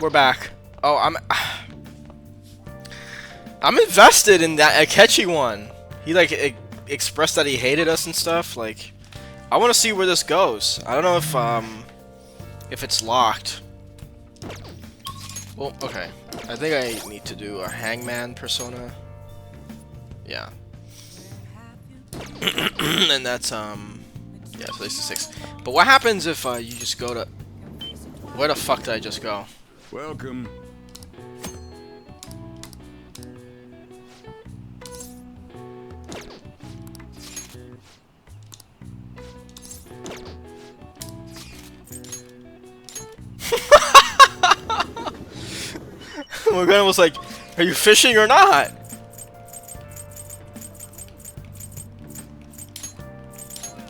We're back. Oh, I'm invested in that Akechi one. He like expressed that he hated us and stuff. Like, I want to see where this goes. I don't know if it's locked. Well, okay. I think I need to do a hangman persona. Yeah. And that's yeah, so this is 6. But what happens if you just go to where the fuck did I just go? Welcome. Morgana was like, "Are you fishing or not?"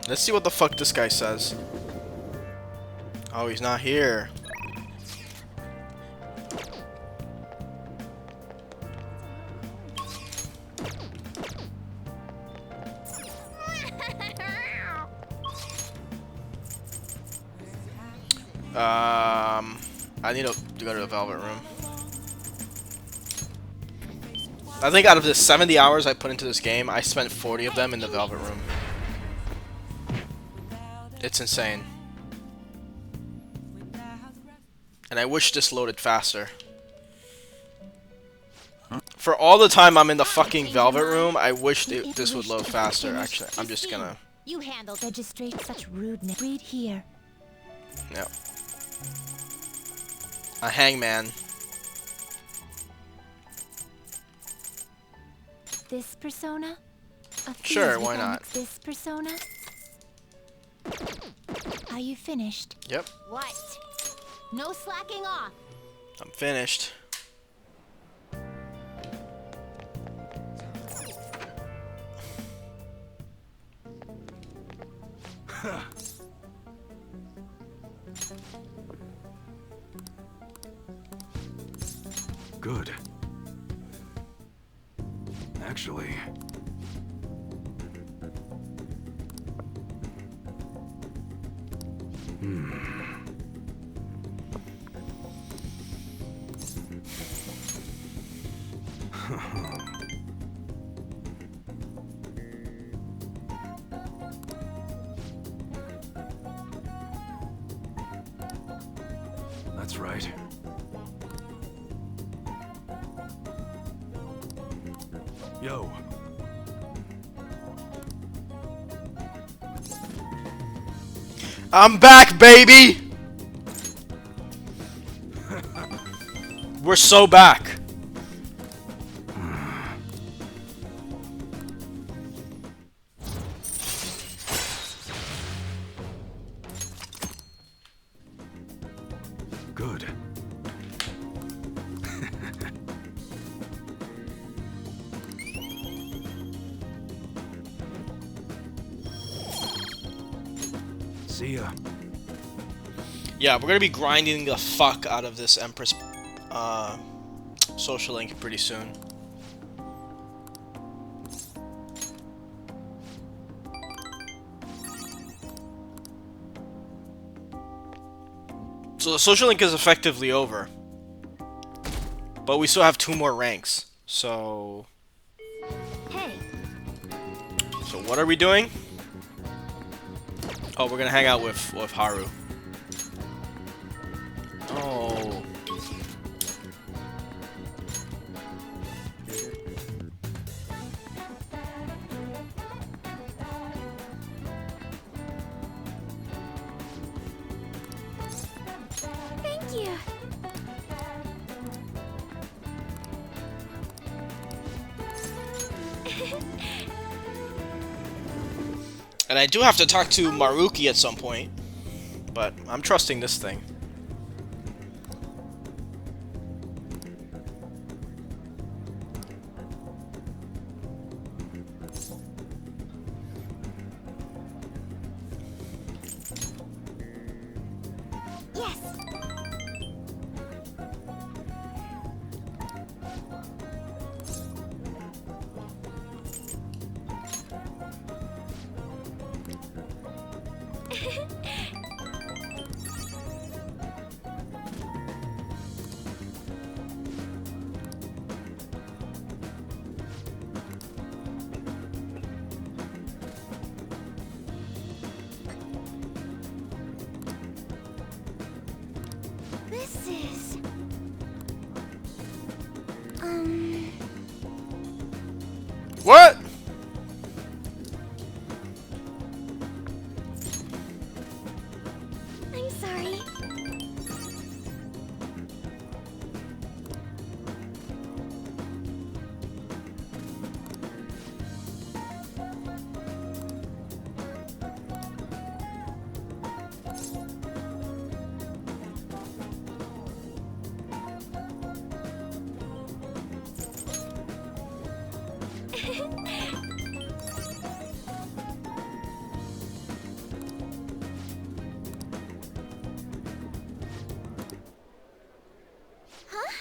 Let's see what the fuck this guy says. Oh, he's not here. I need to go to the Velvet Room. I think out of the 70 hours I put into this game, I spent 40 of them in the Velvet Room. It's insane. And I wish this loaded faster. For all the time I'm in the fucking Velvet Room, I wish this would load faster. Actually, I'm just gonna... You handled registrate such rudeness. Read here. Yep. A hangman. This persona? Sure, why not? This persona? Are you finished? Yep. What? No slacking off. I'm finished. Good. Actually... That's right. Yo. I'm back, baby! We're so back. Good. See ya. Yeah, we're gonna be grinding the fuck out of this Empress social link pretty soon. So the social link is effectively over. But we still have 2 more ranks. So... Hey. So what are we doing? Oh, we're gonna hang out with Haru. Oh. Thank you. And I do have to talk to Maruki at some point. But I'm trusting this thing. Yes. This is... What? I'm sorry. Huh?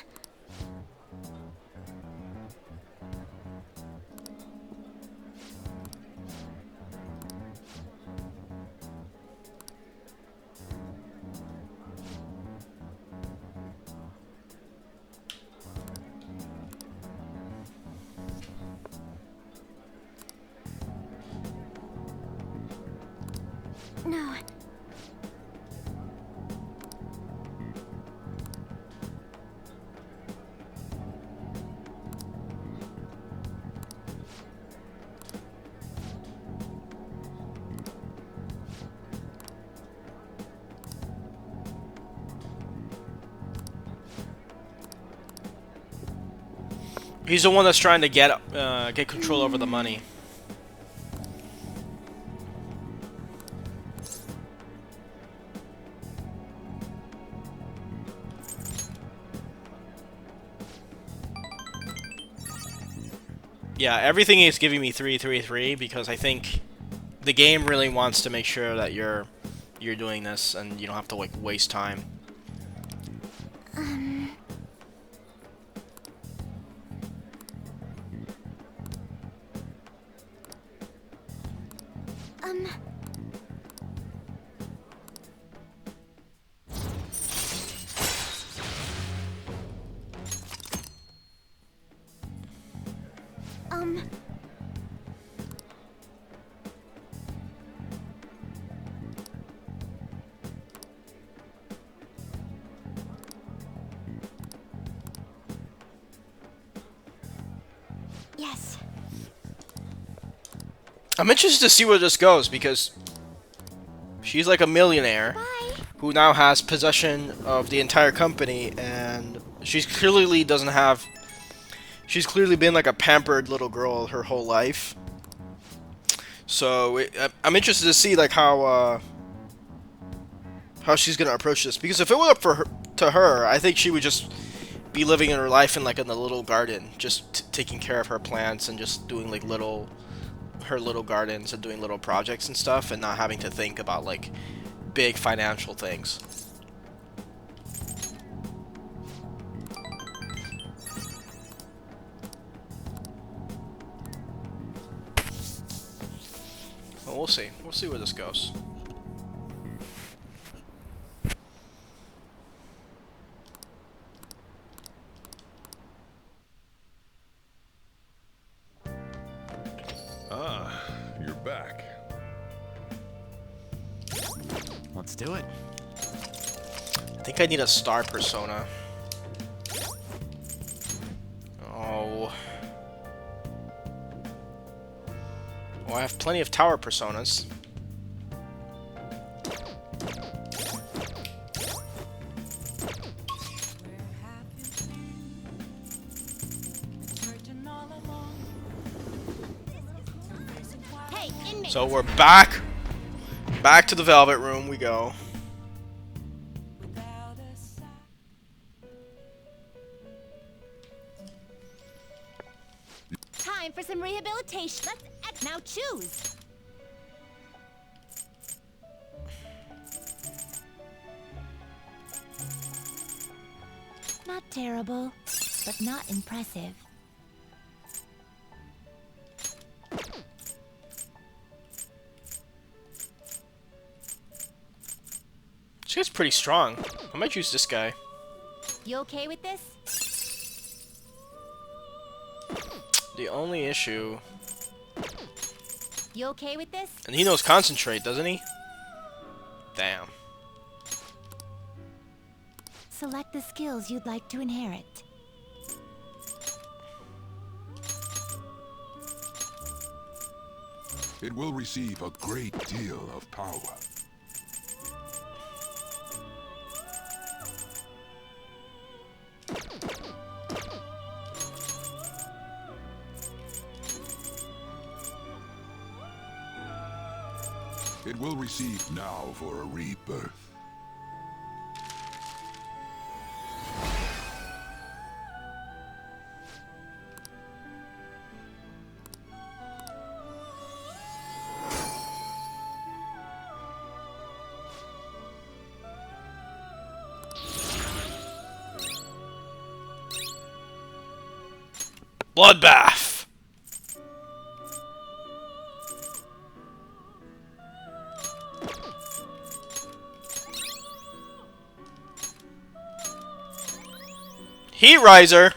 No. He's the one that's trying to get control over the money. Yeah, everything is giving me 333 because I think the game really wants to make sure that you're doing this and you don't have to like waste time. Um... Um... Yes. I'm interested to see where this goes because she's like a millionaire Bye. who now has possession of the entire company, and she's clearly doesn't have. She's clearly been like a pampered little girl her whole life. So I'm interested to see like how she's gonna approach this, because if it were up to her, I think she would just be living in her life in like in the little garden, just taking care of her plants and just doing like her little gardens and doing little projects and stuff, and not having to think about like big financial things. Well, we'll see. We'll see where this goes. Ah, you're back. Let's do it. I think I need a star persona. Oh. Well, I have plenty of tower personas. Hey, inmate. So we're back. Back to the Velvet Room we go. Time for some rehabilitation. Let's now choose. Not terrible, but not impressive. This guy's pretty strong. I might use this guy. You okay with this? The only issue... You okay with this? And he knows concentrate, doesn't he? Damn. Select the skills you'd like to inherit. It will receive a great deal of power. It will receive now for a rebirth. Bloodbath! Heat Riser!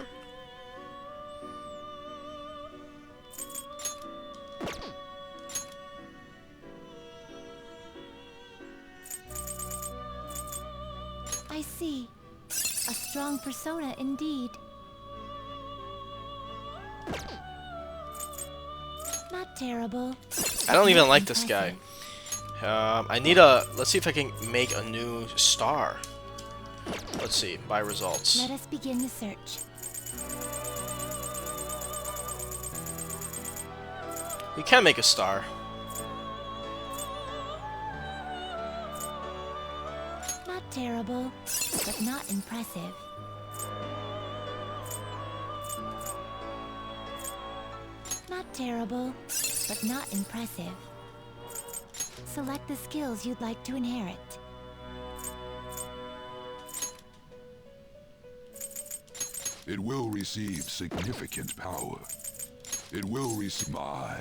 I see. A strong persona indeed. Not terrible. I don't even like this guy. I need a... Let's see if I can make a new star. Let's see, by results. Let us begin the search. We can make a star. Not terrible, but not impressive. Not terrible, but not impressive. Select the skills you'd like to inherit. It will receive significant power. It will receive my.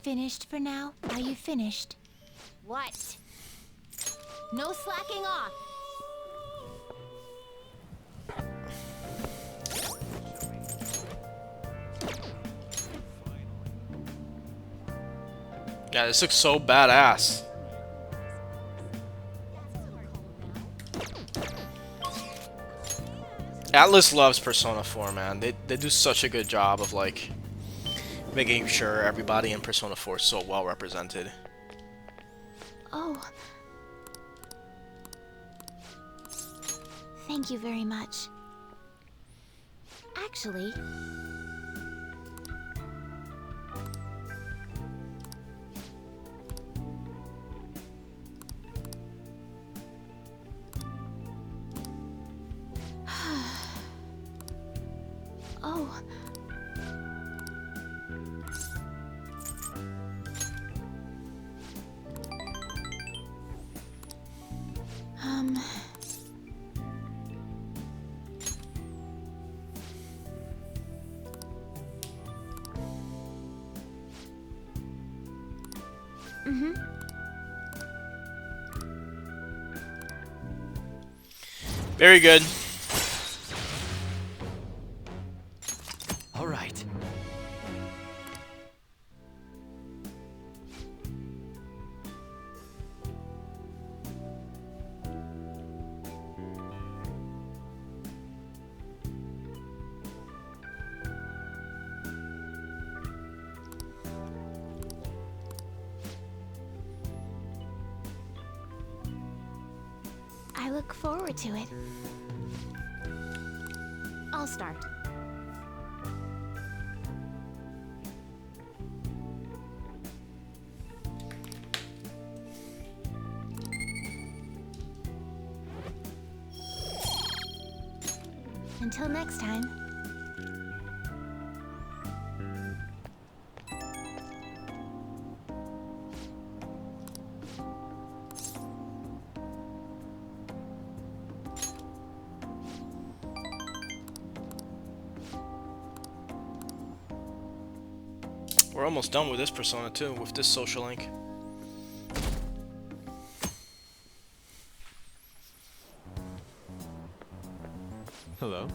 Finished for now? Are you finished? What? No slacking off! Yeah, this looks so badass. Atlas loves Persona 4, man. They do such a good job of, like, making sure everybody in Persona 4 is so well represented. Oh. Thank you very much. Actually... Oh. Very good. All right. I look forward to it. I'll start. Until next time. We're almost done with this Persona 2, with this social link. Hello?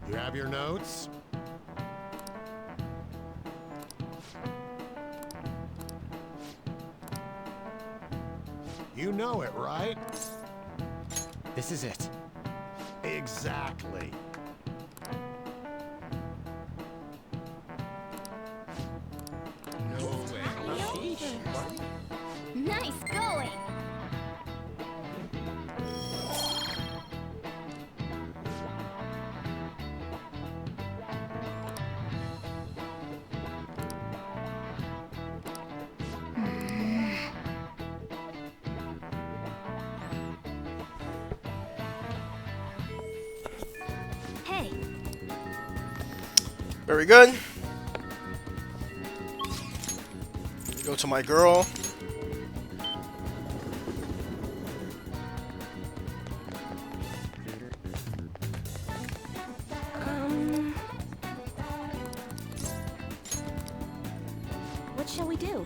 You have your notes? You know it, right? This is it. Exactly. Nice going! Hey, Very good. Go to my girl. what shall we do?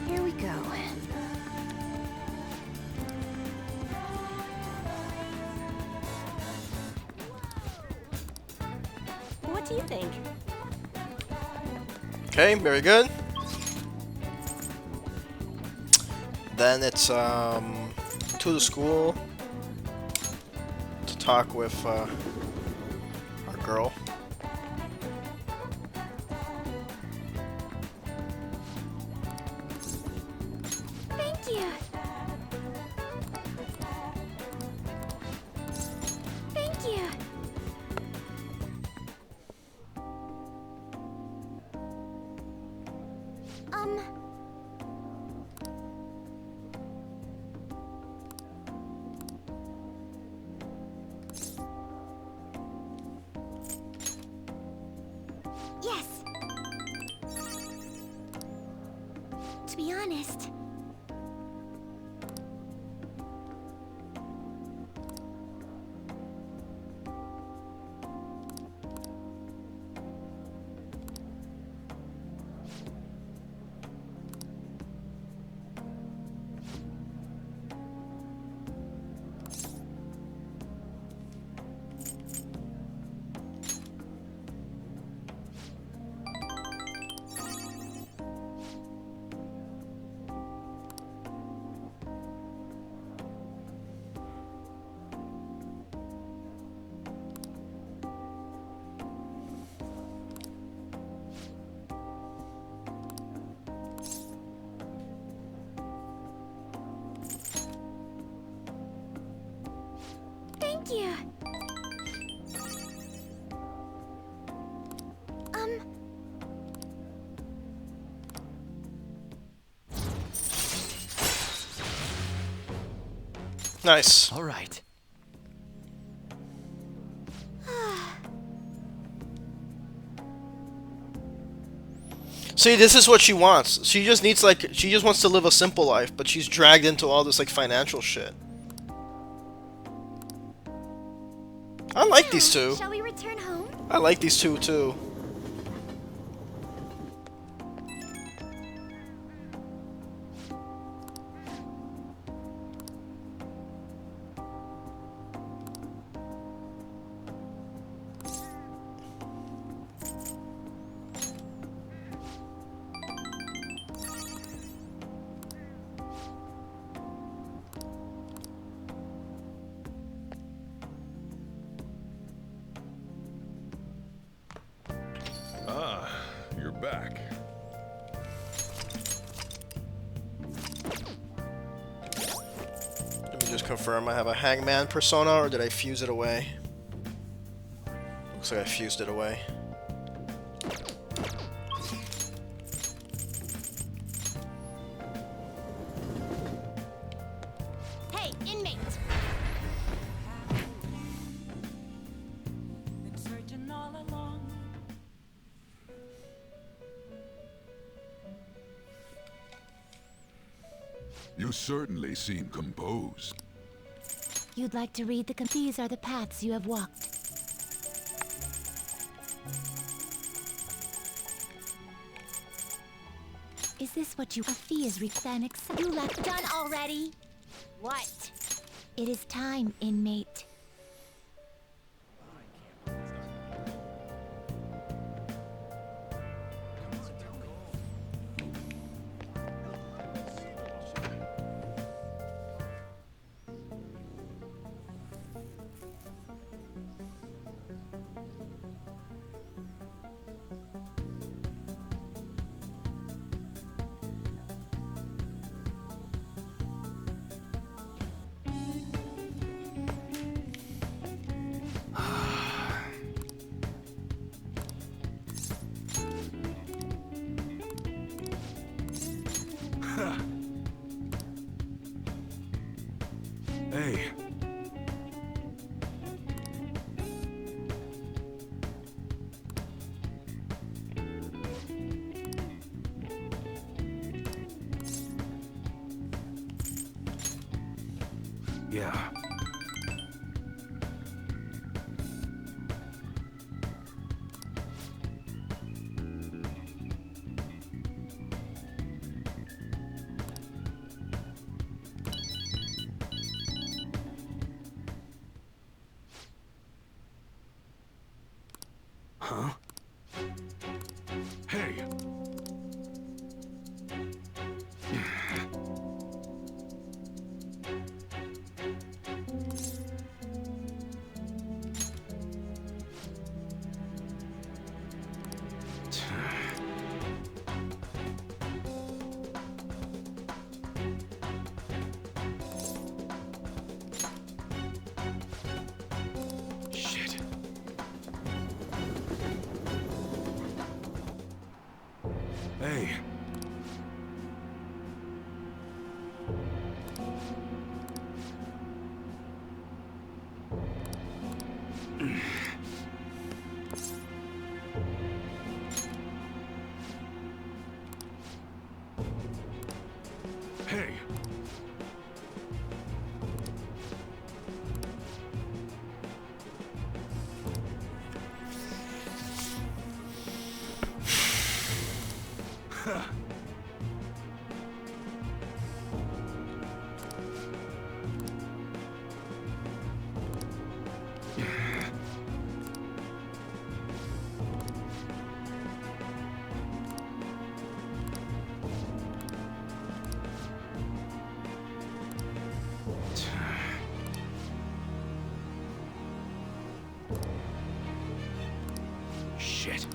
Here we go. What do you think? Okay, very good. Then it's to the school to talk with our girl. Thank you. Thank you. Yes. To be honest, thank you. Nice. All right. See, this is what she wants. She just needs, like, she just wants to live a simple life, but she's dragged into all this, like, financial shit. I like these two. Shall we return home? I like these two, too. Ah, you're back. Let me just confirm I have a hangman persona, or did I fuse it away? Looks like I fused it away. Hey, inmate! You certainly seem composed. You'd like to read these are the paths you have walked. Is this what you... A fee is then accept... You left done already? What? It is time, inmate. Hey. Yeah. Huh? Hey! Shit. Hey. Hey. Shit.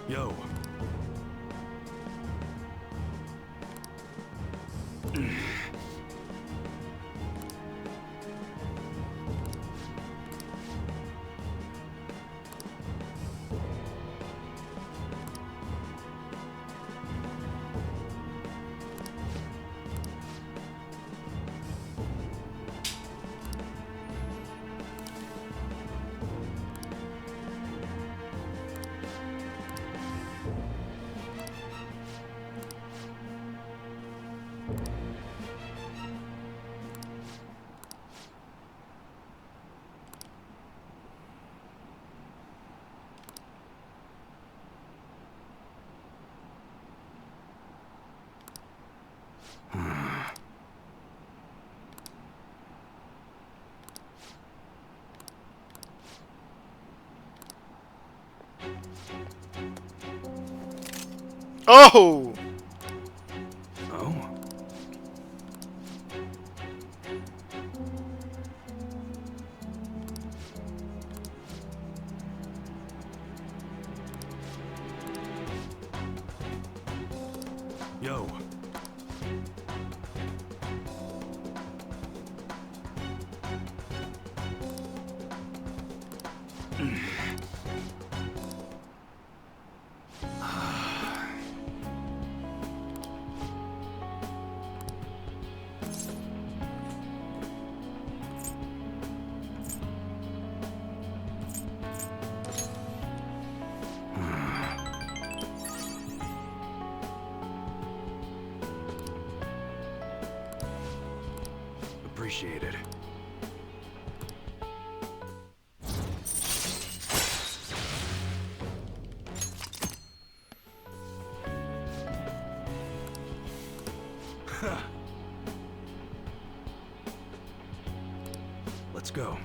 Yo. Oh! Oh. Yo. appreciated. Let's go.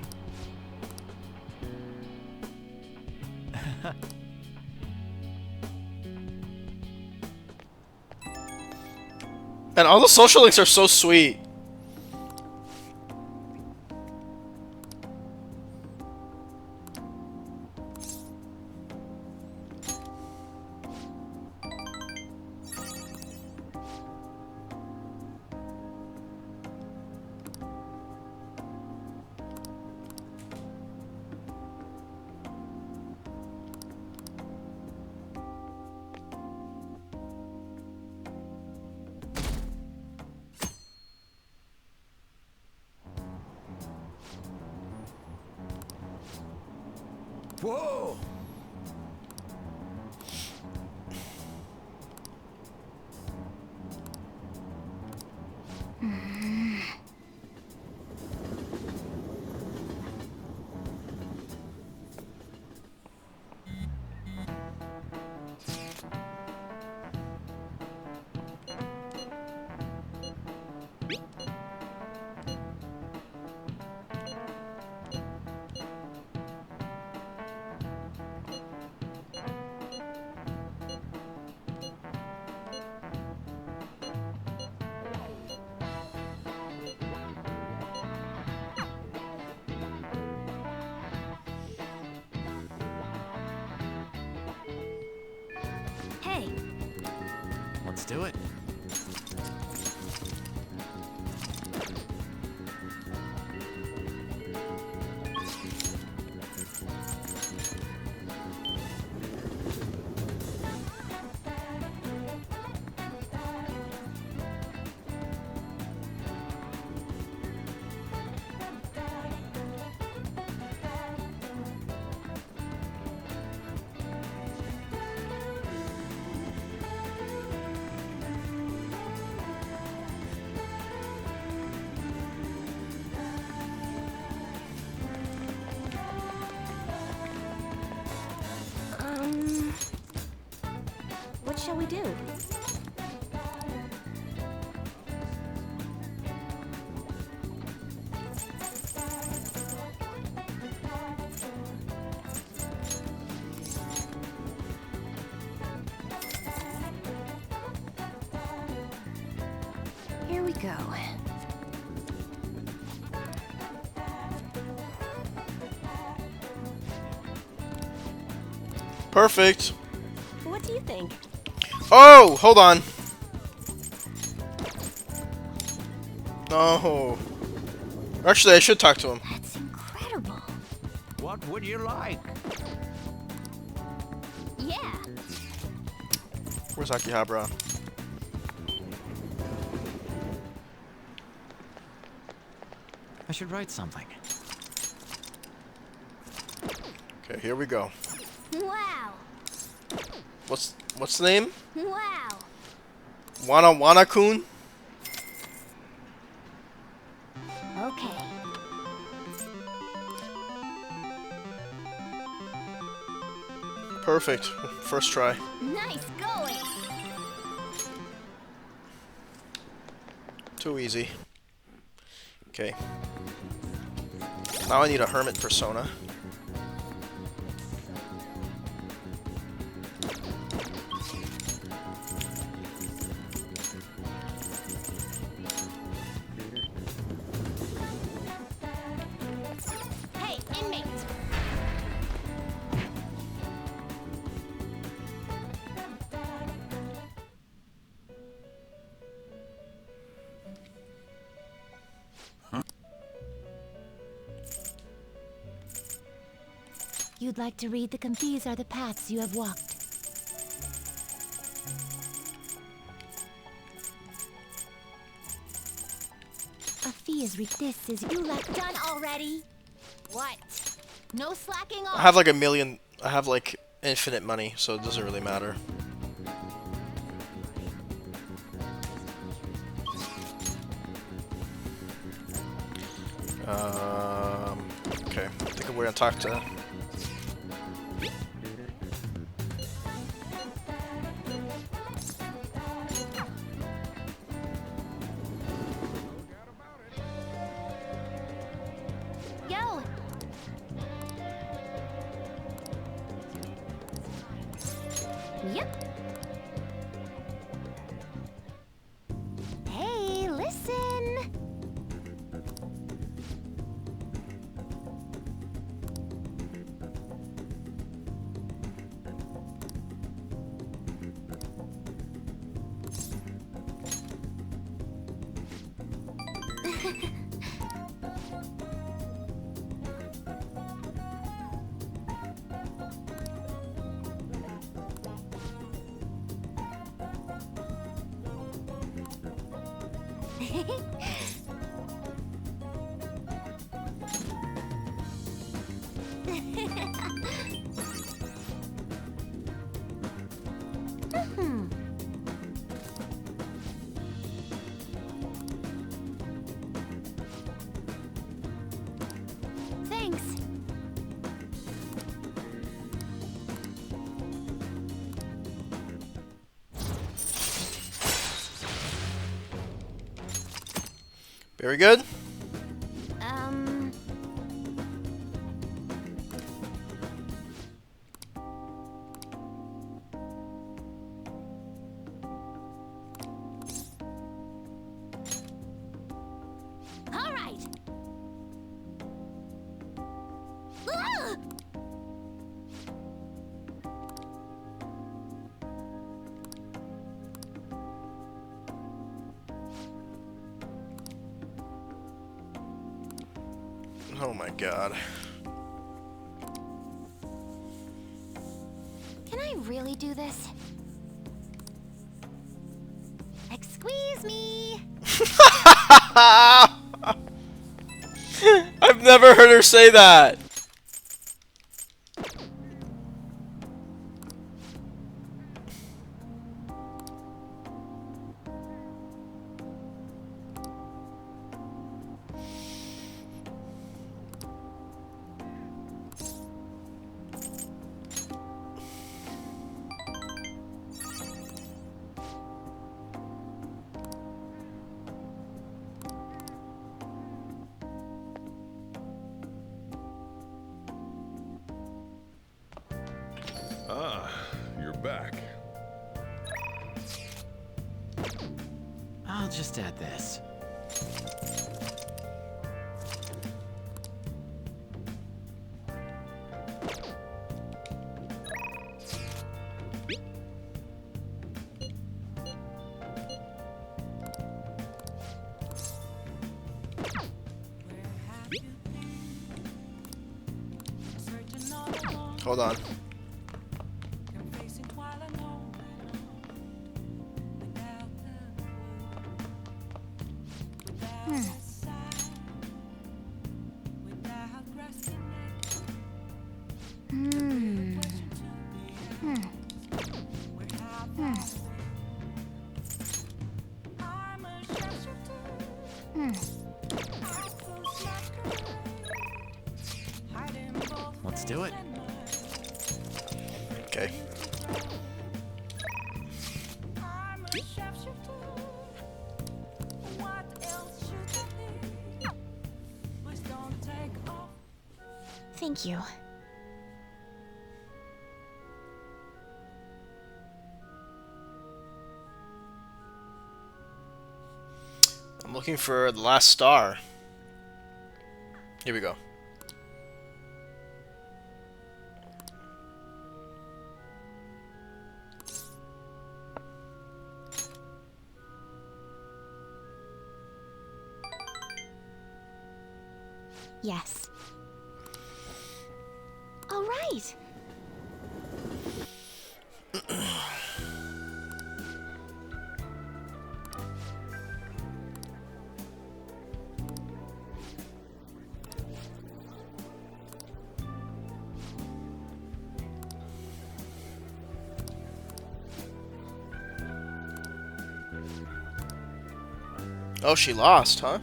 And all the social links are so sweet. Whoa! Hey, Let's do it. what shall we do? Here we go. Perfect. What do you think? Oh, hold on. No. Actually, I should talk to him. That's incredible. What would you like? Yeah. Where's Akihabara? I should write something. Okay, here we go. Wow. What's the name? Wow. Wana-kun? Okay. Perfect. First try. Nice going. Too easy. Okay. Now I need a hermit persona. Hey, inmate. You'd like to read the These are the paths you have walked. A fee is this is you left done already. What? No slacking off. I have like a million. I have like infinite money, so it doesn't really matter. Okay. I think we're gonna talk to. Yo! Yep. Hey, listen! Hmm. Thanks. Very good. All right. Ah! Oh my god. Can I really do this? Squeeze me! I've never heard her say that. Ah, you're back. I'll just add this. Hold on. Let's do it. Okay. Thank you. I'm looking for the last star. Here we go. Yes. All right. Oh, she lost, huh?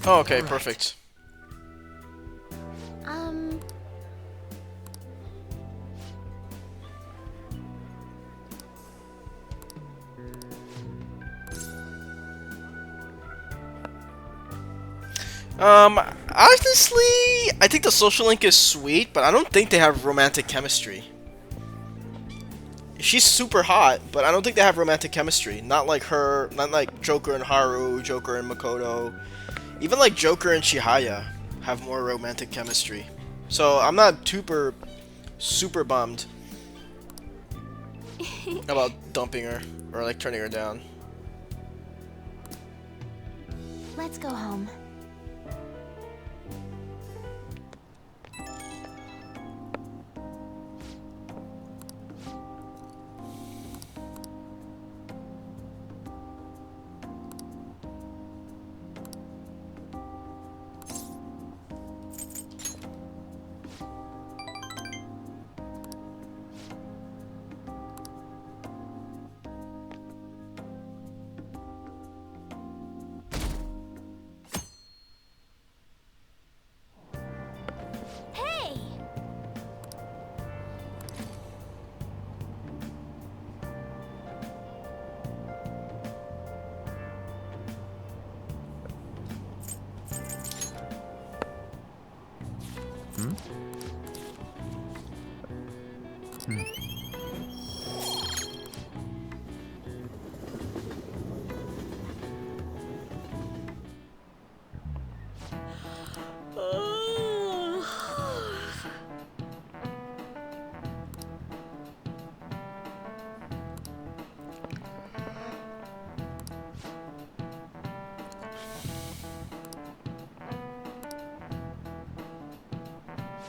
Oh, okay, perfect. Honestly, I think the social link is sweet, but I don't think they have romantic chemistry. She's super hot, but I don't think they have romantic chemistry. Not like her, not like Joker and Haru, Joker and Makoto. Even like Joker and Chihaya have more romantic chemistry. So I'm not super bummed about dumping her or like turning her down. Let's go home. Hey!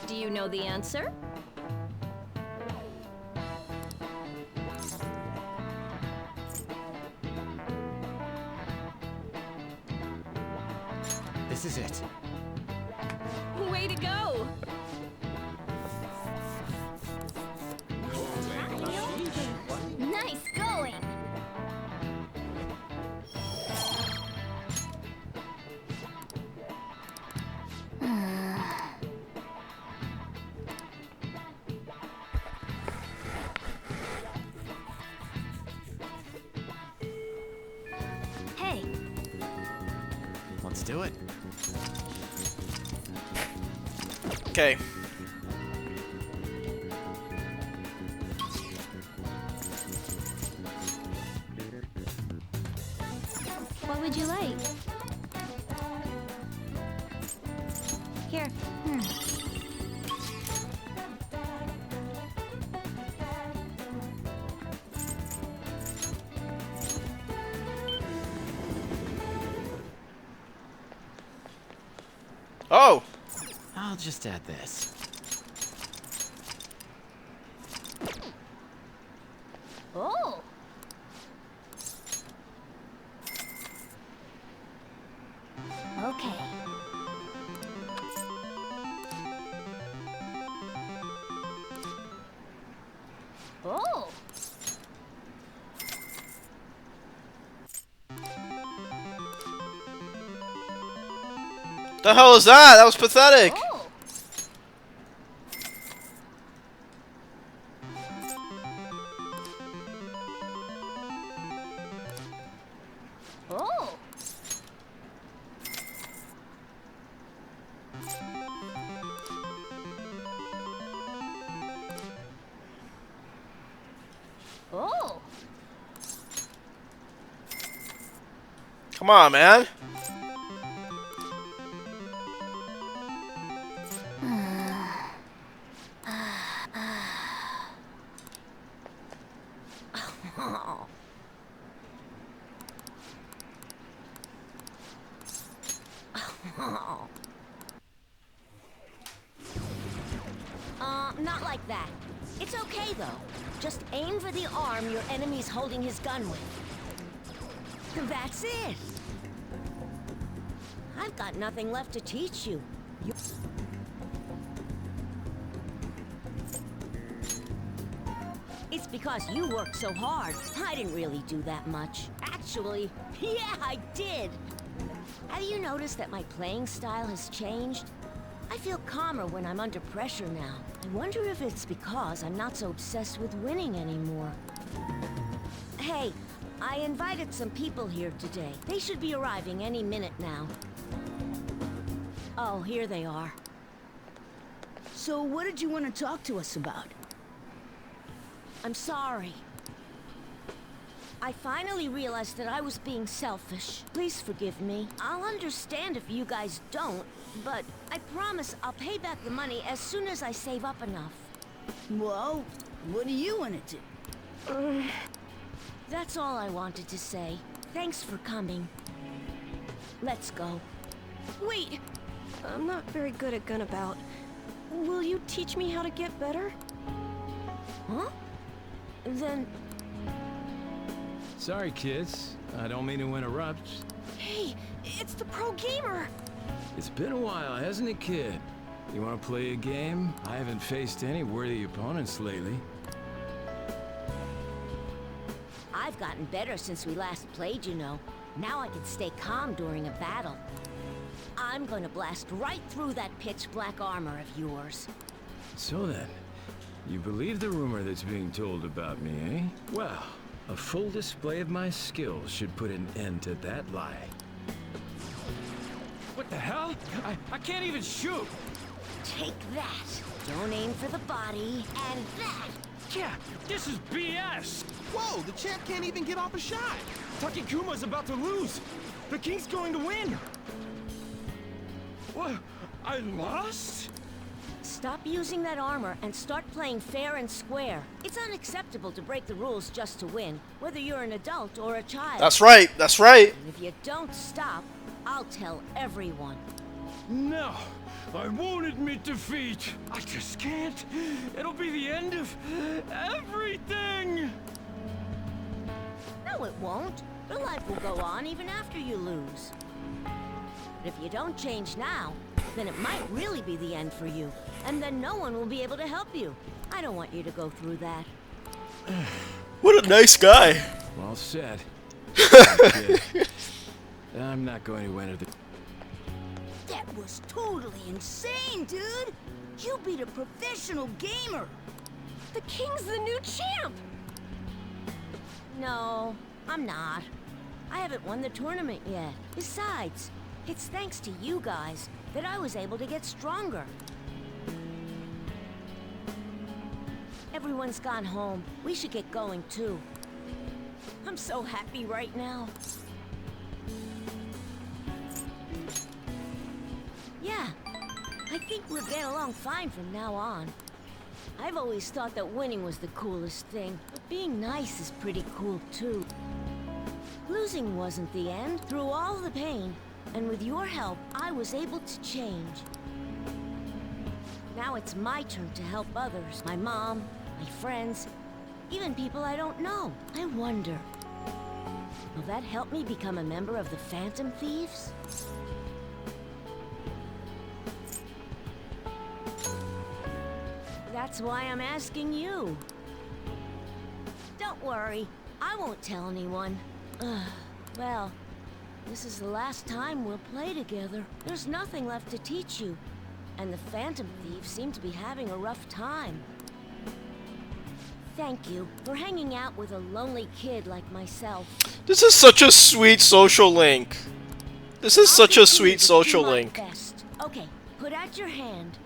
Do you know the answer? This is it. Way to go! Nice going! Hey, Let's do it. Okay. what would you like? Here. Oh! I'll just add this. Oh! Okay. Oh! The hell is that? That was pathetic! Oh! Oh! Oh! Come on, man. Not like that. It's okay, though. Just aim for the arm your enemy's holding his gun with. That's it. I've got nothing left to teach you. It's because you worked so hard. I didn't really do that much. Actually, yeah, I did. Have you noticed that my playing style has changed? I feel calmer when I'm under pressure now. I wonder if it's because I'm not so obsessed with winning anymore. Hey, I invited some people here today. They should be arriving any minute now. Oh, here they are. So what did you want to talk to us about? I'm sorry. I finally realized that I was being selfish. Please forgive me. I'll understand if you guys don't, but I promise I'll pay back the money as soon as I save up enough. Well, what do you want to do? That's all I wanted to say. Thanks for coming. Let's go. Wait! I'm not very good at Gunabout. Will you teach me how to get better? Huh? Then... Sorry, kids. I don't mean to interrupt. Hey, it's the pro gamer! It's been a while, hasn't it, kid? You want to play a game? I haven't faced any worthy opponents lately. I've gotten better since we last played, you know. Now I can stay calm during a battle. I'm gonna blast right through that pitch black armor of yours. So then, you believe the rumor that's being told about me, eh? Well, a full display of my skills should put an end to that lie. What the hell? I can't even shoot! Take that. Don't aim for the body, and that. Yeah, this is BS! Whoa, the champ can't even get off a shot. Takekuma's about to lose! The king's going to win! What? I lost? Stop using that armor and start playing fair and square. It's unacceptable to break the rules just to win, whether you're an adult or a child. That's right. That's right. And if you don't stop, I'll tell everyone. No, I won't admit defeat. I just can't. It'll be the end of everything. No, it won't. Your life will go on even after you lose. But if you don't change now, then it might really be the end for you. And then no one will be able to help you. I don't want you to go through that. What a nice guy. Well said. Kid. I'm not going to enter the... That was totally insane, dude! You beat a professional gamer! The king's the new champ! No, I'm not. I haven't won the tournament yet. Besides, it's thanks to you guys that I was able to get stronger. Everyone's gone home. We should get going too. I'm so happy right now. Yeah, I think we'll get along fine from now on. I've always thought that winning was the coolest thing, but being nice is pretty cool too. Losing wasn't the end. Through all the pain, and with your help, I was able to change. Now it's my turn to help others. My mom, my friends, even people I don't know. I wonder, will that help me become a member of the Phantom Thieves? That's why I'm asking you. Don't worry, I won't tell anyone. Well, this is the last time we'll play together. There's nothing left to teach you, and the Phantom Thieves seem to be having a rough time. Thank you for hanging out with a lonely kid like myself. This is such a sweet social link. This is such a sweet social link. Best. Okay, put out your hand.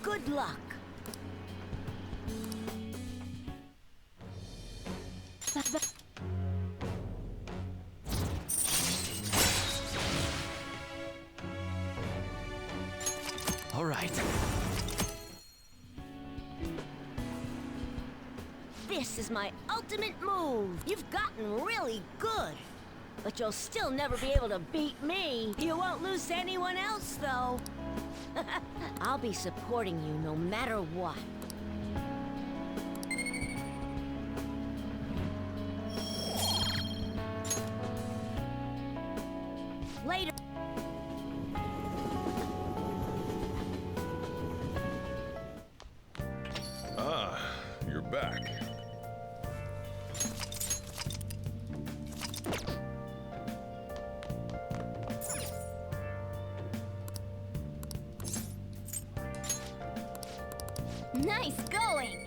Good luck. All right. This is my ultimate move. You've gotten really good. But you'll still never be able to beat me. You won't lose to anyone else, though. I'll be supporting you no matter what. Later. back. Nice going!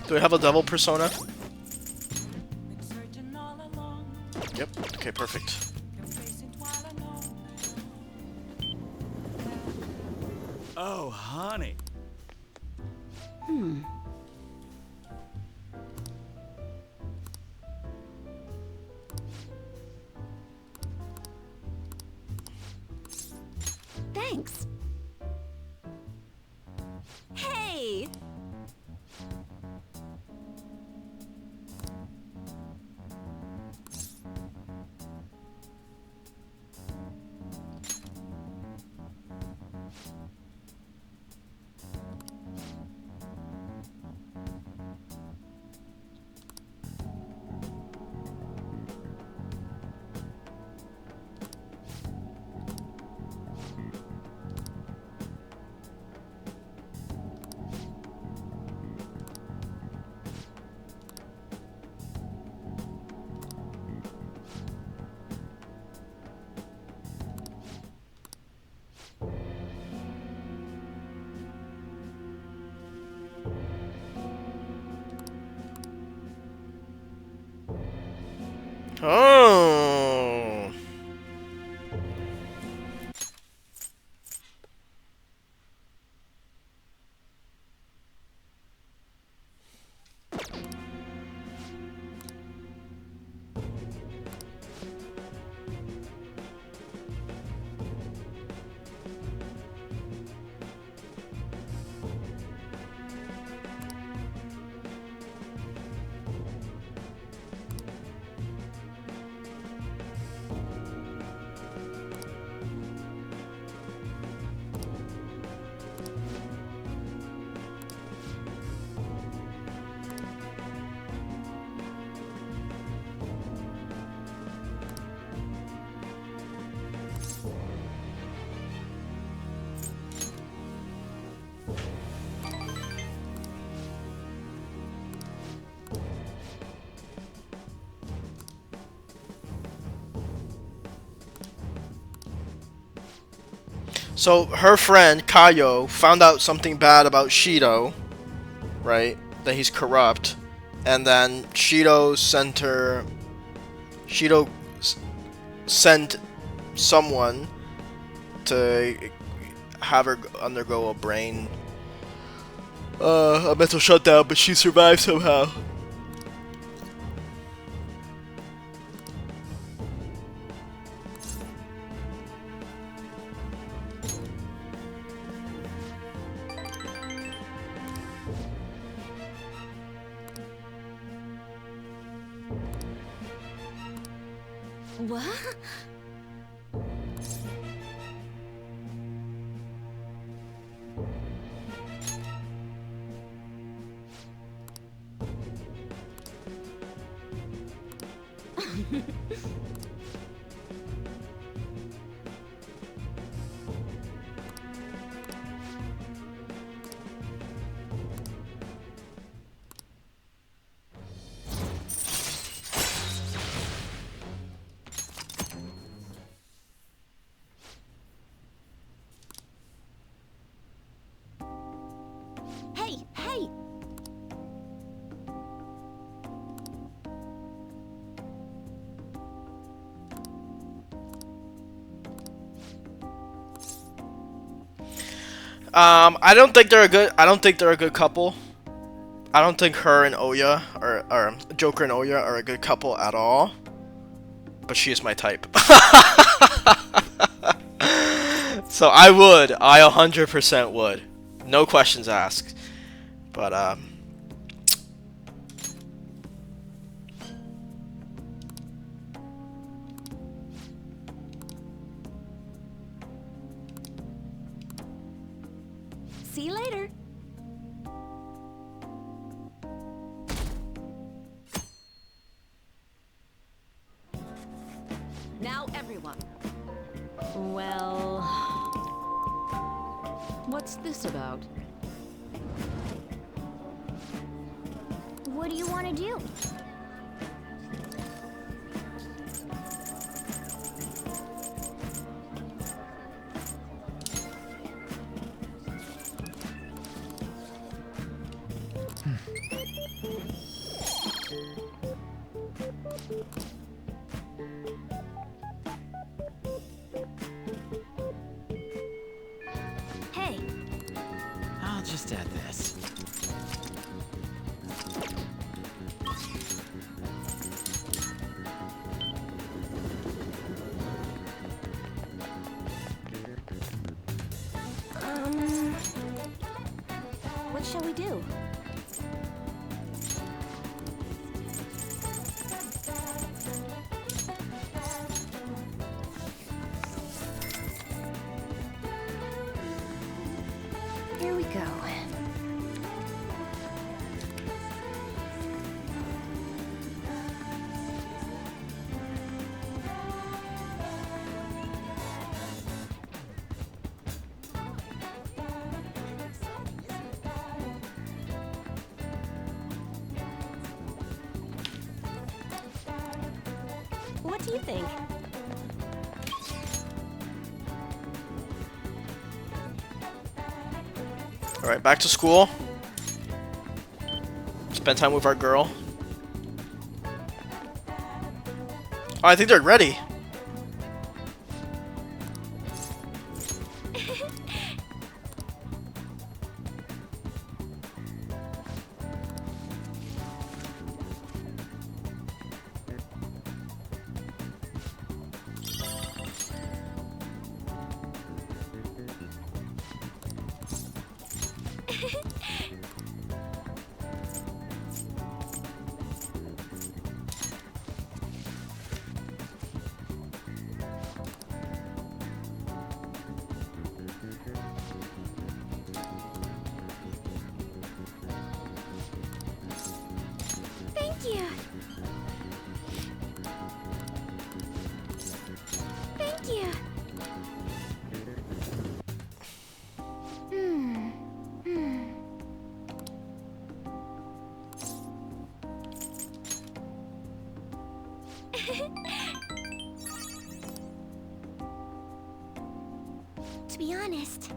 Do we have a devil persona? Yep. Okay, perfect. Oh, honey. Thanks. Hey! Oh. So her friend Kayo found out something bad about Shido, right? That he's corrupt, and then Shido sent someone to have her undergo a mental shutdown, but she survived somehow. What? Hey, hey! I don't think they're a good. I don't think they're a good couple. I don't think her and Oya or Joker and Oya are a good couple at all. But she is my type. So I 100% would. No questions asked. But See you later. Now everyone. Well... What's this about? What do you want to do? Hey, I'll just add this. What shall we do? Here we go. What do you think? All right, back to school. Spend time with our girl. Oh, I think they're ready. thank you. Thank you. To be honest,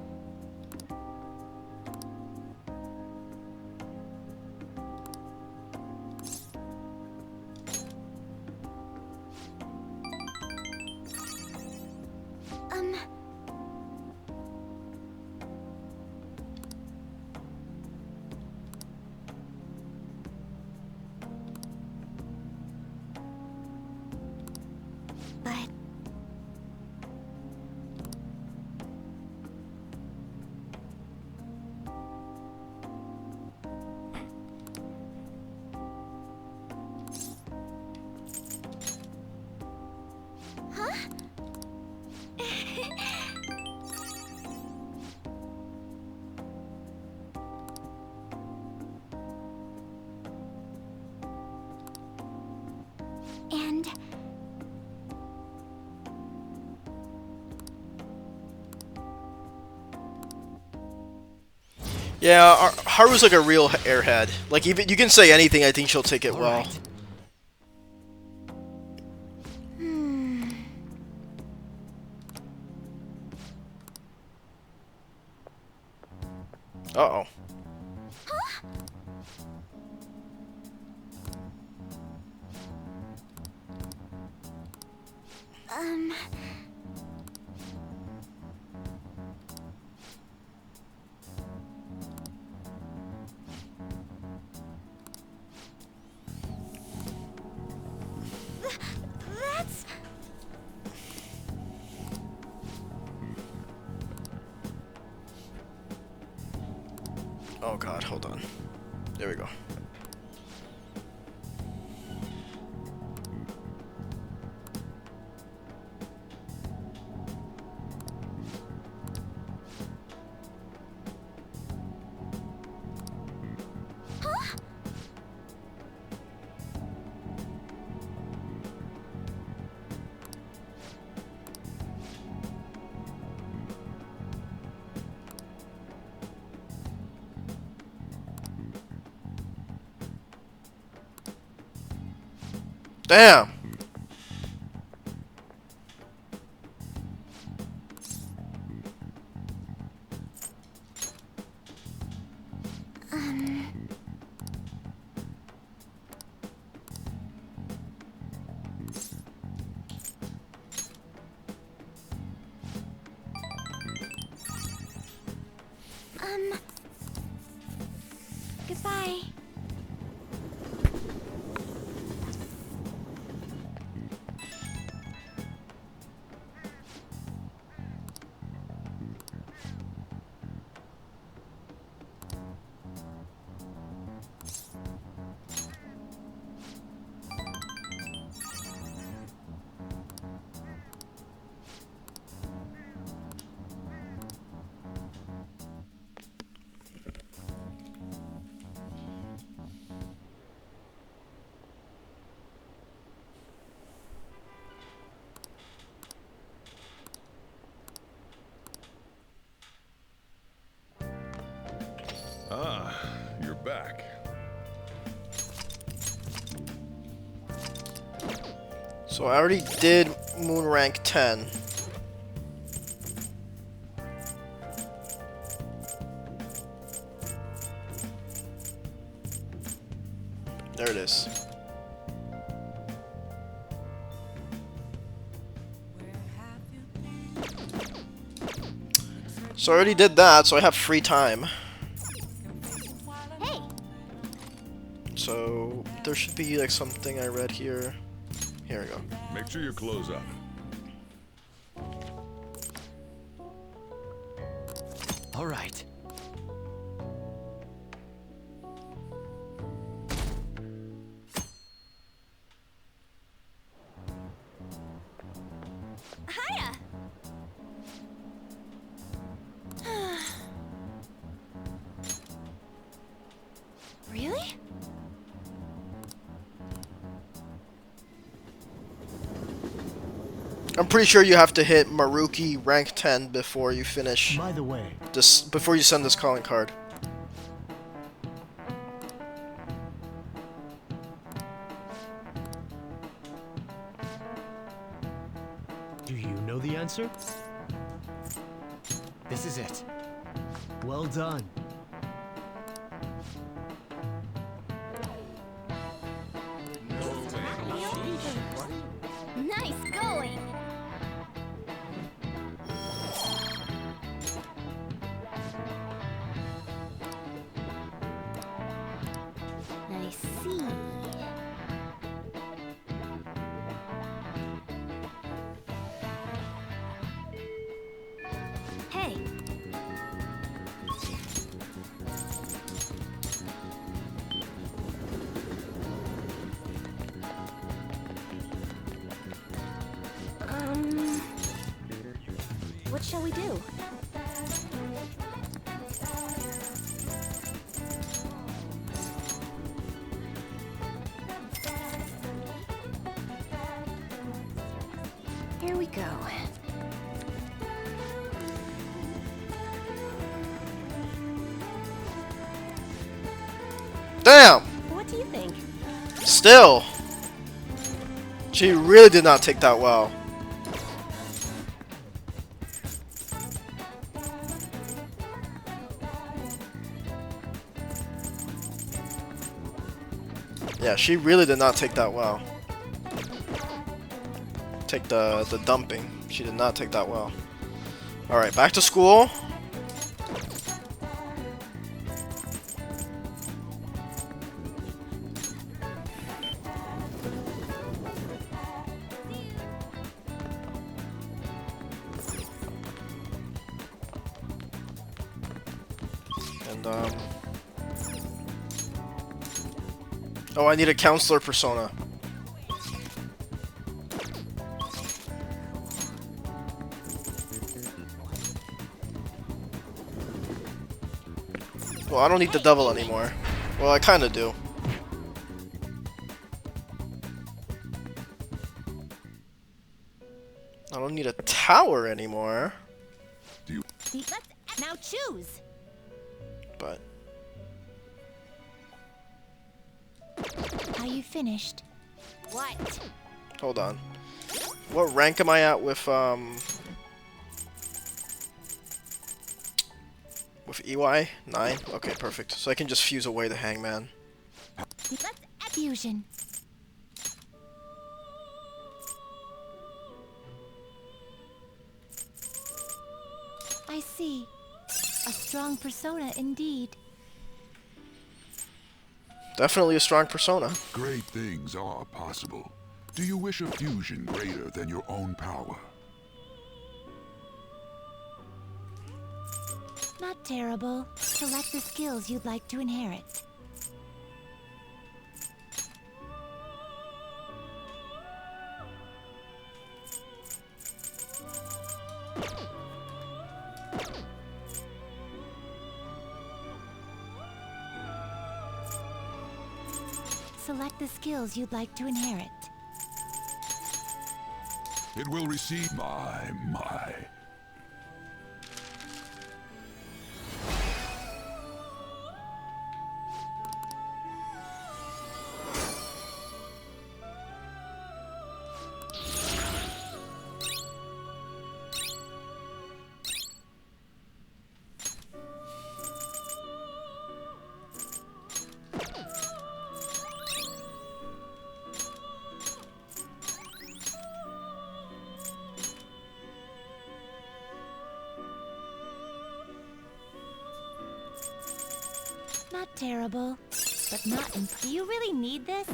but huh? And Yeah, Haru's like a real airhead. Like, even you can say anything, I think she'll take it well. Right. Uh-oh. That's... Oh god, hold on. There we go. Damn. Goodbye. Ah, you're back. So I already did moon rank 10. There it is. So I already did that, so I have free time. Hey. So there should be like something I read here. Here we go. Make sure your clothes up. All right. Hiya. Really? I'm pretty sure you have to hit Maruki rank 10 before you finish By the way, this, before you send this calling card. Do you know the answer? This is it. Well done. Nice going. I see. Hey. What shall we do? Here we go. Damn! What do you think? Still! She really did not take that well. Yeah, she really did not take that well. Take the dumping. She did not take that well. Alright, back to school. And oh, I need a counselor persona. Well, I don't need the devil anymore. Well, I kinda do. I don't need a tower anymore. Let's now choose. But Are you finished? What? Hold on. What rank am I at with EY? 9? Okay, perfect. So I can just fuse away the hangman. Let's fusion. I see. A strong persona indeed. Definitely a strong persona. Great things are possible. Do you wish a fusion greater than your own power? Not terrible. Select the skills you'd like to inherit. Select the skills you'd like to inherit. It will receive my. Not terrible, but not Do you really need this?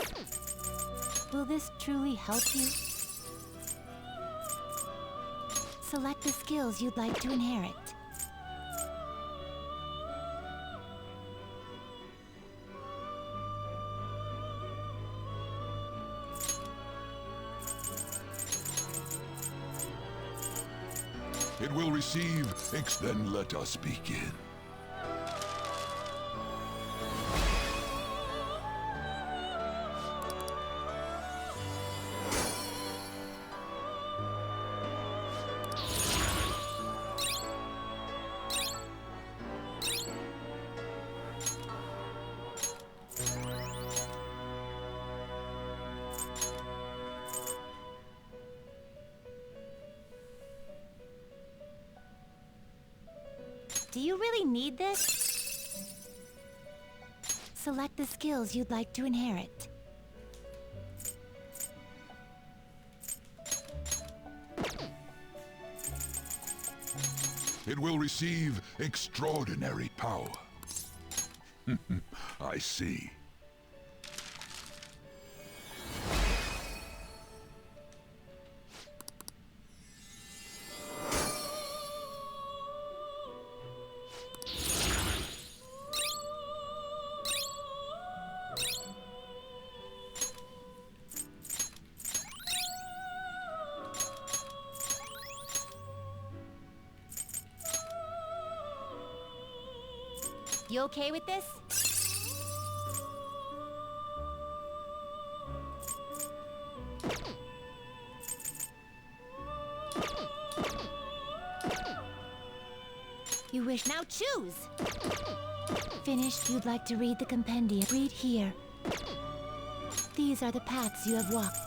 Will this truly help you? Select the skills you'd like to inherit. It will receive. Then let us begin. Do you really need this? Select the skills you'd like to inherit. It will receive extraordinary power. I see. You okay with this? You wish now choose. Finished, you'd like to read the compendium. Read here. These are the paths you have walked.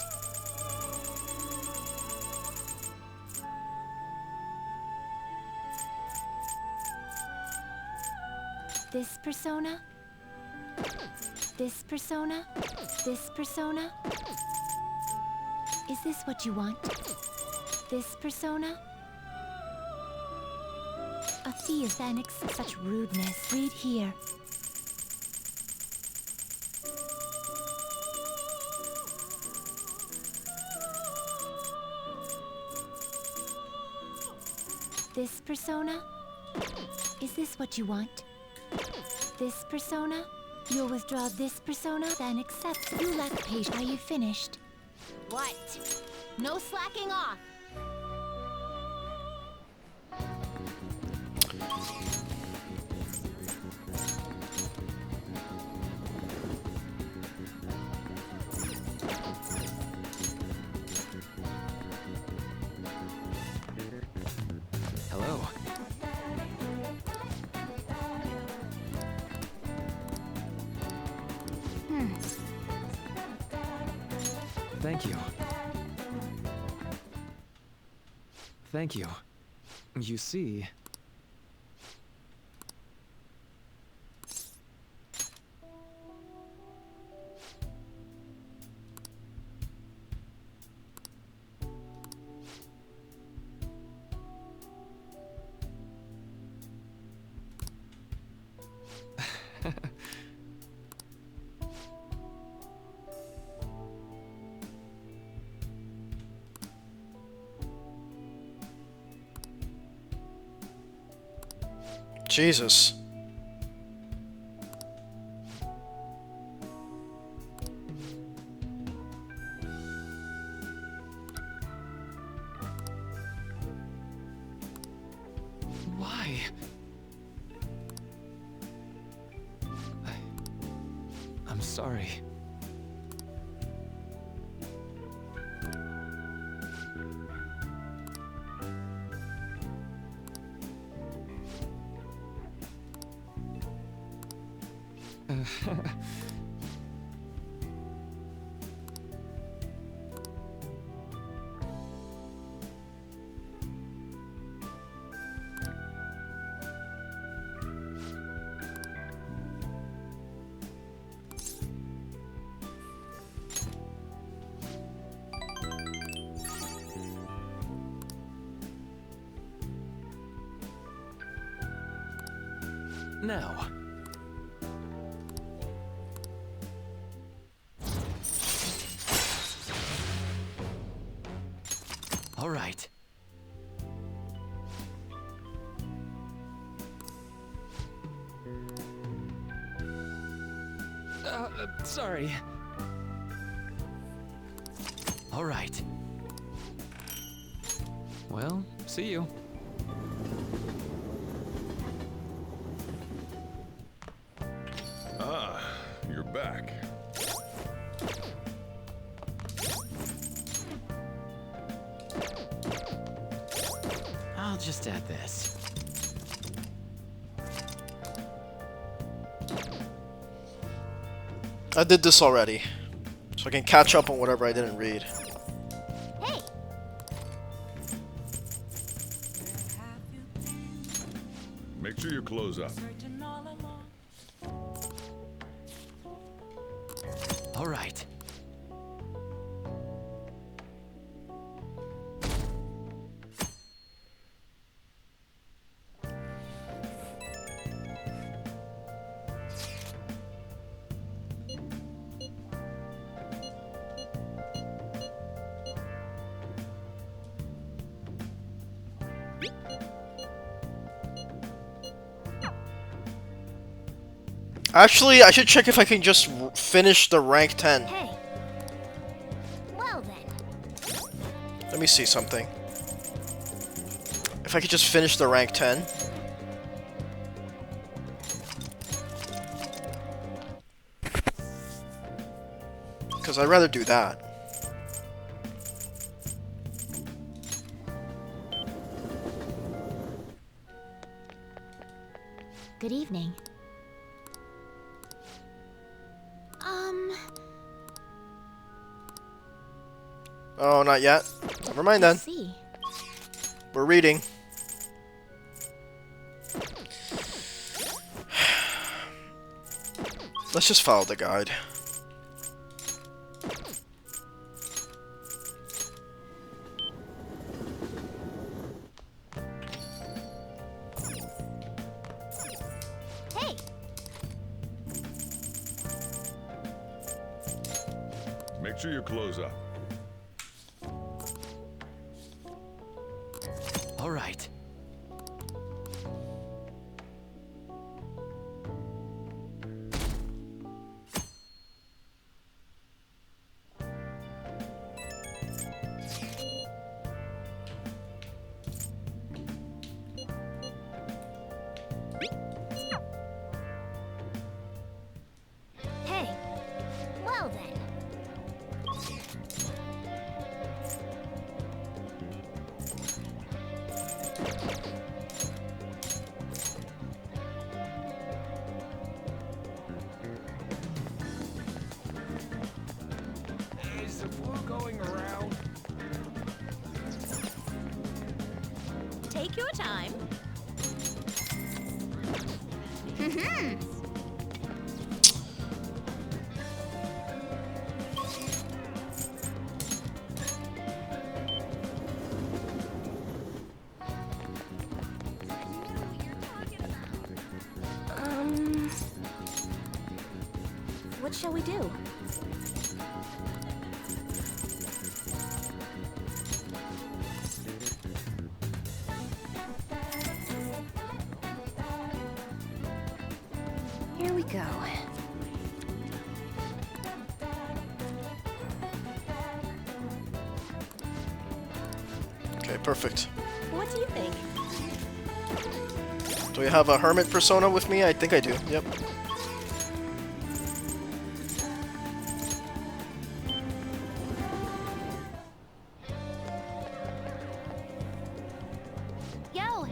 This persona? This persona? This persona? Is this what you want? This persona? A thief annex such rudeness. Read here. This persona? Is this what you want? This persona? You'll withdraw this persona, then accept. You lack patience. Are you finished? What? No slacking off. Hello. Thank you. Thank you. You see... Jesus. Why? I'm sorry. Now. All right. Sorry. All right. Well, see you. Ah, you're back. I'll just add this. I did this already, so I can catch up on whatever I didn't read. Hey! Make sure you close up. All right. Actually, I should check if I can just finish the rank 10. Hey. Well then. Let me see something. If I could just finish the rank 10. Because I'd rather do that. Good evening. Oh, not yet. Never mind then. See. We're reading. Let's just follow the guide. Hey. Make sure you close up. All right. Hey. Well then. Take your time. What shall we do? Here we go. Okay, perfect. What do you think? Do I have a hermit persona with me? I think I do. Yep. Yo! All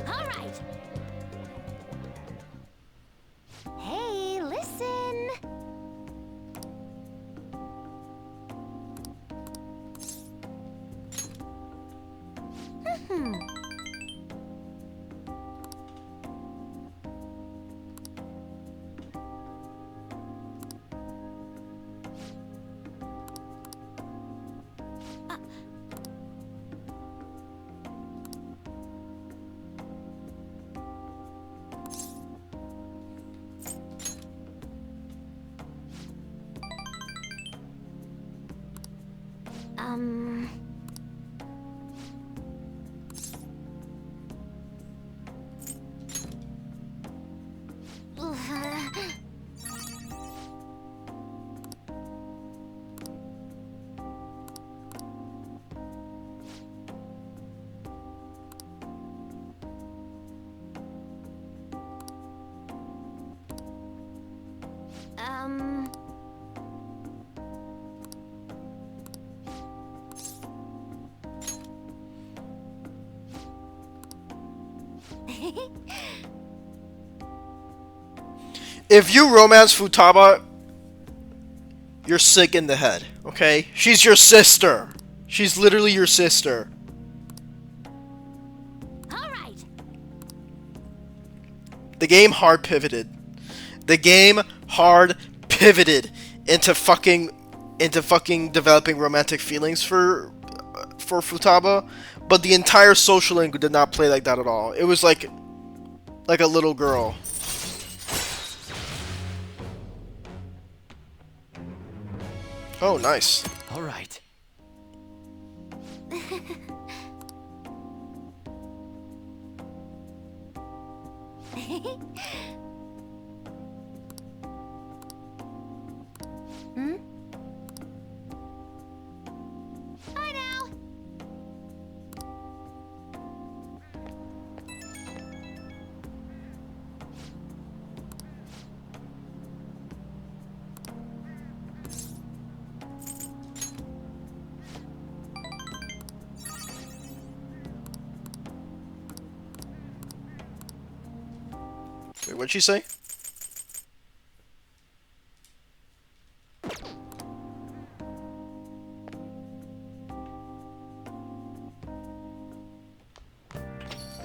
right. Hey, listen! If you romance Futaba, you're sick in the head, okay? She's your sister. She's literally your sister. All right. The game hard pivoted. The game hard pivoted into fucking developing romantic feelings for Futaba, but the entire social link did not play like that at all. It was like a little girl. Oh, nice. All right. Hi now! Wait, what'd she say?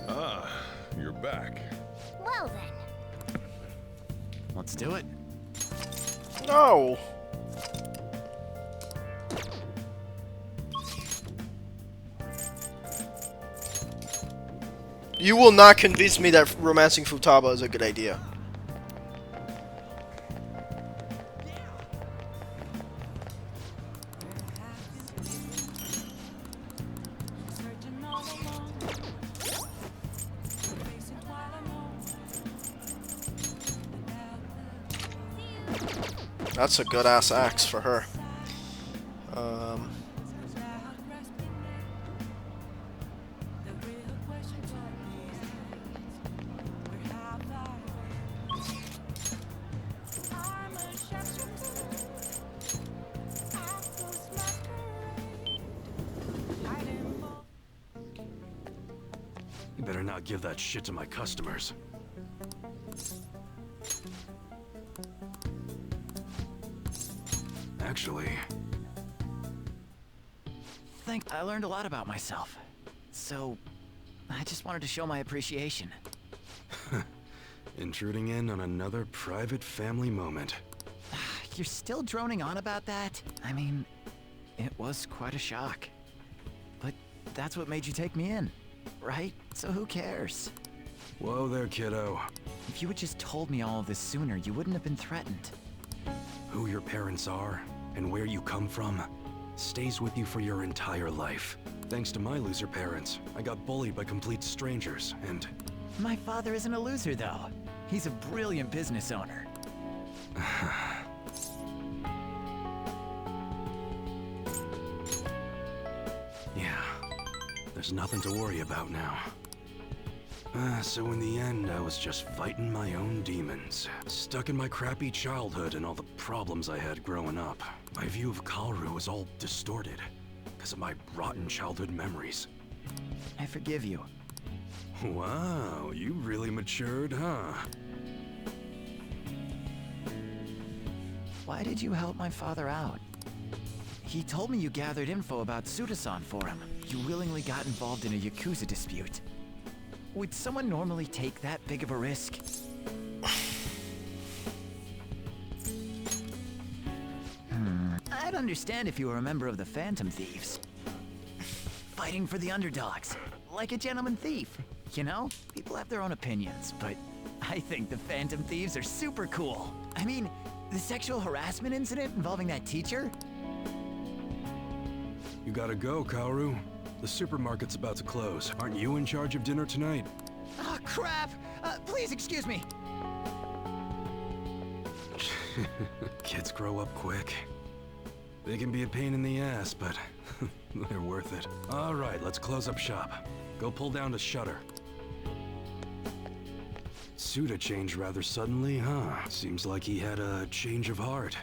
Ah, you're back. Well then. Let's do it. No. You will not convince me that romancing Futaba is a good idea. That's a good ass axe for her. You better not give that shit to my customers. Actually, think I learned a lot about myself. So, I just wanted to show my appreciation. Intruding in on another private family moment. You're still droning on about that? I mean, it was quite a shock. But that's what made you take me in, right? So who cares? Whoa there, kiddo. If you had just told me all of this sooner, you wouldn't have been threatened. Who your parents are and where you come from stays with you for your entire life. Thanks to my loser parents, I got bullied by complete strangers, and... My father isn't a loser, though. He's a brilliant business owner. Yeah, there's nothing to worry about now. So in the end, I was just fighting my own demons. Stuck in my crappy childhood and all the problems I had growing up. My view of Kaoru was all distorted because of my rotten childhood memories. I forgive you. Wow, you really matured, huh? Why did you help my father out? He told me you gathered info about Suda-san for him. You willingly got involved in a Yakuza dispute. Would someone normally take that big of a risk? I'd understand if you were a member of the Phantom Thieves. Fighting for the underdogs, like a gentleman thief. You know, people have their own opinions, but I think the Phantom Thieves are super cool. I mean, the sexual harassment incident involving that teacher? You gotta go, Kaoru. The supermarket's about to close. Aren't you in charge of dinner tonight? Oh, crap! Please excuse me. Kids grow up quick. They can be a pain in the ass, but they're worth it. All right, let's close up shop. Go pull down the shutter. Suda changed rather suddenly, huh? Seems like he had a change of heart.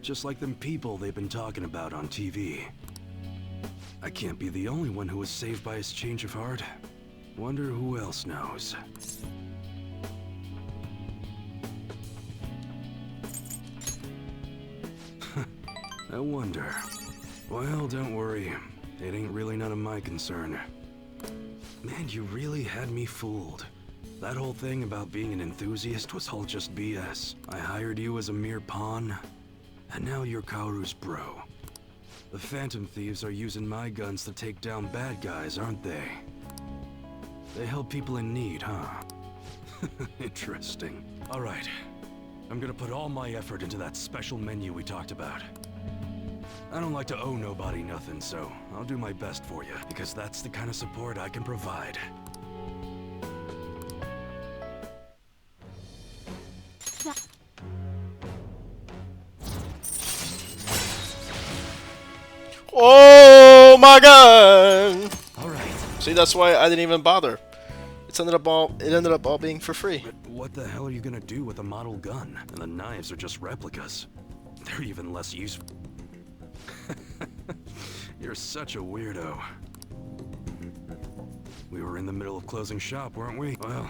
Just like them people they've been talking about on TV. I can't be the only one who was saved by his change of heart. Wonder who else knows. I wonder. Well, don't worry. It ain't really none of my concern. Man, you really had me fooled. That whole thing about being an enthusiast was all just BS. I hired you as a mere pawn, and now you're Kaoru's bro. The Phantom Thieves are using my guns to take down bad guys, aren't they? They help people in need, huh? Interesting. Alright. I'm gonna put all my effort into that special menu we talked about. I don't like to owe nobody nothing, so I'll do my best for you, because that's the kind of support I can provide. Oh my god! Alright. See, that's why I didn't even bother. It ended up all being for free. But what the hell are you gonna do with a model gun? And the knives are just replicas. They're even less useful. You're such a weirdo. We were in the middle of closing shop, weren't we? Well...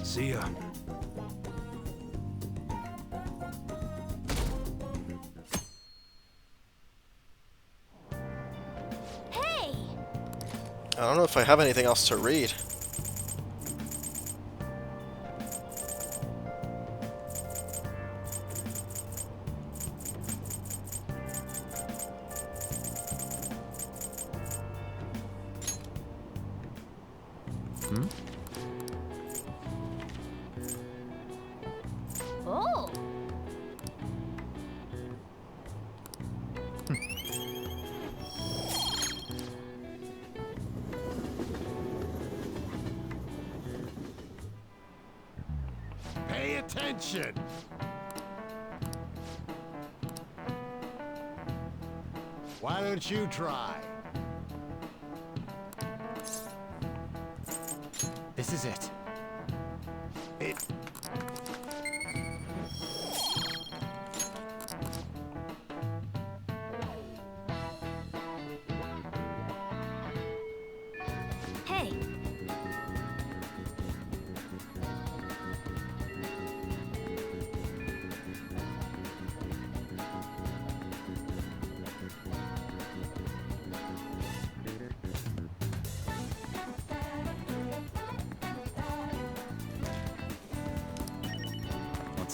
See ya. Hey! I don't know if I have anything else to read. Oh! Pay attention! Why don't you try? This is it. Hey!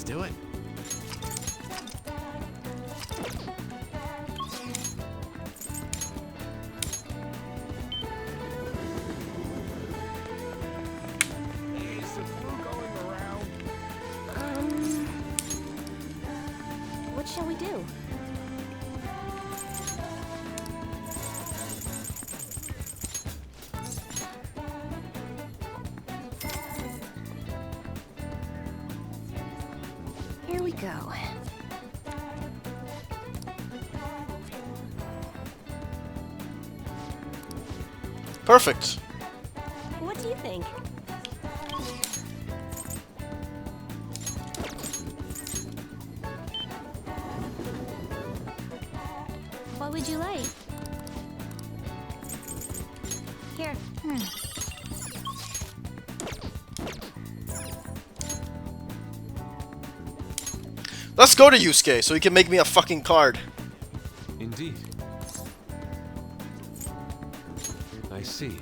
Let's do it. Is the flu going around? What shall we do? Here we go. Perfect. What do you think? What would you like? Here. Let's go to Yusuke so he can make me a fucking card. Indeed. I see.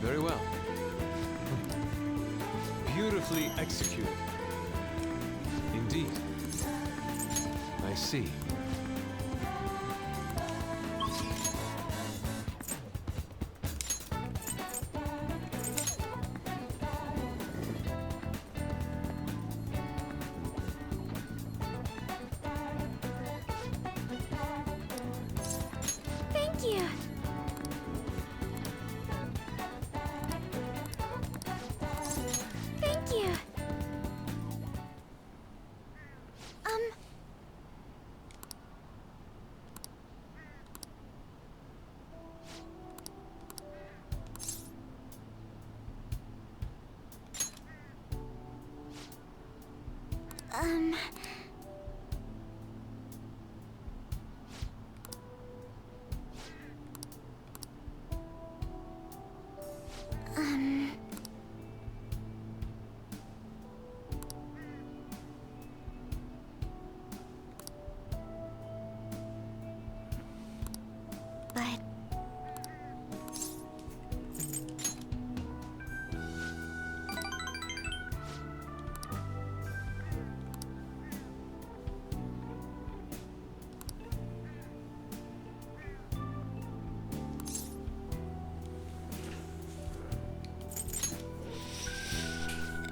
Very well. Beautifully executed. Indeed. I see. Thank you. Thank you. Um... But...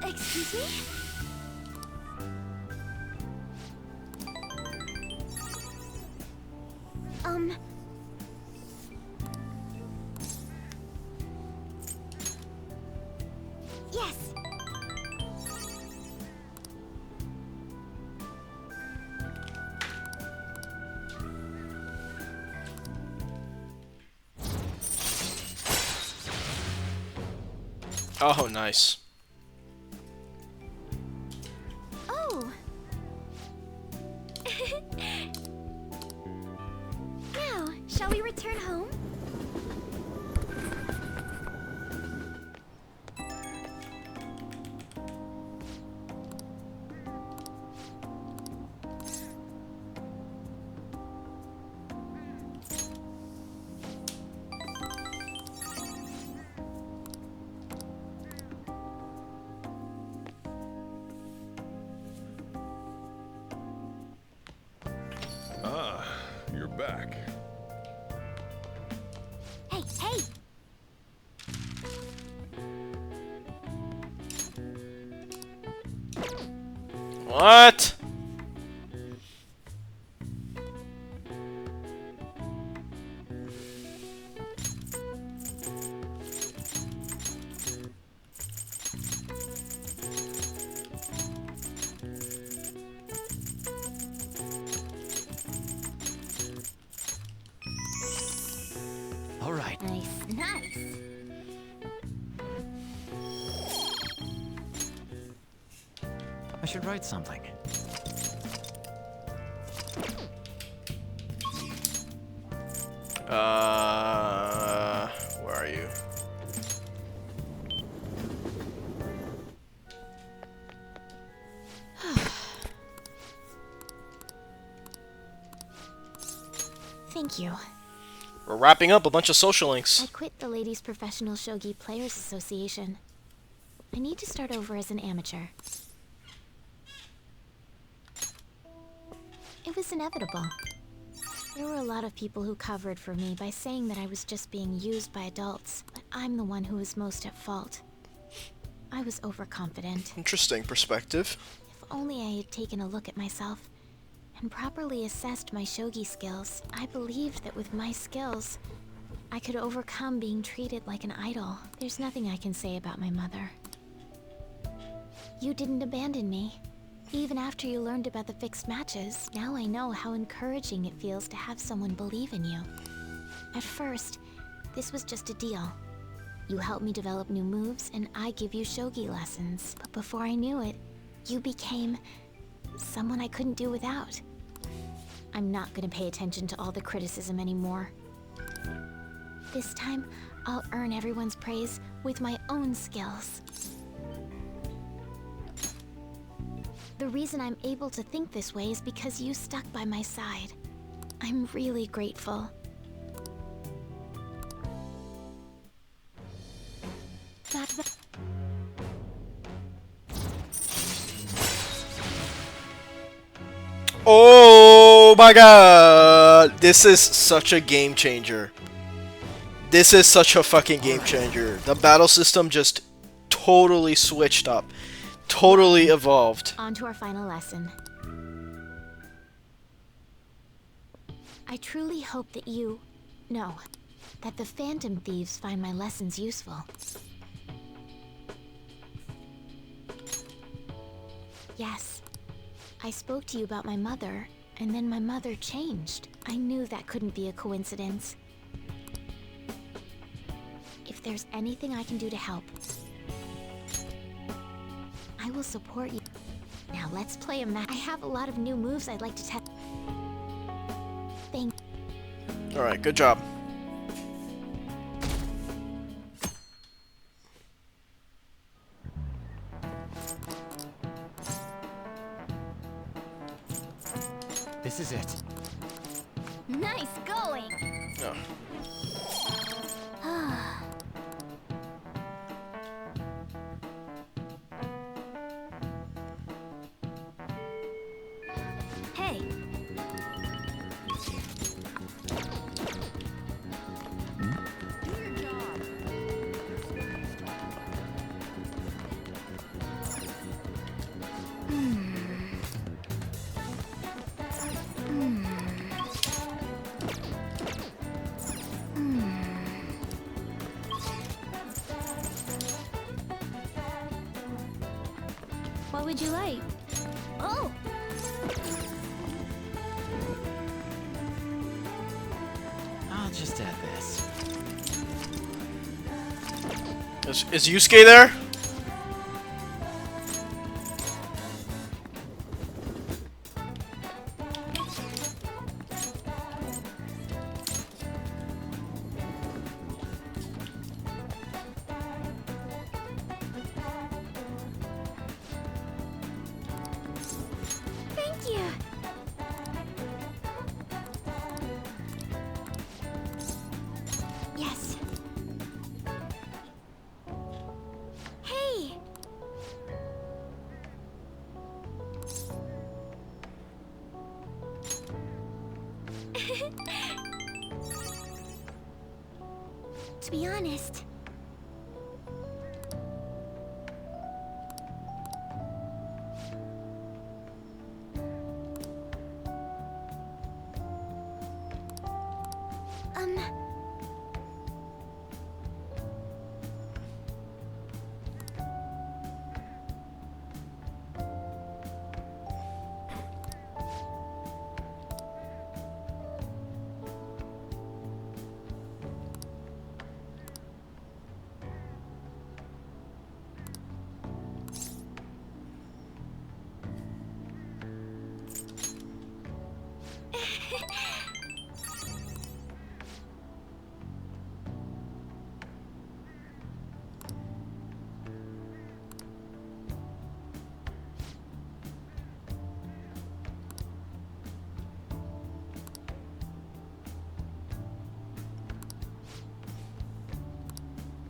Excuse me? Yes. Oh, nice. Oh. Now, shall we return home? Ah, you're back. Hey, hey! What? should write something. Where are you? Thank you. We're wrapping up a bunch of social links. I quit the Ladies Professional Shogi Players Association. I need to start over as an amateur. It was inevitable. There were a lot of people who covered for me by saying that I was just being used by adults, but I'm the one who was most at fault. I was overconfident. Interesting perspective. If only I had taken a look at myself and properly assessed my shogi skills. I believed that with my skills, I could overcome being treated like an idol. There's nothing I can say about my mother. You didn't abandon me. Even after you learned about the fixed matches, now I know how encouraging it feels to have someone believe in you. At first, this was just a deal. You help me develop new moves, and I give you shogi lessons. But before I knew it, you became someone I couldn't do without. I'm not gonna pay attention to all the criticism anymore. This time, I'll earn everyone's praise with my own skills. The reason I'm able to think this way is because you stuck by my side. I'm really grateful. Oh my god! This is such a game changer. This is such a fucking game changer. The battle system just totally switched up. Totally evolved. On to our final lesson. I truly hope that that the Phantom Thieves find my lessons useful. Yes, I spoke to you about my mother, and then my mother changed. I knew that couldn't be a coincidence. If there's anything I can do to help, I will support you. Now let's play a match. I have a lot of new moves I'd like to test. Thank you. Alright, good job. This is it. Nice going! Oh. Hey! What would you like? Oh! I'll just add this. Is Yusuke there? Thank you! Yes. Hey! To be honest,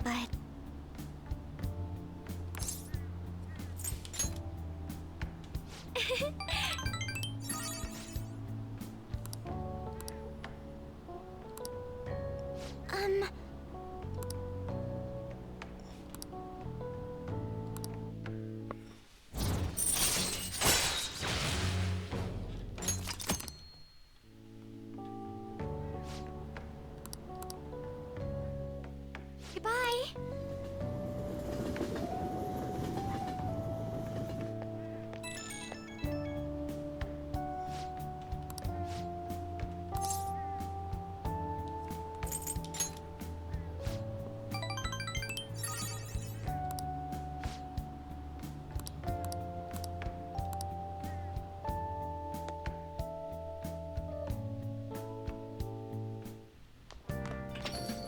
But goodbye.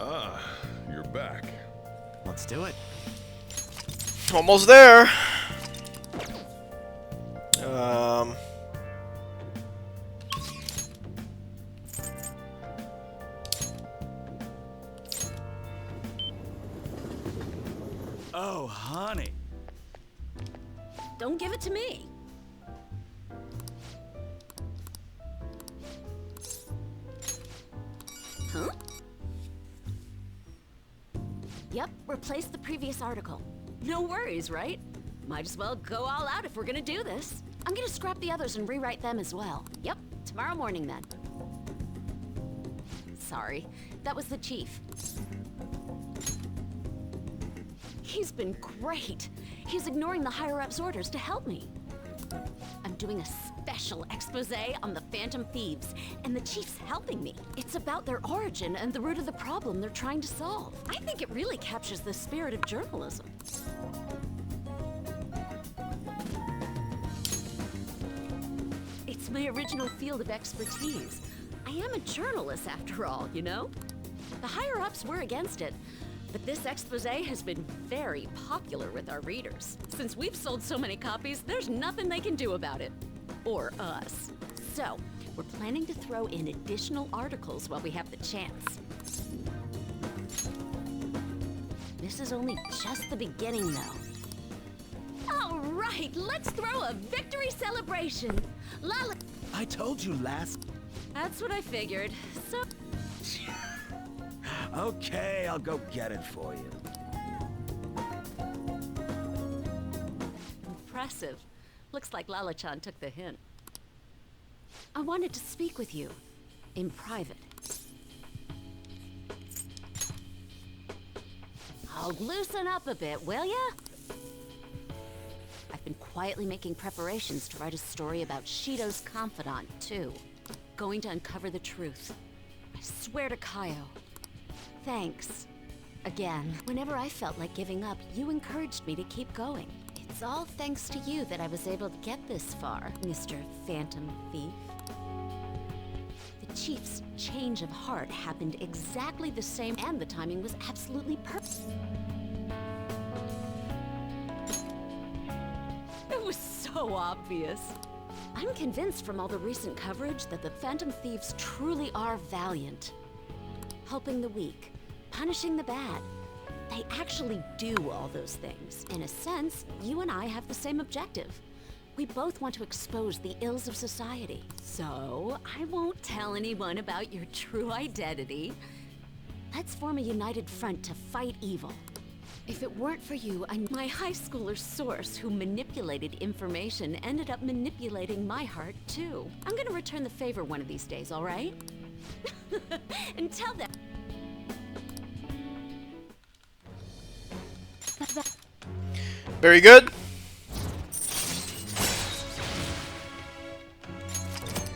Ah, you're back. Let's do it. Almost there. Um. Oh, honey. Don't give it to me. Huh? Yep, replace the previous article. No worries, right? Might as well go all out if we're gonna do this. I'm gonna scrap the others and rewrite them as well. Yep, tomorrow morning then. Sorry, that was the chief. He's been great. He's ignoring the higher-ups' orders to help me. I'm doing a special expose on the Phantom Thieves, and the chief's helping me. It's about their origin and the root of the problem they're trying to solve. I think it really captures the spirit of journalism. It's my original field of expertise. I am a journalist after all, you know? The higher-ups were against it, but this expose has been very popular with our readers. Since we've sold so many copies, there's nothing they can do about it. Or us. So, we're planning to throw in additional articles while we have the chance. This is only just the beginning, though. All right, let's throw a victory celebration. Lala... I told you last... That's what I figured. So... Okay, I'll go get it for you. Impressive. Looks like Lala-chan took the hint. I wanted to speak with you. In private. I'll loosen up a bit, will ya? I've been quietly making preparations to write a story about Shido's confidant, too. Going to uncover the truth. I swear to Kaio. Thanks. Again. Whenever I felt like giving up, you encouraged me to keep going. It's all thanks to you that I was able to get this far, Mr. Phantom Thief. The Chief's change of heart happened exactly the same, and the timing was absolutely perfect. It was so obvious. I'm convinced from all the recent coverage that the Phantom Thieves truly are valiant. Helping the weak, punishing the bad. They actually do all those things. In a sense, you and I have the same objective. We both want to expose the ills of society. So, I won't tell anyone about your true identity. Let's form a united front to fight evil. If it weren't for you, my high schooler source who manipulated information ended up manipulating my heart too. I'm gonna return the favor one of these days, all right? Until then... Very good.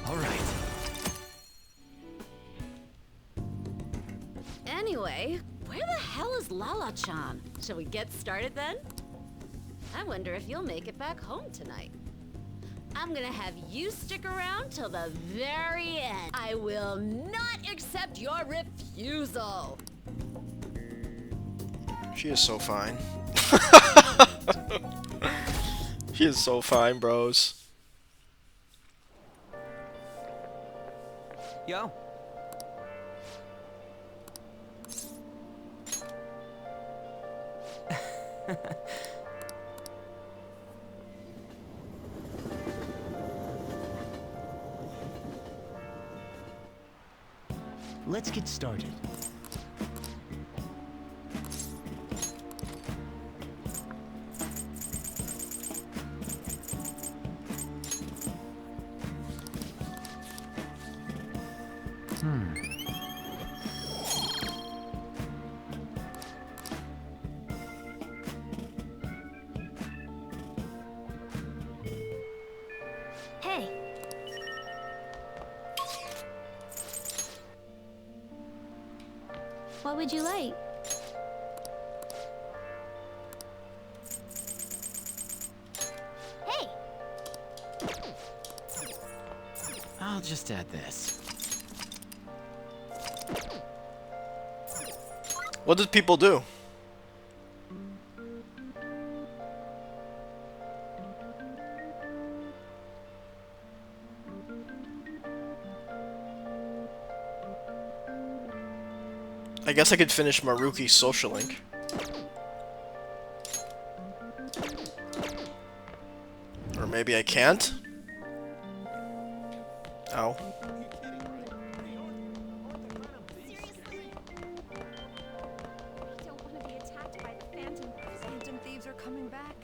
All right. Anyway, where the hell is Lala-chan? Shall we get started then? I wonder if you'll make it back home tonight. I'm gonna have you stick around till the very end. I will not accept your refusal. She is so fine. She is so fine, bros. Let's get started. Hey. What would you like? Hey! I'll just add this. What did people do? I guess I could finish Maruki's social link. Or maybe I can't? Oh. I don't want to be attacked by the Phantom. Phantom thieves are coming back.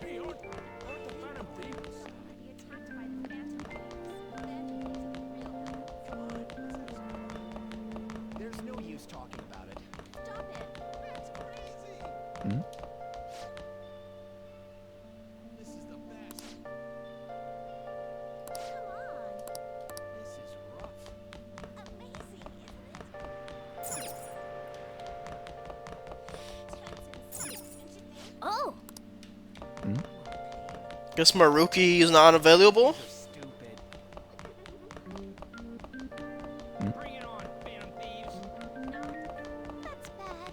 Hey, aren't the Phantom Thieves? Be attacked by the Phantom thieves. There's no use talking about it. Stop it! That's crazy! Hmm? This is the best. Come on! This is rough. Amazing, isn't it? Oh! Guess Maruki is not available? Stupid. Bring it on, Phantom Thieves. No, that's bad.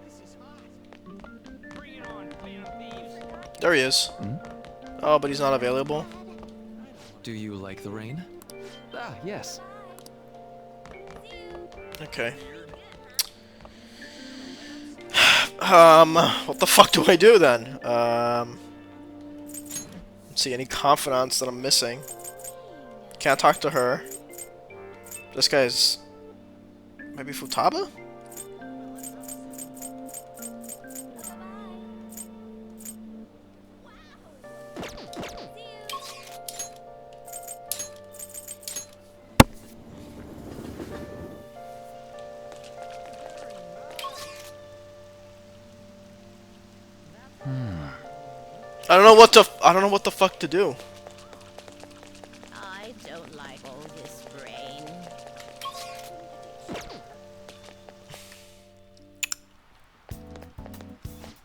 This is hot. Bring it on, Phantom Thieves. There he is. Oh, but he's not available. Do you like the rain? Ah, yes. Okay. What the fuck do I do then? Let's see, any confidants that I'm missing? Can't talk to her. This guy's... maybe Futaba? I don't know what the fuck to do. I don't like all this rain.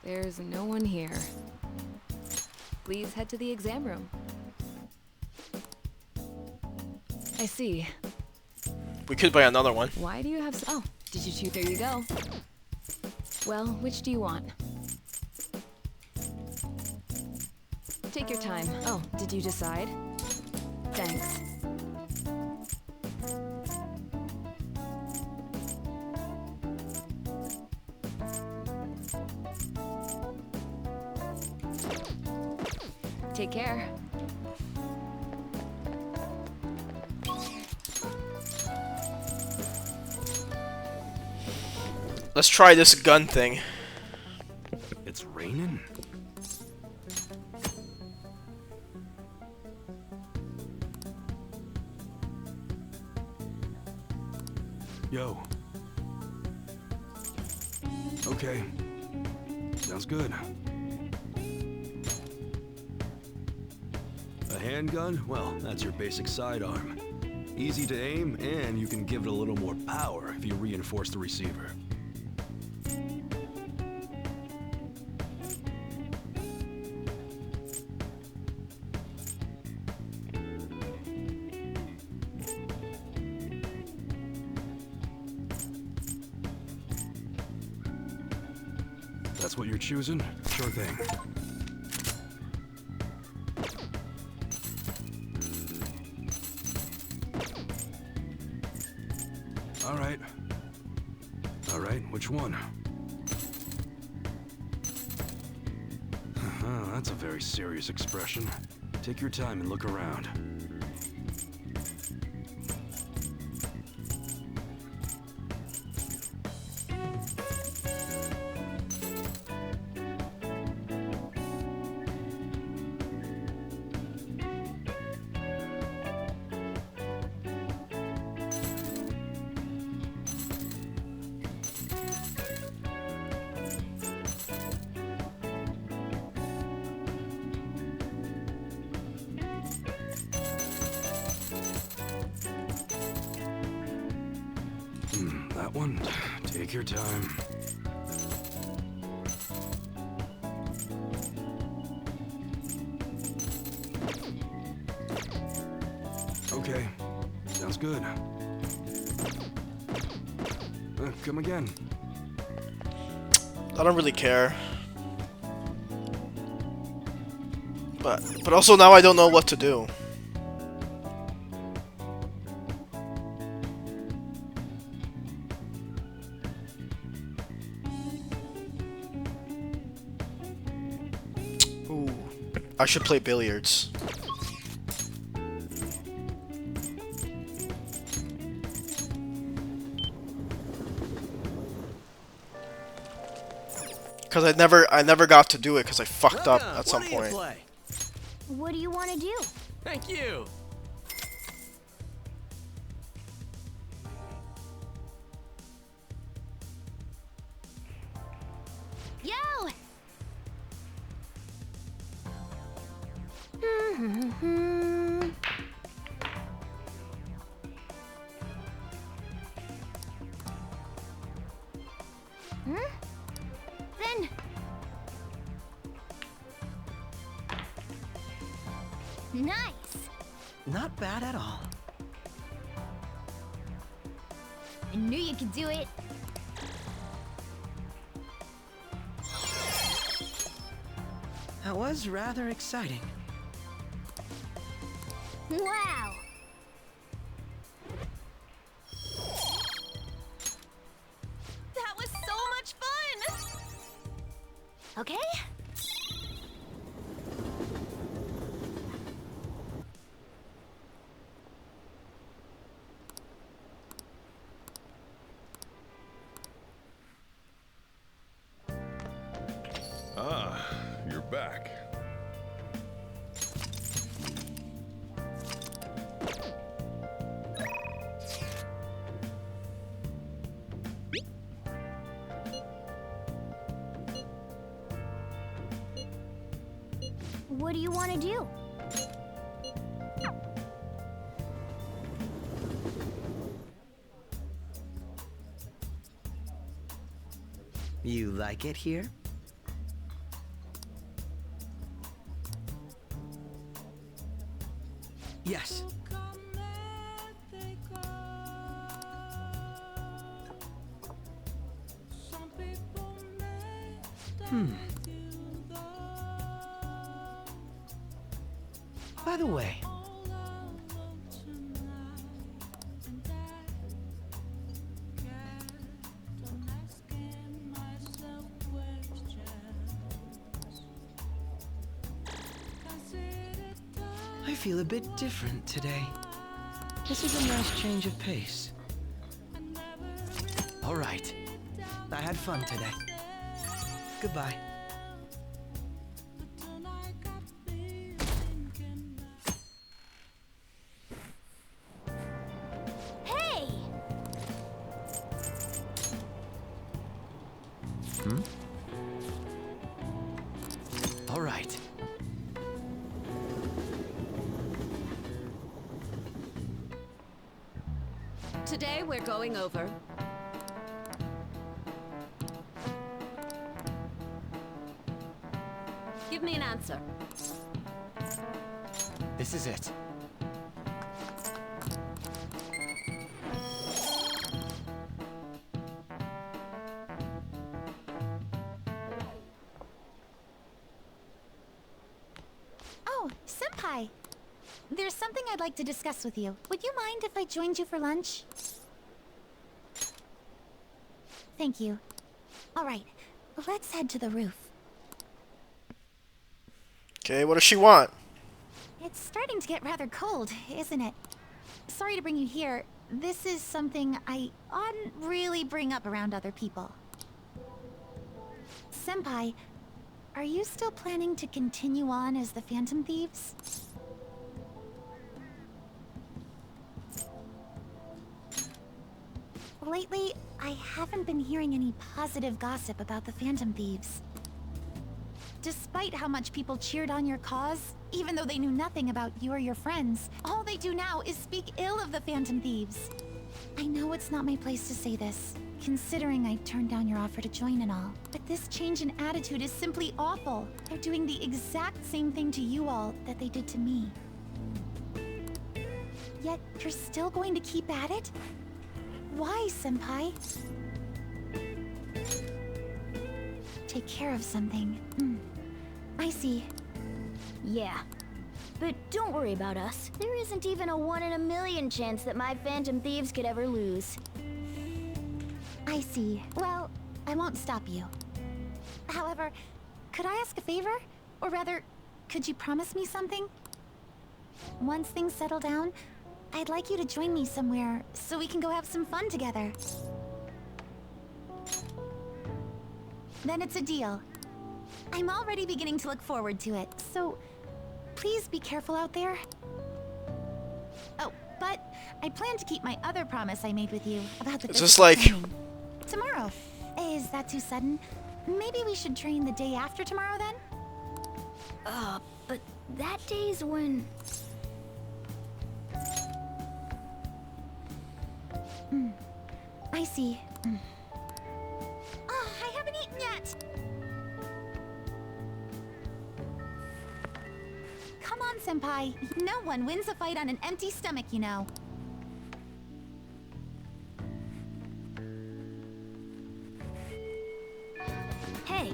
There's no one here. Please head to the exam room. I see. We could buy another one. Why do you have oh, did you choose? There you go. Well, which do you want? Take your time. Oh, did you decide? Thanks. Take care. Let's try this gun thing. It's raining? Yo. Okay. Sounds good. A handgun? Well, that's your basic sidearm. Easy to aim, and you can give it a little more power if you reinforce the receiver. That's what you're choosing? Sure thing. Alright. Alright, which one? That's a very serious expression. Take your time and look around. That one. Take your time. Okay. Sounds good. Come again. I don't really care. But also now I don't know what to do. Ooh, I should play billiards. Cause I never got to do it because I fucked up at some point. What do you want to do? Thank you. Yo! Then... Nice! Not bad at all. I knew you could do it. That was rather exciting. Wow! That was so much fun! Okay? Ah, you're back. What do you want to do? You like it here? Yes. By the way, I feel a bit different today. This is a nice change of pace. All right. I had fun today. Goodbye. Hey! All right. Today we're going over Give me an answer. This is it. There's something I'd like to discuss with you. Would you mind if I joined you for lunch? Thank you. Alright, let's head to the roof. Okay, what does she want? It's starting to get rather cold, isn't it? Sorry to bring you here. This is something I oughtn't really bring up around other people. Senpai, are you still planning to continue on as the Phantom Thieves? Lately, I haven't been hearing any positive gossip about the Phantom Thieves. Despite how much people cheered on your cause, even though they knew nothing about you or your friends, all they do now is speak ill of the Phantom Thieves. I know it's not my place to say this, considering I turned down your offer to join and all, but this change in attitude is simply awful. They're doing the exact same thing to you all that they did to me. Yet, you're still going to keep at it? Why, Senpai? Take care of something. I see. Yeah. But don't worry about us. There isn't even a 1 in a million chance that my Phantom Thieves could ever lose. I see. Well, I won't stop you. However, could I ask a favor? Or rather, could you promise me something? Once things settle down, I'd like you to join me somewhere so we can go have some fun together. Then it's a deal. I'm already beginning to look forward to it, so please be careful out there. Oh, but I plan to keep my other promise I made with you about the It's just physical like training. Tomorrow. Is that too sudden? Maybe we should train the day after tomorrow then? But that day's when... I see. Oh, I haven't eaten yet! Come on, Senpai. No one wins a fight on an empty stomach, you know. Hey.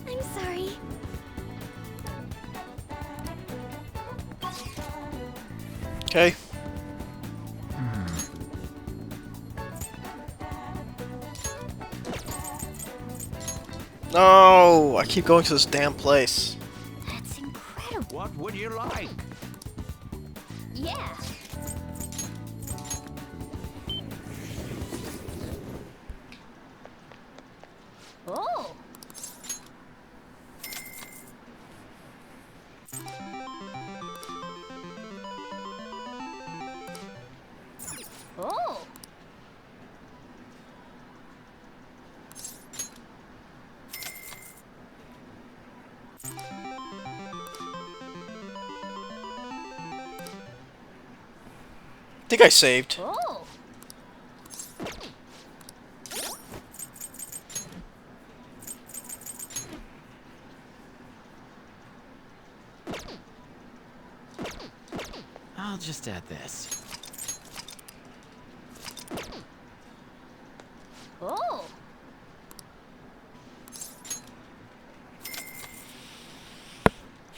I'm sorry. Okay. No, I keep going to this damn place. That's incredible. What would you like? Yeah. Oh. Oh. I think I saved. Oh. I'll just add this. Oh.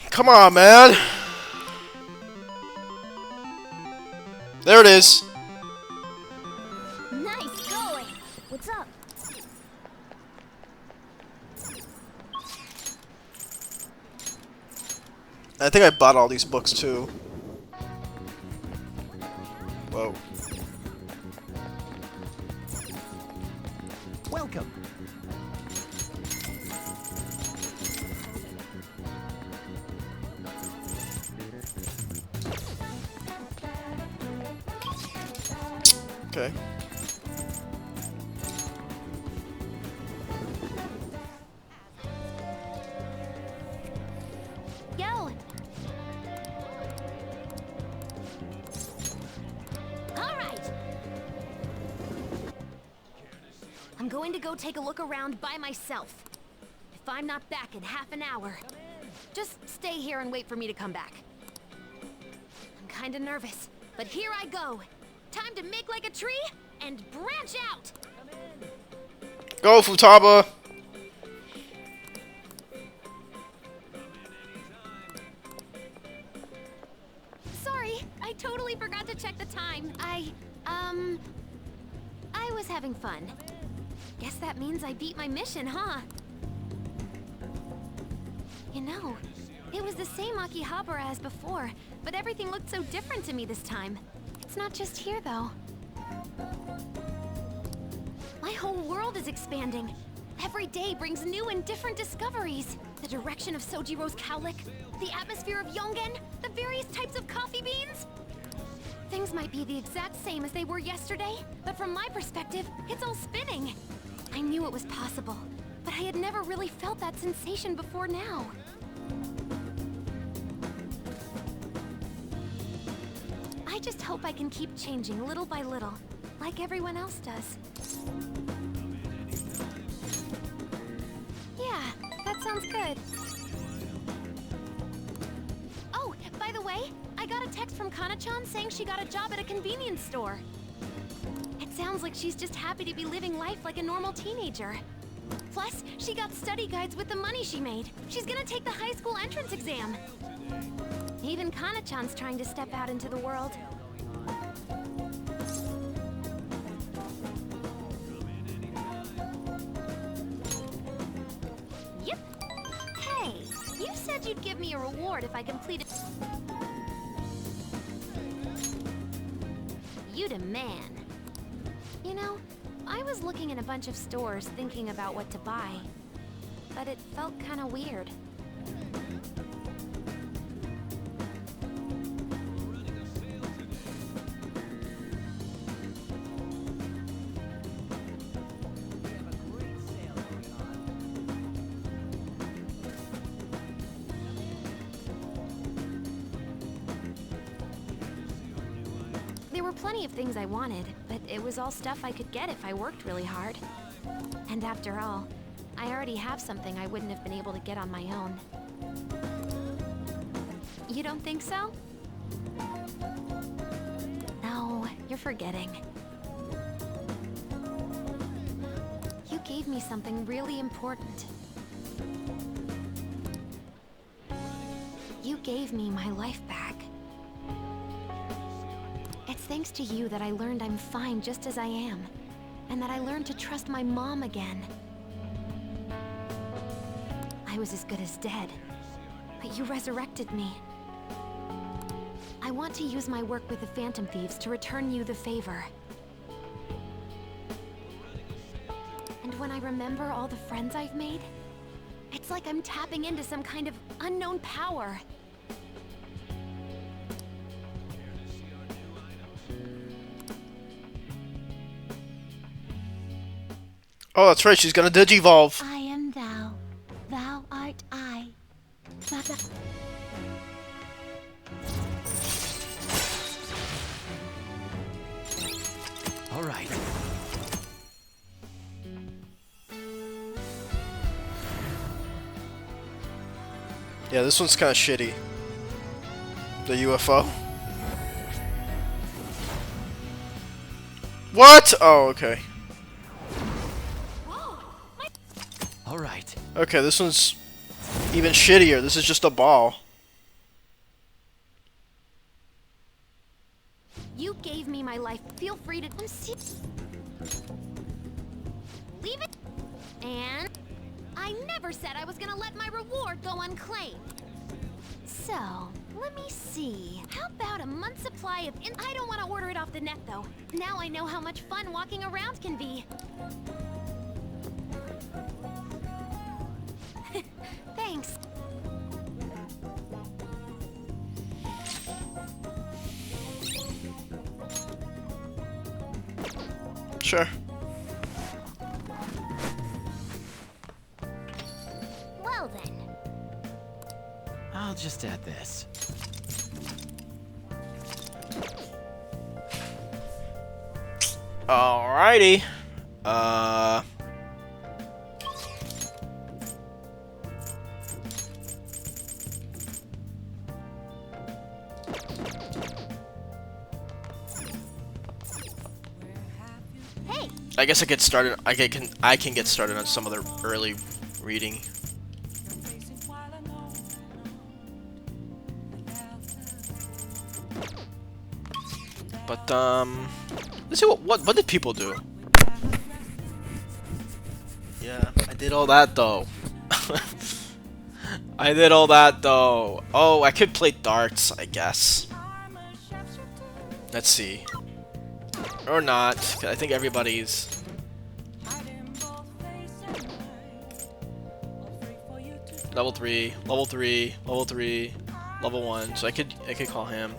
Come on, man. There it is. Nice going. What's up? I think I bought all these books too. Whoa. Welcome. Okay. Yo! Alright! I'm going to go take a look around by myself. If I'm not back in half an hour, just stay here and wait for me to come back. I'm kinda nervous, but here I go. Time to make like a tree and branch out! Go, Futaba! Sorry, I totally forgot to check the time. I was having fun. Guess that means I beat my mission, huh? You know, it was the same Akihabara as before, but everything looked so different to me this time. It's not just here, though. My whole world is expanding. Every day brings new and different discoveries. The direction of Sojiro's cowlick, the atmosphere of Yongen, the various types of coffee beans. Things might be the exact same as they were yesterday, but from my perspective, it's all spinning. I knew it was possible, but I had never really felt that sensation before now. I just hope I can keep changing little by little, like everyone else does. Yeah, that sounds good. Oh, by the way, I got a text from Kana-chan saying she got a job at a convenience store. It sounds like she's just happy to be living life like a normal teenager. Plus, she got study guides with the money she made. She's gonna take the high school entrance exam. Even Kana-chan's trying to step out into the world. Yep. Hey, you said you'd give me a reward if I completed... You demand. You know, I was looking in a bunch of stores thinking about what to buy, but it felt kind of weird. There were plenty of things I wanted, but it was all stuff I could get if I worked really hard. And after all, I already have something I wouldn't have been able to get on my own. You don't think so? No, you're forgetting. You gave me something really important. You gave me my life back. It's thanks to you that I learned I'm fine just as I am, and that I learned to trust my mom again. I was as good as dead, but you resurrected me. I want to use my work with the Phantom Thieves to return you the favor. And when I remember all the friends I've made, it's like I'm tapping into some kind of unknown power. Oh, that's right, she's gonna digivolve. I am thou, thou art I. All right. Yeah, this one's kind of shitty. The UFO. What? Oh, okay. All right. Okay, this one's even shittier. This is just a ball. You gave me my life. Feel free to leave it. And I never said I was gonna let my reward go unclaimed. So, let me see. How about a month's supply of I don't want to order it off the net though. Now I know how much fun walking around can be. Thanks. Sure. Well then. I'll just add this. Alrighty. Hey. I guess I get started. I can get started on some of the early reading. But let's see what did people do? Yeah, I did all that though. I did all that though. Oh, I could play darts, I guess. Let's see. Or not. 'Cause I think everybody's level 3, level 3, level 3, level 1. So I could call him.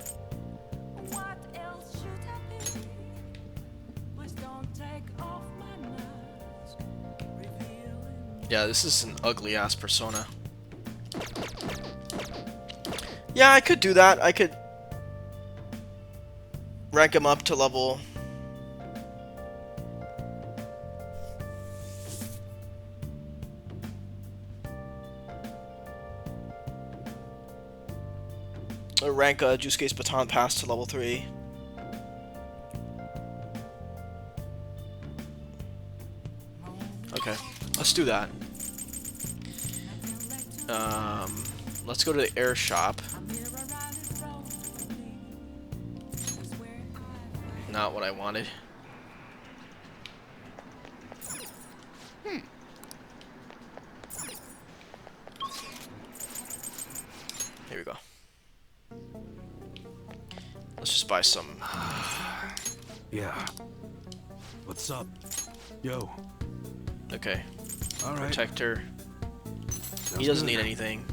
Yeah, this is an ugly ass persona. Yeah, I could do that. I could rank him up to level. Or rank Jusuke's Baton Pass to level 3. Okay, let's do that. Let's go to the air shop. Not what I wanted. Here we go. Let's just buy some. Yeah. What's up? Yo. Okay. All right. Protector. Sounds He doesn't good. need anything.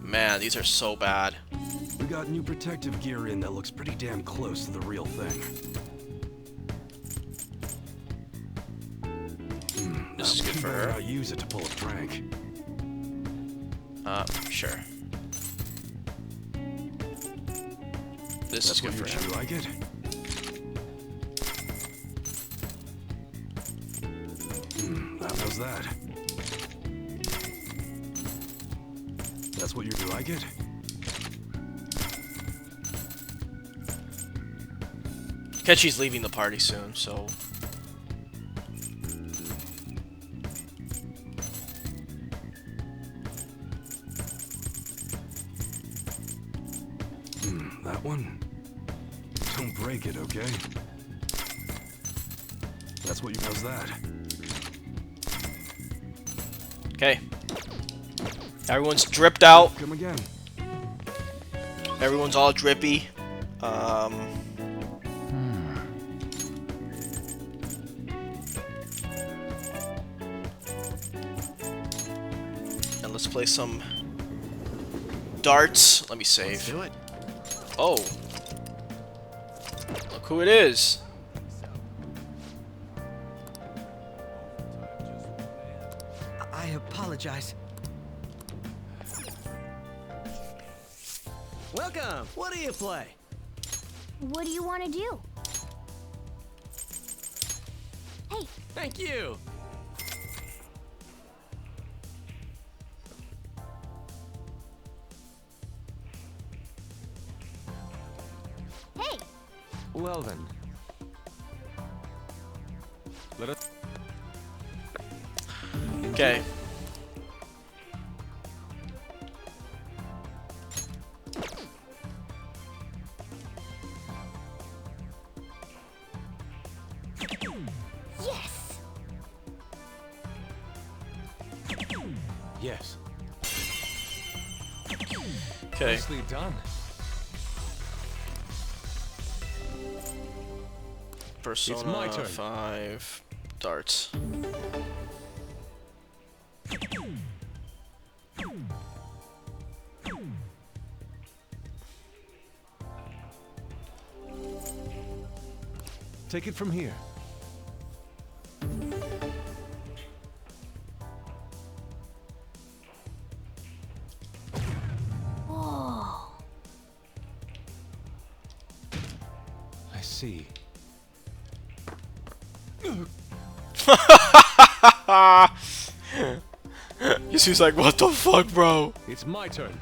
Man, these are so bad. We got new protective gear in that looks pretty damn close to the real thing. This is good for her. I use it to pull a prank. Sure. This That's is good what for you him. like it? How's that? That's what you like it? Kenchi's leaving the party soon, so. That one? Don't break it, okay? That's what you how's that? Okay. Everyone's dripped out. Come again. Everyone's all drippy. And let's play some darts. Let me save. Let's do it. Oh. Look who it is. I apologize. Welcome. What do you play? What do you want to do? Hey. Thank you. Hey. Well then. Let us. Okay. Yes. Yes. Okay. Nicely done. Persona It's my turn. 5 darts. Take it from here. Whoa. I see. Yasu's like, what the fuck, bro? It's my turn.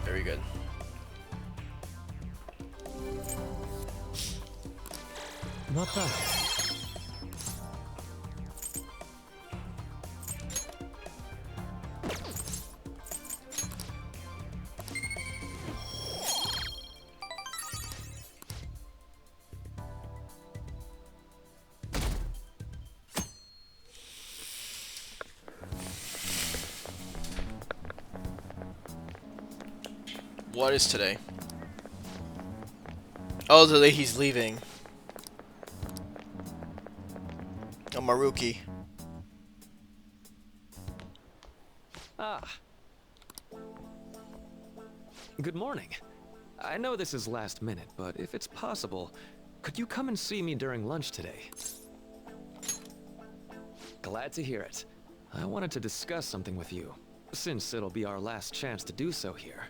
Very good. Not bad. What is today? Oh, the day he's leaving. Oh, Maruki. Ah. Good morning. I know this is last minute, but if it's possible, could you come and see me during lunch today? Glad to hear it. I wanted to discuss something with you, since it'll be our last chance to do so here.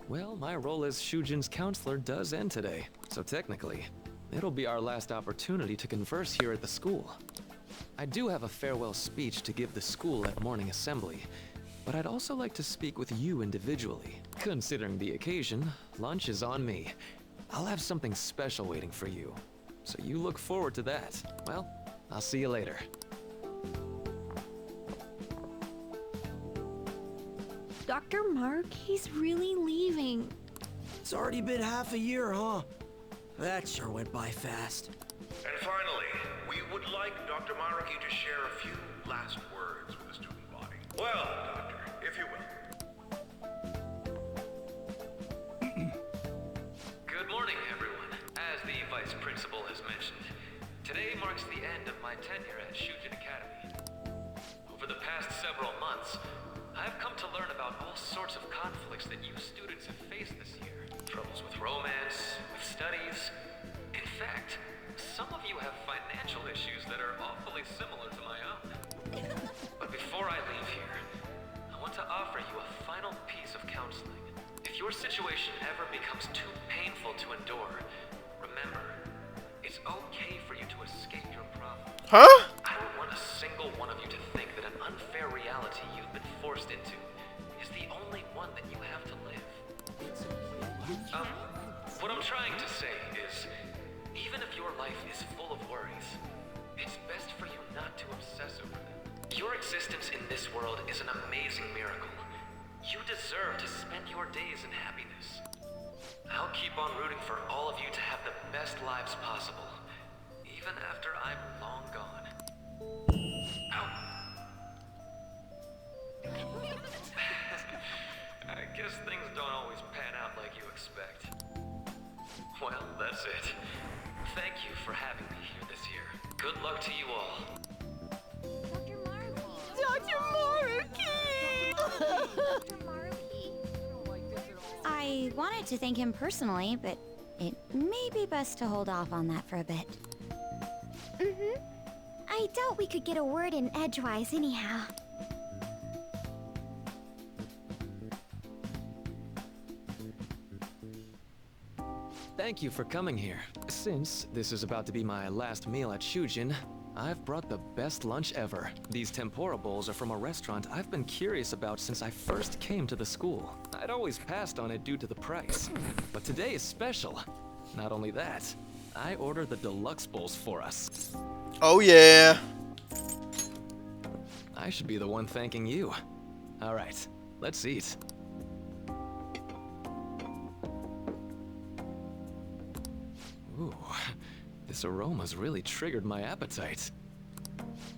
Well, my role as Shujin's counselor does end today, so technically, it'll be our last opportunity to converse here at the school. I do have a farewell speech to give the school at morning assembly, but I'd also like to speak with you individually. Considering the occasion, lunch is on me. I'll have something special waiting for you, so you look forward to that. Well, I'll see you later. Dr. Mark, he's really leaving. It's already been half a year, huh? That sure went by fast. And finally, we would like Dr. Maruki to share a few last words with the student body. Well, Doctor, if you will. Good morning, everyone. As the Vice Principal has mentioned, today marks the end of my tenure at Shujin Academy. Over the past several months, I've come to learn about all sorts of conflicts that you students have faced this year. Troubles with romance, with studies. In fact, some of you have financial issues that are awfully similar to my own. But before I leave here, I want to offer you a final piece of counseling. If your situation ever becomes too painful to endure, remember, it's okay for you to escape your problems. Huh? I don't want a single one of you to think that an unfair reality you've been forced into is the only one that you have to live. What I'm trying to say is, even if your life is full of worries, it's best for you not to obsess over them. Your existence in this world is an amazing miracle. You deserve to spend your days in happiness. I'll keep on rooting for all of you to have the best lives possible, even after I'm long gone. I guess things don't always pan out like you expect. Well, that's it. Thank you for having me here this year. Good luck to you all. Dr. Maruki! I wanted to thank him personally, but it may be best to hold off on that for a bit. Mm-hmm. I doubt we could get a word in edgewise anyhow. Thank you for coming here. Since this is about to be my last meal at Shujin, I've brought the best lunch ever. These tempura bowls are from a restaurant I've been curious about since I first came to the school. I'd always passed on it due to the price. But today is special. Not only that, I ordered the deluxe bowls for us. Oh yeah. I should be the one thanking you. Alright, let's eat. Ooh, this aroma's really triggered my appetite.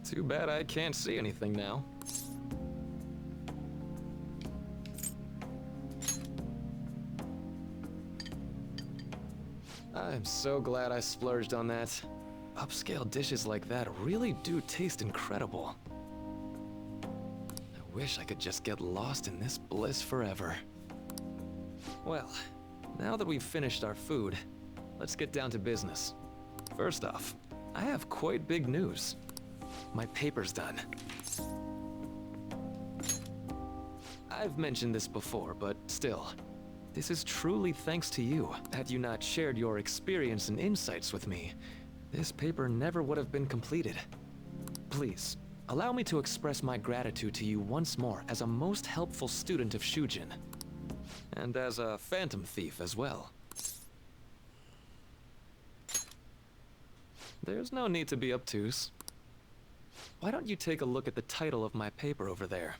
Too bad I can't see anything now. I'm so glad I splurged on that. Upscale dishes like that really do taste incredible. I wish I could just get lost in this bliss forever. Well, now that we've finished our food, let's get down to business. First off, I have quite big news. My paper's done. I've mentioned this before, but still, this is truly thanks to you. Had you not shared your experience and insights with me, this paper never would have been completed. Please, allow me to express my gratitude to you once more as a most helpful student of Shujin. And as a phantom thief as well. There's no need to be obtuse. Why don't you take a look at the title of my paper over there?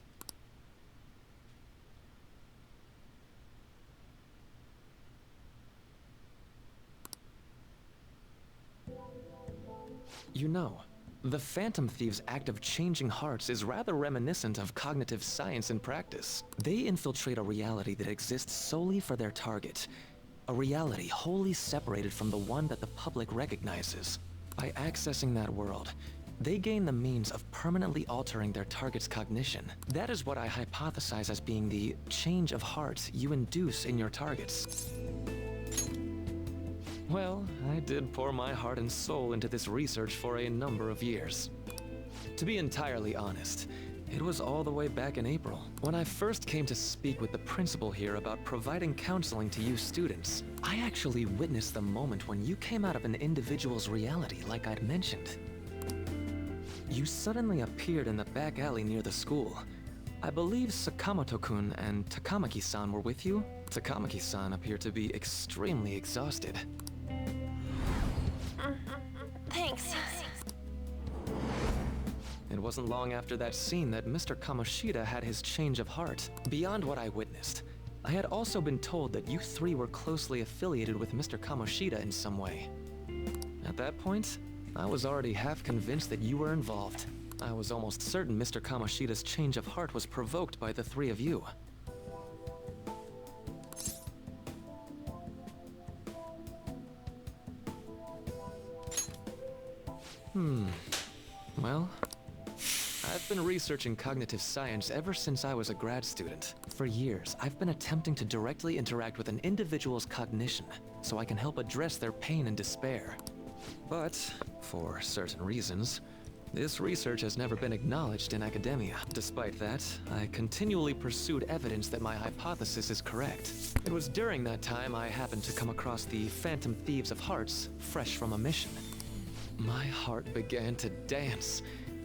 You know, the Phantom Thieves' act of changing hearts is rather reminiscent of cognitive science in practice. They infiltrate a reality that exists solely for their target. A reality wholly separated from the one that the public recognizes. By accessing that world, they gain the means of permanently altering their target's cognition. That is what I hypothesize as being the change of heart you induce in your targets. Well, I did pour my heart and soul into this research for a number of years. To be entirely honest, it was all the way back in April, when I first came to speak with the principal here about providing counseling to you students. I actually witnessed the moment when you came out of an individual's reality like I'd mentioned. You suddenly appeared in the back alley near the school. I believe Sakamoto-kun and Takamaki-san were with you? Takamaki-san appeared to be extremely exhausted. Thanks. It wasn't long after that scene that Mr. Kamoshida had his change of heart. Beyond what I witnessed, I had also been told that you three were closely affiliated with Mr. Kamoshida in some way. At that point, I was already half convinced that you were involved. I was almost certain Mr. Kamoshida's change of heart was provoked by the three of you. Well, I've been researching cognitive science ever since I was a grad student. For years, I've been attempting to directly interact with an individual's cognition, so I can help address their pain and despair. But, for certain reasons, this research has never been acknowledged in academia. Despite that, I continually pursued evidence that my hypothesis is correct. It was during that time I happened to come across the Phantom Thieves of Hearts, fresh from a mission. My heart began to dance.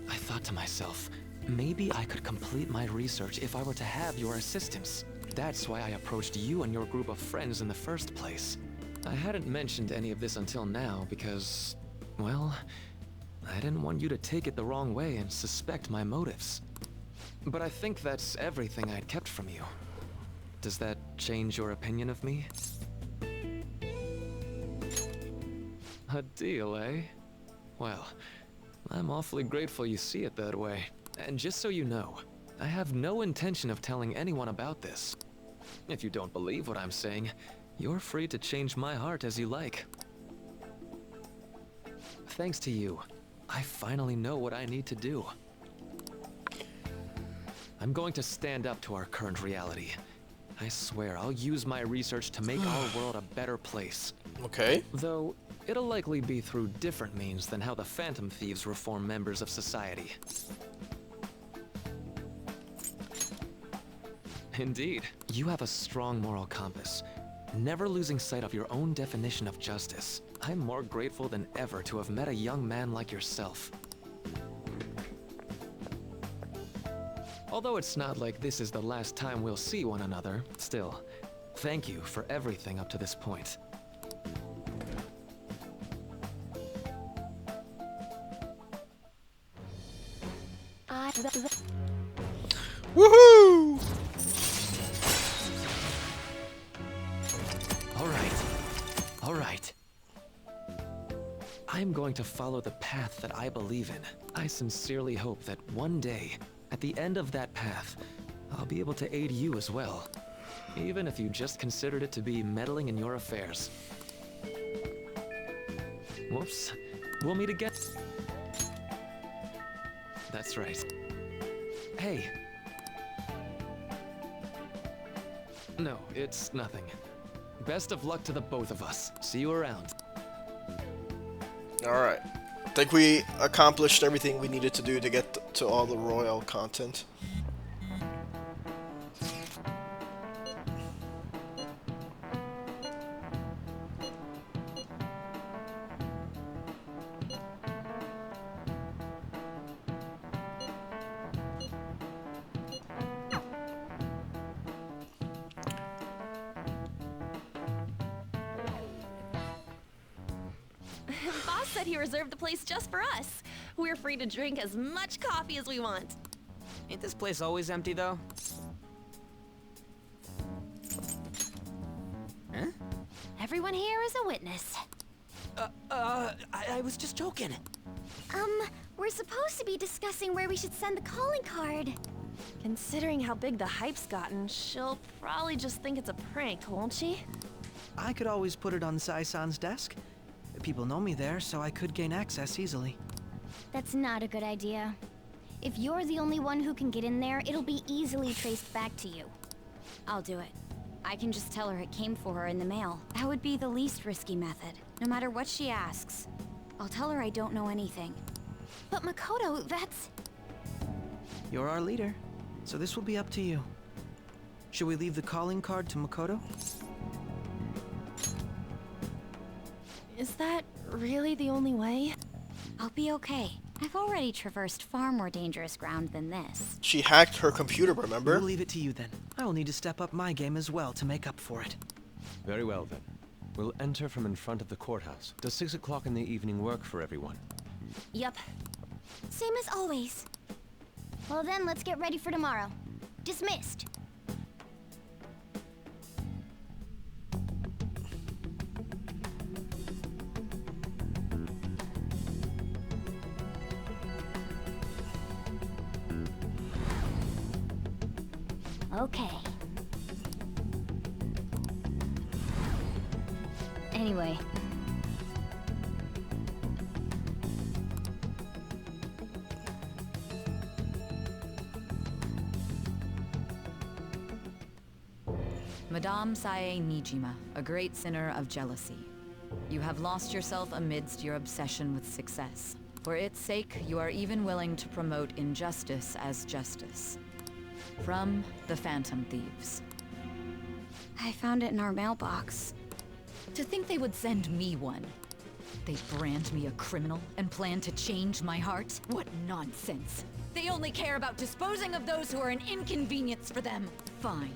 I thought to myself, maybe I could complete my research if I were to have your assistance. That's why I approached you and your group of friends in the first place. I hadn't mentioned any of this until now because, well, I didn't want you to take it the wrong way and suspect my motives. But I think that's everything I'd kept from you. Does that change your opinion of me? A deal, eh? Well, I'm awfully grateful you see it that way. And just so you know, I have no intention of telling anyone about this. If you don't believe what I'm saying, you're free to change my heart as you like. Thanks to you, I finally know what I need to do. I'm going to stand up to our current reality. I swear I'll use my research to make our world a better place. Okay. Though, it'll likely be through different means than how the Phantom Thieves reform members of society. Indeed, you have a strong moral compass, never losing sight of your own definition of justice. I'm more grateful than ever to have met a young man like yourself. Although it's not like this is the last time we'll see one another, still, thank you for everything up to this point. Woohoo! All right. I'm going to follow the path that I believe in. I sincerely hope that one day, at the end of that path, I'll be able to aid you as well. Even if you just considered it to be meddling in your affairs. Whoops. We'll meet again. That's right. Hey. No, it's nothing. Best of luck to the both of us. See you around. Alright. I think we accomplished everything we needed to do to get to all the royal content. Boss said he reserved the place just for us. We're free to drink as much coffee as we want. Ain't this place always empty, though? Huh? Everyone here is a witness. I was just joking. We're supposed to be discussing where we should send the calling card. Considering how big the hype's gotten, she'll probably just think it's a prank, won't she? I could always put it on Sai-san's desk. People know me there, so I could gain access easily. That's not a good idea. If you're the only one who can get in there, it'll be easily traced back to you. I'll do it. I can just tell her it came for her in the mail. That would be the least risky method, no matter what she asks. I'll tell her I don't know anything. But Makoto, that's... You're our leader, so this will be up to you. Should we leave the calling card to Makoto? Is that really the only way? I'll be okay. I've already traversed far more dangerous ground than this. She hacked her computer, remember? We'll leave it to you then. I will need to step up my game as well to make up for it. Very well then. We'll enter from in front of the courthouse. Does 6 o'clock in the evening work for everyone? Yup. Same as always. Well then, let's get ready for tomorrow. Dismissed. Okay. Anyway. Madame Sae Nijima, a great sinner of jealousy. You have lost yourself amidst your obsession with success. For its sake, you are even willing to promote injustice as justice. From the Phantom Thieves. I found it in our mailbox. To think they would send me one. They brand me a criminal and plan to change my heart? What nonsense. They only care about disposing of those who are an inconvenience for them. Fine.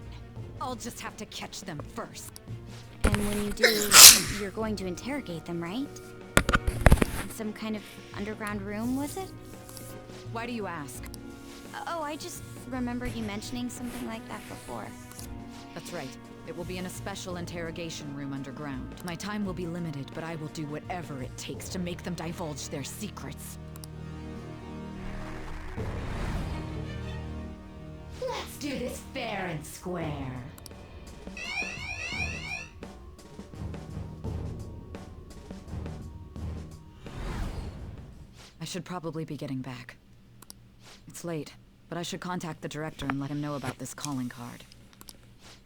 I'll just have to catch them first. And when you do, you're going to interrogate them, right? Some kind of underground room, was it? Why do you ask? Oh, I just remembered you mentioning something like that before. That's right. It will be in a special interrogation room underground. My time will be limited, but I will do whatever it takes to make them divulge their secrets. Let's do this fair and square. I should probably be getting back. It's late, but I should contact the director and let him know about this calling card.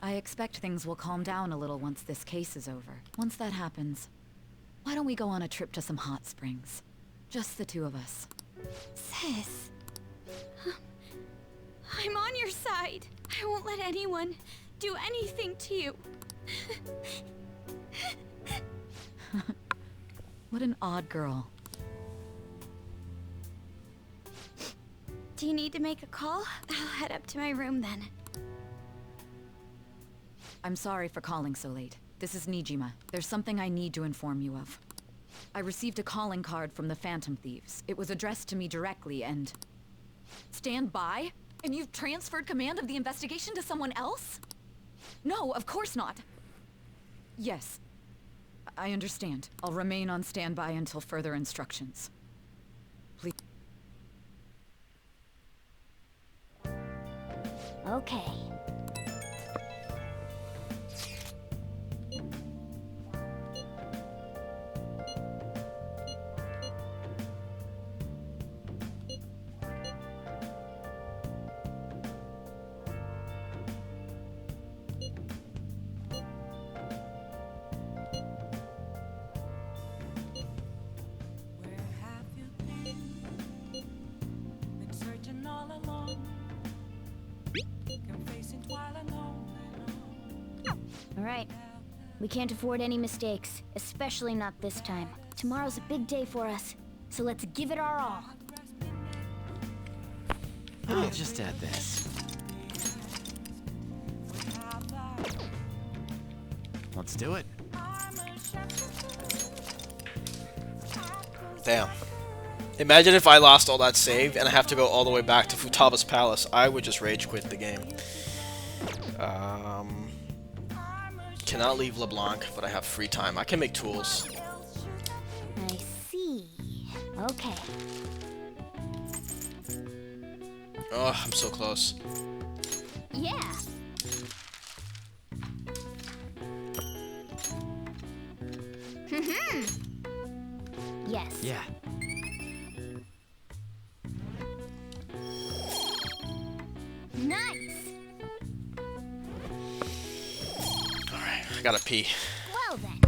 I expect things will calm down a little once this case is over. Once that happens, why don't we go on a trip to some hot springs? Just the two of us. Sis. I'm on your side. I won't let anyone do anything to you. What an odd girl. Do you need to make a call? I'll head up to my room then. I'm sorry for calling so late. This is Nijima. There's something I need to inform you of. I received a calling card from the Phantom Thieves. It was addressed to me directly and... Stand by? And you've transferred command of the investigation to someone else? No, of course not. Yes. I understand. I'll remain on standby until further instructions. Please. Okay. Alright. We can't afford any mistakes, especially not this time. Tomorrow's a big day for us, so let's give it our all. I'll just add this. Let's do it. Damn. Imagine if I lost all that save and I have to go all the way back to Futaba's Palace. I would just rage quit the game. Cannot leave LeBlanc, but I have free time. I can make tools. I see. Okay. Oh, I'm so close. Yeah. Yes. Yeah. Nice. Alright, I gotta pee. Well then.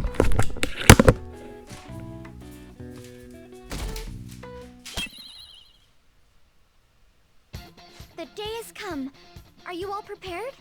The day has come. Are you all prepared?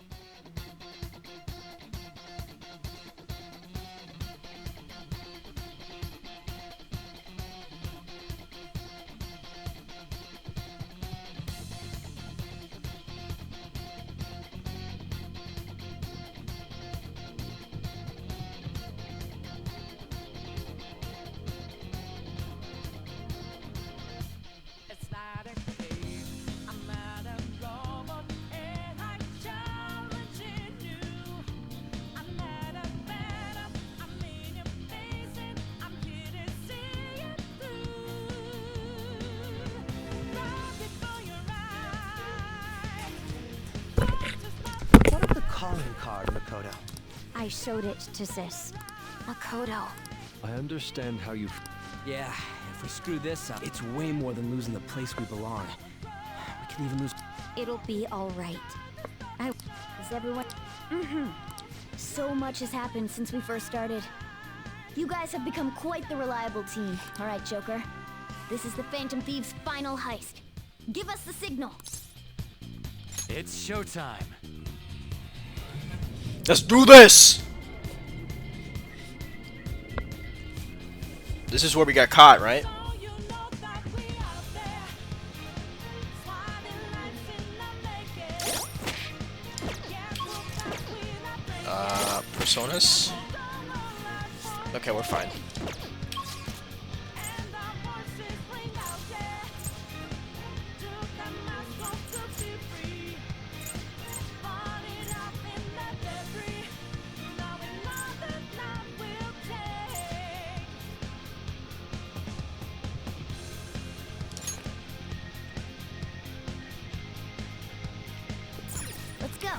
What of the calling card, Makoto? I showed it to Sis. Makoto. I understand how you... Yeah, if we screw this up, it's way more than losing the place we belong. We could even lose... It'll be alright. Is everyone... So much has happened since we first started. You guys have become quite the reliable team. Alright, Joker. This is the Phantom Thieves' final heist. Give us the signal. It's showtime. Let's do this! This is where we got caught, right? Personas? Okay, we're fine. Let's go.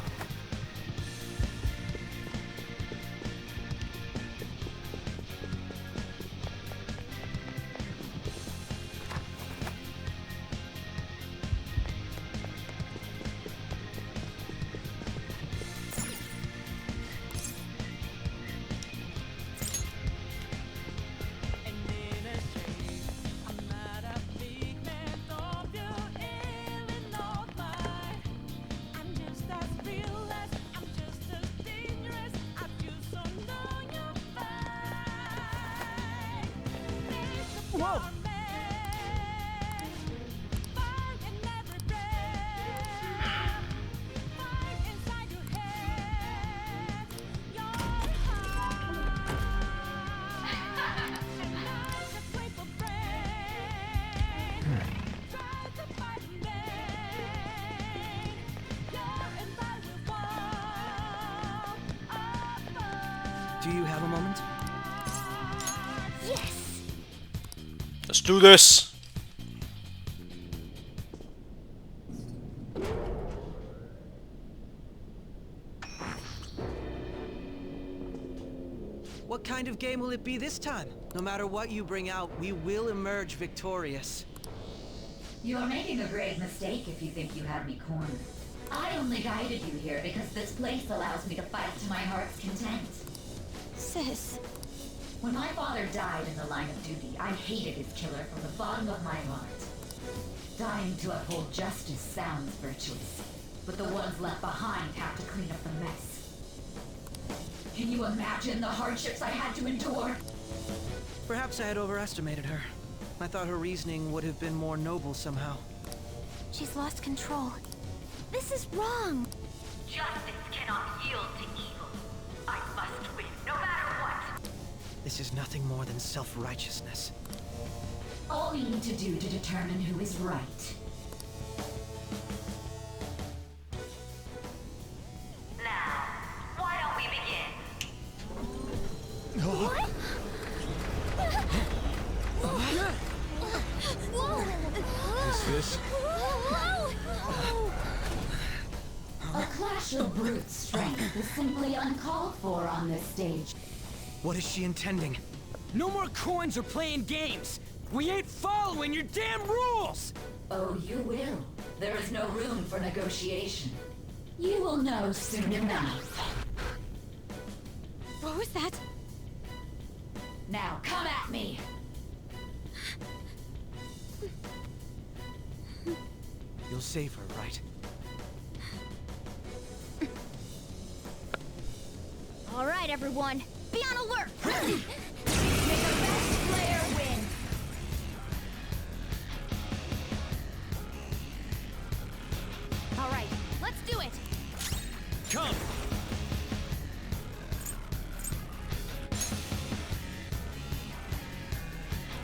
Whoa! Do you have a moment? Yes. Let's do this! What kind of game will it be this time? No matter what you bring out, we will emerge victorious. You're making a grave mistake if you think you have me cornered. I only guided you here because this place allows me to fight to my heart's content. Sis. When my father died in the line of duty, I hated his killer from the bottom of my heart. Dying to uphold justice sounds virtuous. but the ones left behind have to clean up the mess. Can you imagine the hardships I had to endure? Perhaps I had overestimated her. I thought her reasoning would have been more noble somehow. She's lost control. This is wrong. Justice cannot yield to evil. I must win, no matter what. This is nothing more than self-righteousness. All we need to do to determine who is right. Now, why don't we begin? What? Is this? A clash of brute strength is simply uncalled for on this stage. What is she intending? No more coins or playing games! We ain't following your damn rules! Oh, you will. There is no room for negotiation. You will know soon enough. What was that? Now, come at me! You'll save her, right? All right, everyone, be on alert. May the best player win! All right, let's do it. Come!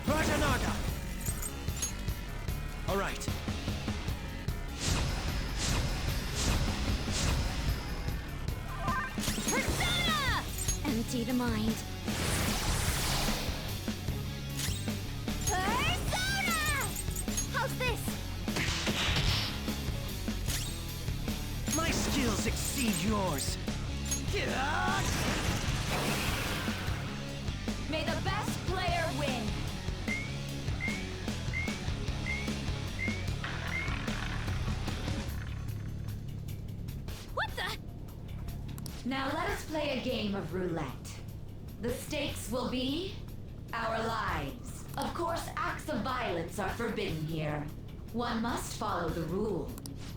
Rajanaga! All right. Persona! Empty the mind. Persona! How's this? My skills exceed yours. May the best player win! What the? Now let us play a game of roulette. The stakes will be our lives. Of course, acts of violence are forbidden here. One must follow the rule.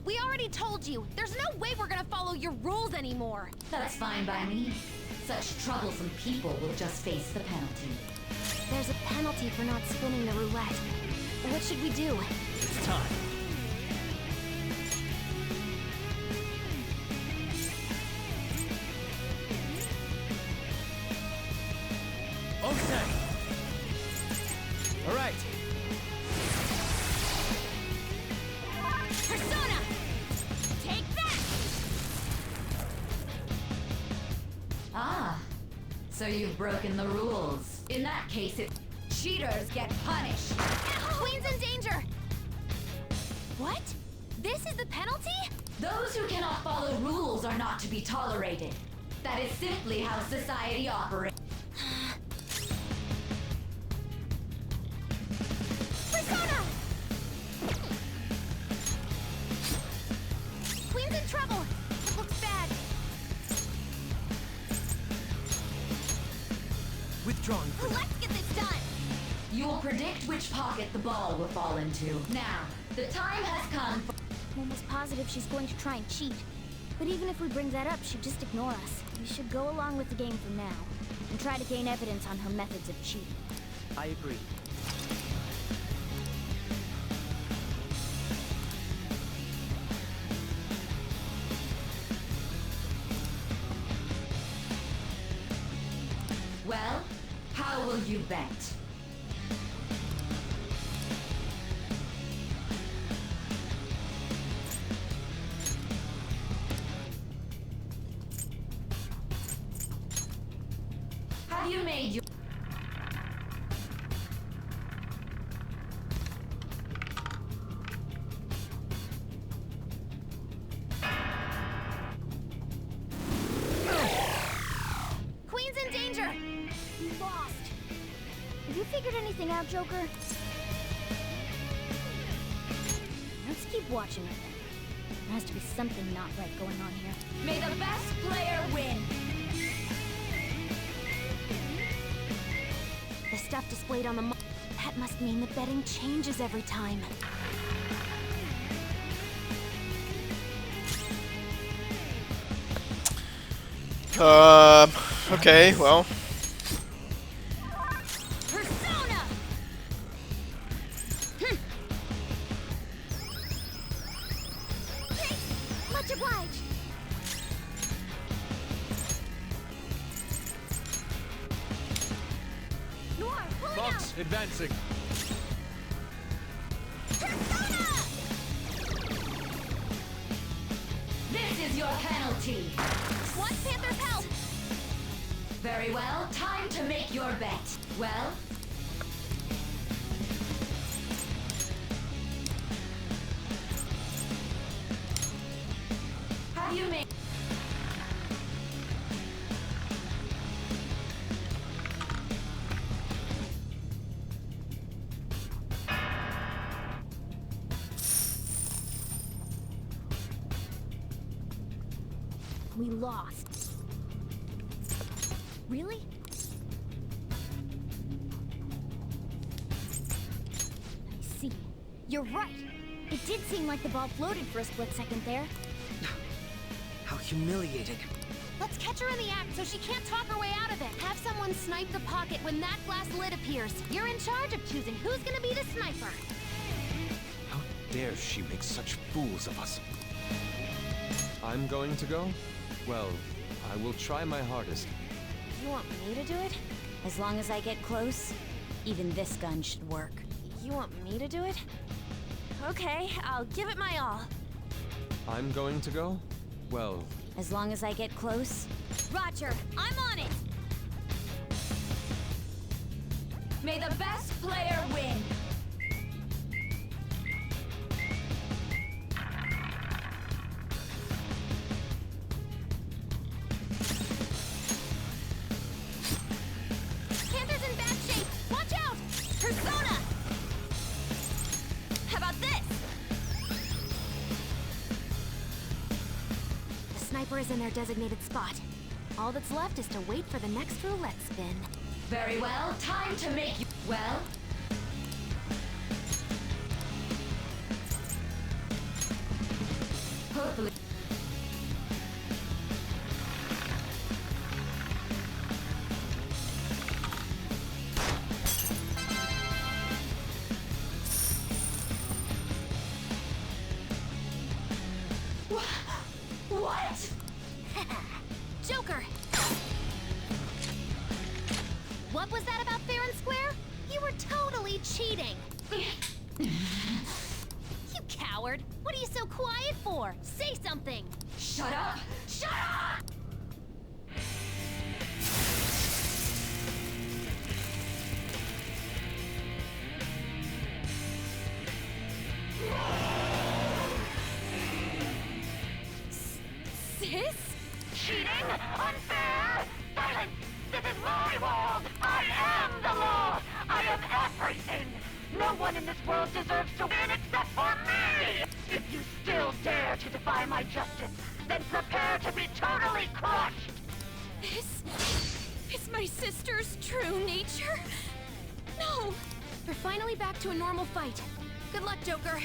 We already told you. There's no way we're gonna follow your rules anymore. That's fine by me. Such troublesome people will just face the penalty. There's a penalty for not spinning the roulette. What should we do? It's time. Okay. All right. Persona! Take that! Ah, so you've broken the rules. In that case, cheaters get punished. Queen's in danger! What? This is the penalty? Those who cannot follow rules are not to be tolerated. That is simply how society operates. Persona! Queen's in trouble! It looks bad. Withdrawing. Let's get this done! You will predict which pocket the ball will fall into. Now, the time has come for... I'm almost positive she's going to try and cheat. But even if we bring that up, she'd just ignore us. We should go along with the game for now, and try to gain evidence on her methods of cheating. I agree. Well, how will you bet? Have you made your... Queen's in danger! We lost. Have you figured anything out, Joker? Let's keep watching her then. There has to be something not right going on here. May the best player win! The stuff displayed on the that must mean the betting changes every time. Okay, well. Persona! Much obliged. Noir, pulling out! Fox, advancing. This is your penalty. What? Panther's help! Very well. Time to make your bet. Well? Have you made... We lost. Really? I see. You're right. It did seem like the ball floated for a split second there. How humiliating. Let's catch her in the act so she can't talk her way out of it. Have someone snipe the pocket when that glass lid appears. You're in charge of choosing who's gonna be the sniper. How dare she make such fools of us? I'm going to go? Well, I will try my hardest. You want me to do it? As long as I get close, even this gun should work. You want me to do it? Okay, I'll give it my all. I'm going to go? Well... As long as I get close. Roger, I'm on it! May the best player win. Panther's in bad shape! Watch out! Persona! How about this? The sniper is in their designated spot. All that's left is to wait for the next roulette spin. Very well. Time to make you... Well? Hopefully... What? Joker! What was that about fair and square? You were totally cheating! You coward! What are you so quiet for? Say something! Shut up! Shut up! Sis? Cheating? Unfair? Silence! This is my world! I am the law! I am everything! No one in this world deserves to win except for me! If you still dare to defy my justice, then prepare to be totally crushed! This is my sister's true nature? No! We're finally back to a normal fight. Good luck, Joker.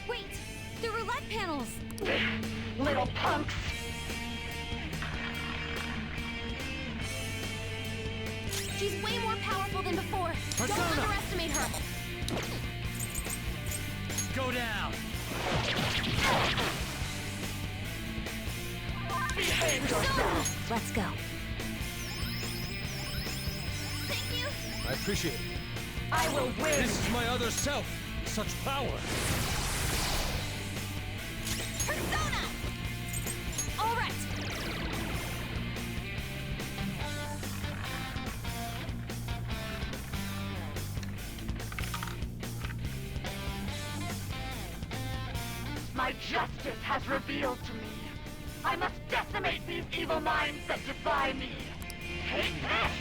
Wait! The roulette panels! Little punks! She's way more powerful than before. Persona! Don't underestimate her. Go down! Behave yourself! Let's go. Thank you. I appreciate it. I will win! This is my other self. Such power. Persona! All right. My justice has revealed to me. I must decimate these evil minds that defy me. Take this!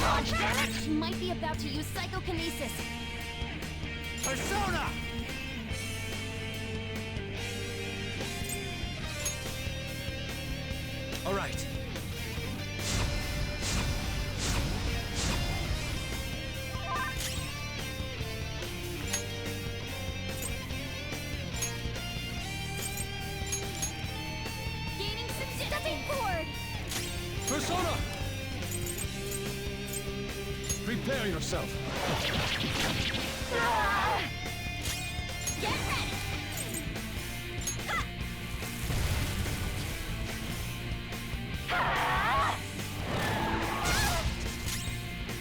Dodge, damn it! She might be about to use psychokinesis. Persona! All right. Persona! Prepare yourself. Get ready!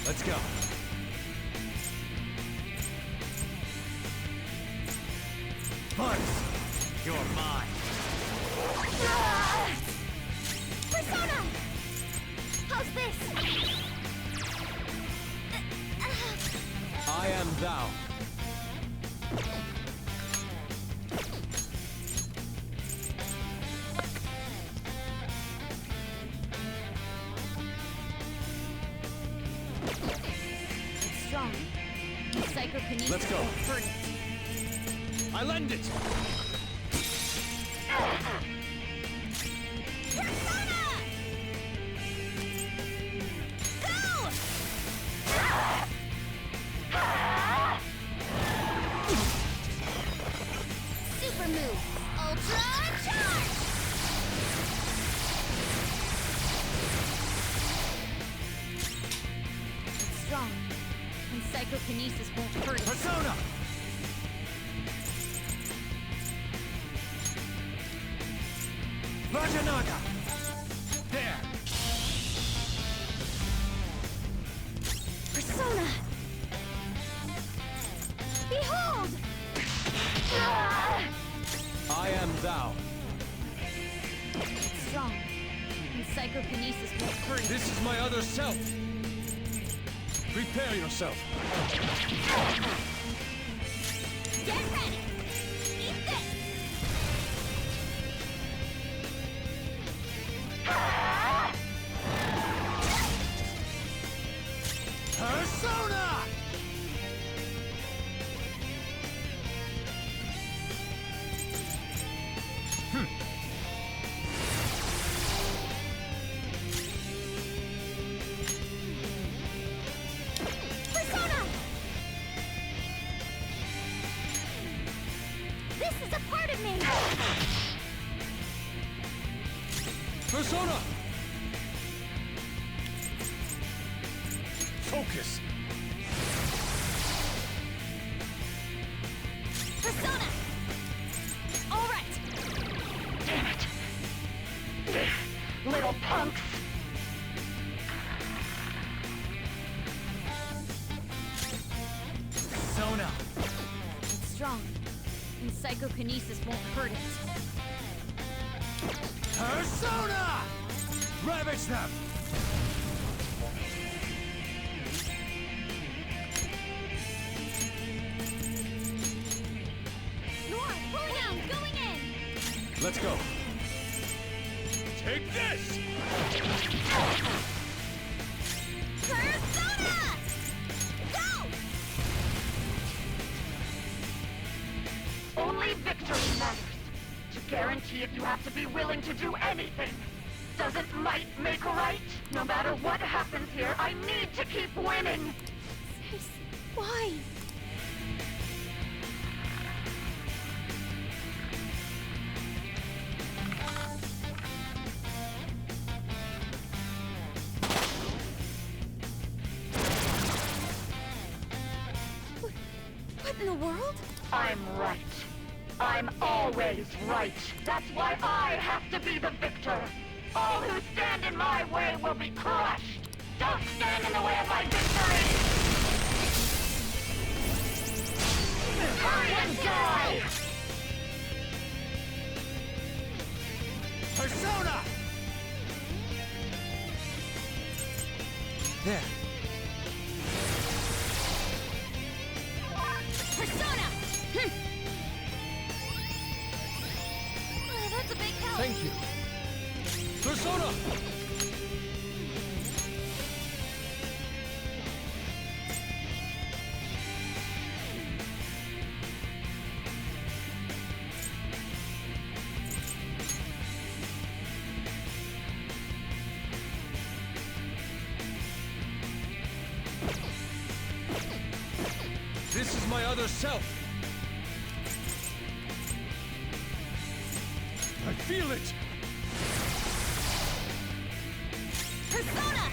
Let's go. Bugs, you're mine. Persona! How's this? I am thou. It's strong. Psychokinesis Let's go. won't hurt it. I lend it. Super move. Ultra charge! It's strong. And psychokinesis won't hurt it. Persona! Vajanaga! There! Persona! Behold! I am thou. It's strong. And psychokinesis won't hurt it. This is my other self. Prepare yourself. Get ready! Eat this! Persona! Persona! This is a part of me! Persona! Focus. Persona! All right! Damn it! Little punks! Persona! It's strong. And psychokinesis won't hurt it. Persona! Ravage them! Noir, pull down! Going in! Let's go. Take this! Persona! Go! Only victory matters. To guarantee it, you have to be willing to do anything. Doesn't might make right? No matter what happens here, I need to keep winning! Why? What in the world? I'm right. I'm always right. That's why I have to be the victor. All who stand in my way will be crushed. Don't stand in the way of my victory! Hurry and die! Persona! There. Persona! Oh, that's a big help. Thank you. Persona! This is my other self. I feel it. Persona!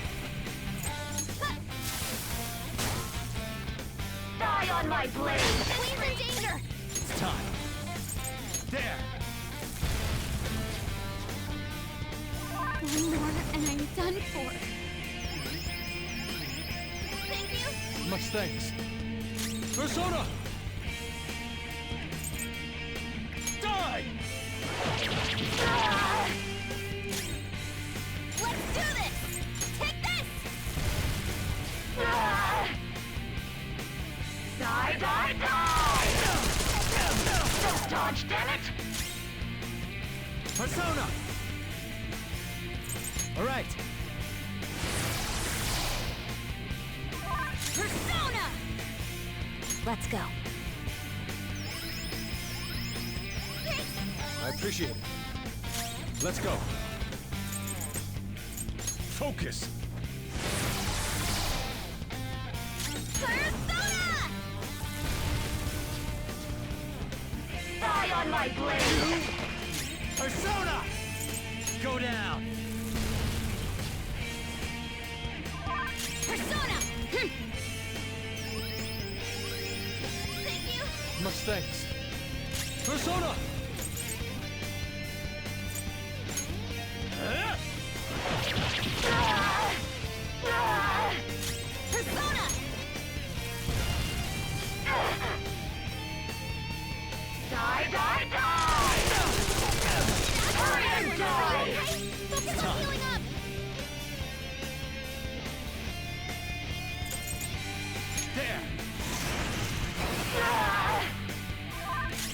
Die on my blade! Queen's in danger! It's time. There! One more and I'm done for. Thank you! Much thanks. Persona! Die! Let's do this! Take this! Die, die, die! Don't dodge, damn it! Persona! Alright. Persona! Let's go. I appreciate it. Let's go. Focus! Persona! Die on my blade! Persona! Go down! Persona! Thank you! Much thanks. Persona! Persona! Die, die, die! Hurry and die! Focus on healing up! There!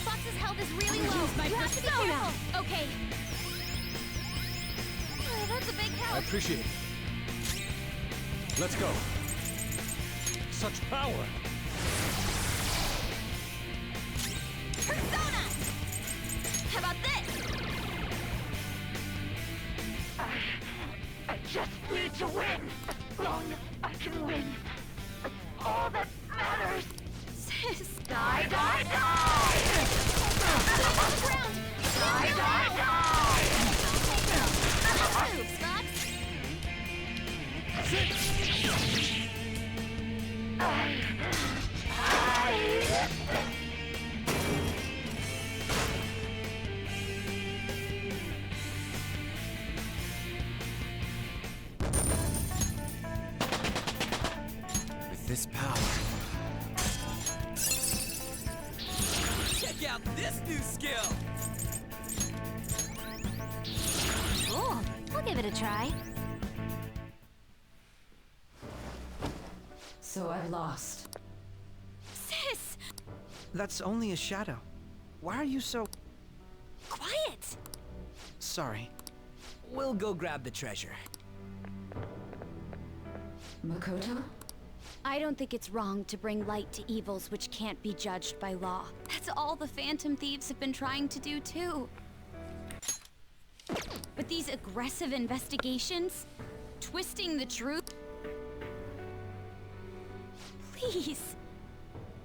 Fox's health is really low. You have to be careful. Okay. Oh, that's a big I help. appreciate it. Let's go. Such power! Persona! How about this? I just need to win. As long as I can win. That's all that matters. Sis! Die, die, die! On the ground! Die, die, die! Move, Fox! With this power. Check out this new skill! Cool. I'll give it a try. So I've lost. Sis! That's only a shadow. Why are you so... Quiet! Sorry. We'll go grab the treasure. Makoto? I don't think it's wrong to bring light to evils which can't be judged by law. That's all the Phantom Thieves have been trying to do too. But these aggressive investigations, twisting the truth... Please.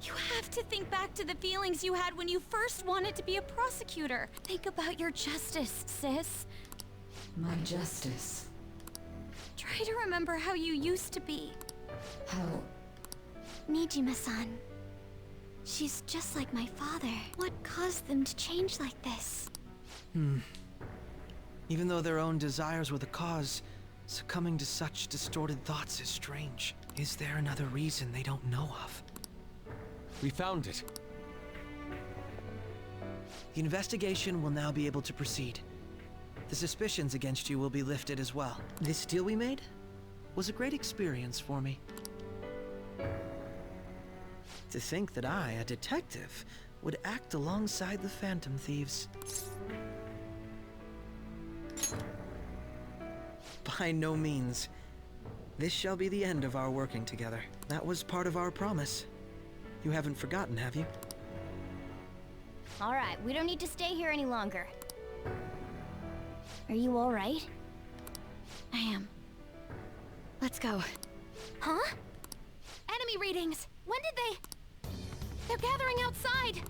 You have to think back to the feelings you had when you first wanted to be a prosecutor. Think about your justice, sis. My justice. Try to remember how you used to be. How? Nijima-san. She's just like my father. What caused them to change like this? Even though their own desires were the cause, succumbing to such distorted thoughts is strange. Is there another reason they don't know of? We found it. The investigation will now be able to proceed. The suspicions against you will be lifted as well. This deal we made was a great experience for me. To think that I, a detective, would act alongside the Phantom Thieves. By no means. This shall be the end of our working together. That was part of our promise. You haven't forgotten, have you? All right, we don't need to stay here any longer. Are you all right? I am. Let's go. Huh? Enemy readings! When did they... They're gathering outside!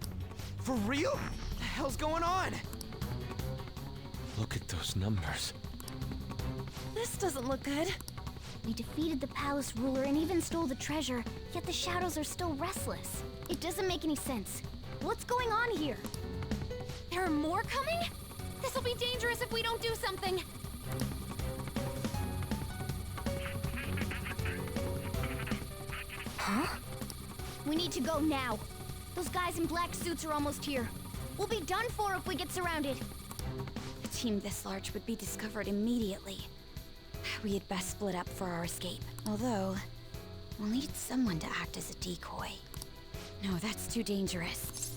For real? What the hell's going on? Look at those numbers. This doesn't look good. We defeated the palace ruler and even stole the treasure, yet the shadows are still restless. It doesn't make any sense. What's going on here? There are more coming? This'll be dangerous if we don't do something. Huh? We need to go now. Those guys in black suits are almost here. We'll be done for if we get surrounded. A team this large would be discovered immediately. We had best split up for our escape. Although, we'll need someone to act as a decoy. No, that's too dangerous.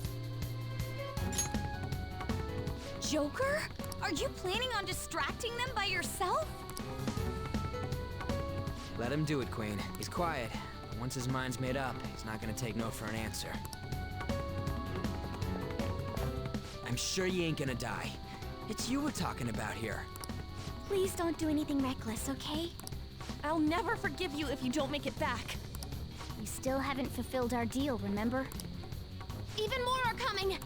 Joker? Are you planning on distracting them by yourself? Let him do it, Queen. He's quiet. Once his mind's made up, he's not gonna take no for an answer. I'm sure you ain't gonna die. It's you we're talking about here. Please don't do anything reckless, okay? I'll never forgive you if you don't make it back. We still haven't fulfilled our deal, remember? Even more are coming!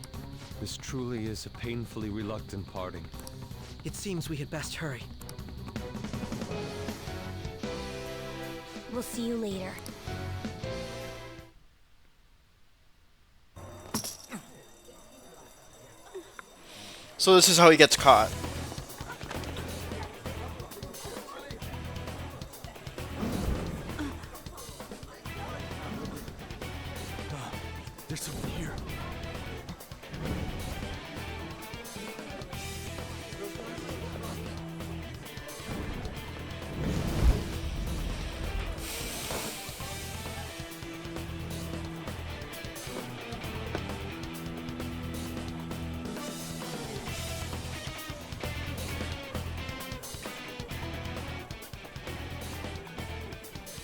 This truly is a painfully reluctant parting. It seems we had best hurry. We'll see you later. So this is how he gets caught. There's something here.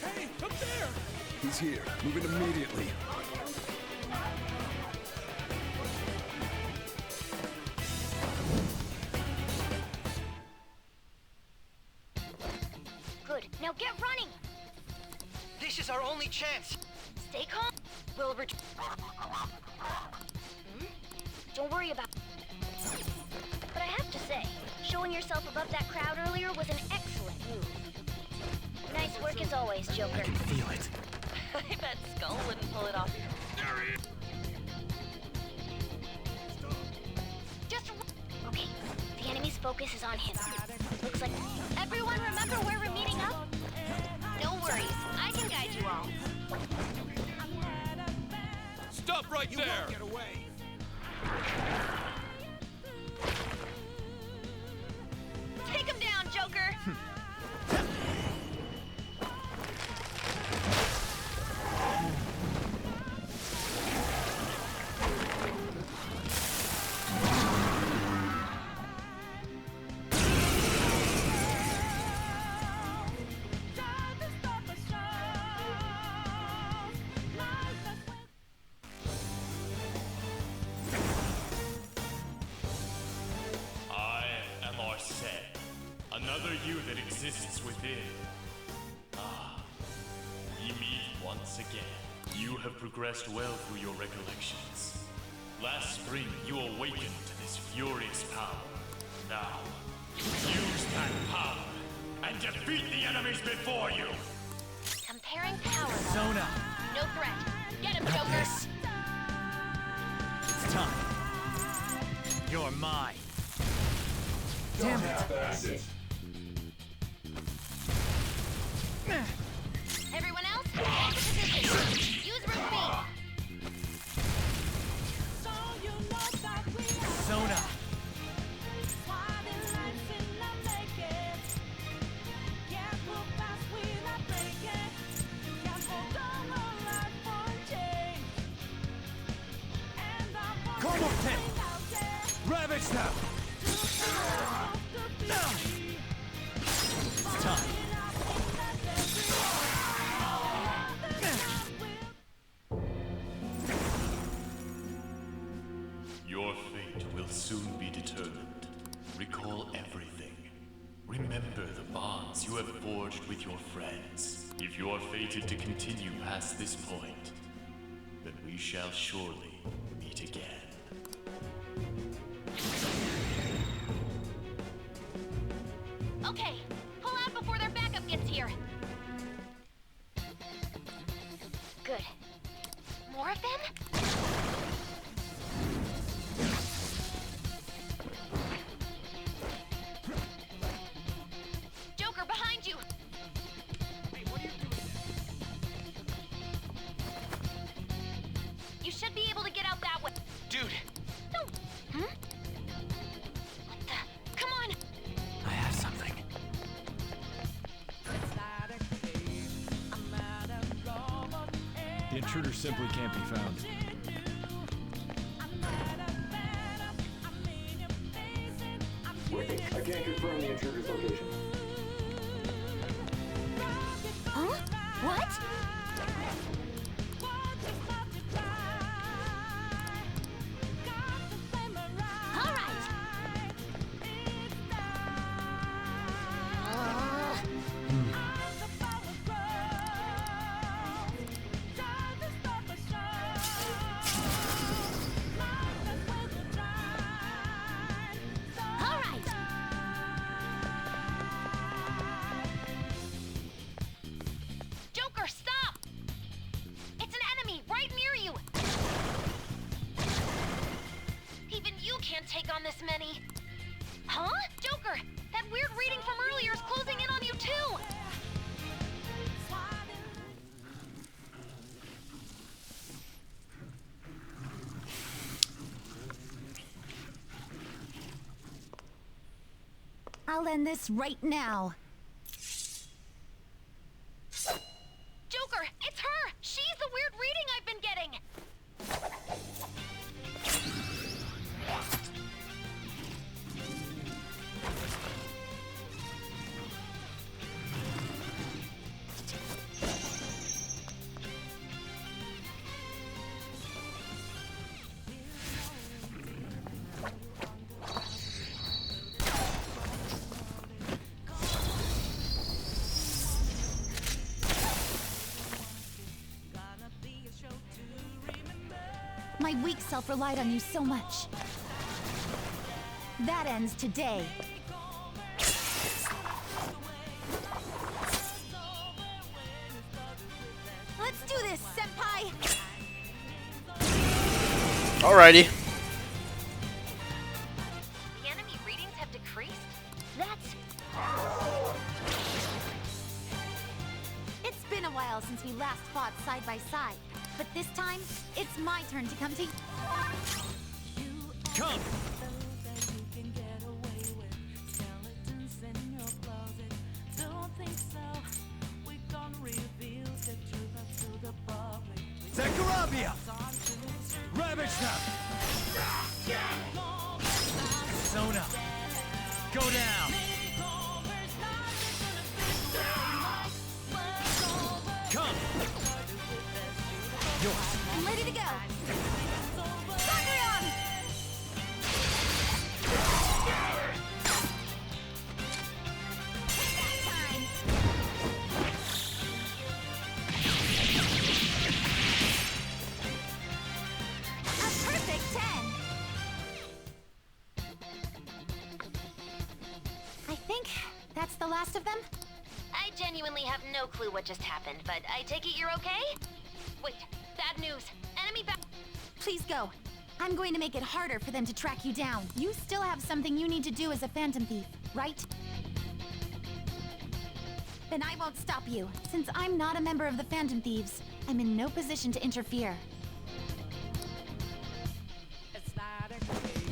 Hey, up there! He's here. Moving immediately. Good. Now get running! This is our only chance. Stay calm. We'll return. Don't worry about it. But I have to say, showing yourself above that crowd earlier was an excellent move. Nice work as always, Joker. I can feel it. I bet Skull wouldn't pull it off. Just okay. The enemy's focus is on him. Looks like everyone remember where we're meeting up? No worries. I can guide you all. Stop right there! Won't get away. Take him down, Joker! I am Arsene, another you that exists within. Ah, we meet once again. You have progressed well through your recollections. Last spring, you awakened to this furious power. Now, use that power and defeat the enemies before you! Comparing power. Sona! No threat. Get him, Joker. It's time. You're mine. Damn it. Everyone else, get to position. Use root beam. Sona! Come on, Ten! Ravage now! It's time. Your fate will soon be determined. Recall everything. Remember the bonds you have forged with your friends. If you are fated to continue past this point, then we shall surely meet again. Okay, Hmm? What the? Come on! I have something. The intruder simply can't be found. Wait, I can't confirm the intruder's location. Huh? What? All right. All right. Joker, stop! It's an enemy right near you! Even you can't take on this many. Huh? Joker, that weird reading from earlier is closing in on you too! I'll end this right now. Joker, it's her! She's the weird reading I've been getting! My weak self relied on you so much. That ends today. Let's do this, Senpai! Alrighty. The enemy readings have decreased? That's... It's been a while since we last fought side by side, but this time, it's my turn to come to... Come! Zacharabia! Ravage them! Sona! Go down! Come! Yours! I'm ready to go! Sakurion! A perfect 10! I think that's the last of them? I genuinely have no clue what just happened, but I take it you're okay? Wait, bad news. Enemy back. Please go. I'm going to make it harder for them to track you down. You still have something you need to do as a Phantom Thief, right? Then I won't stop you. Since I'm not a member of the Phantom Thieves, I'm in no position to interfere.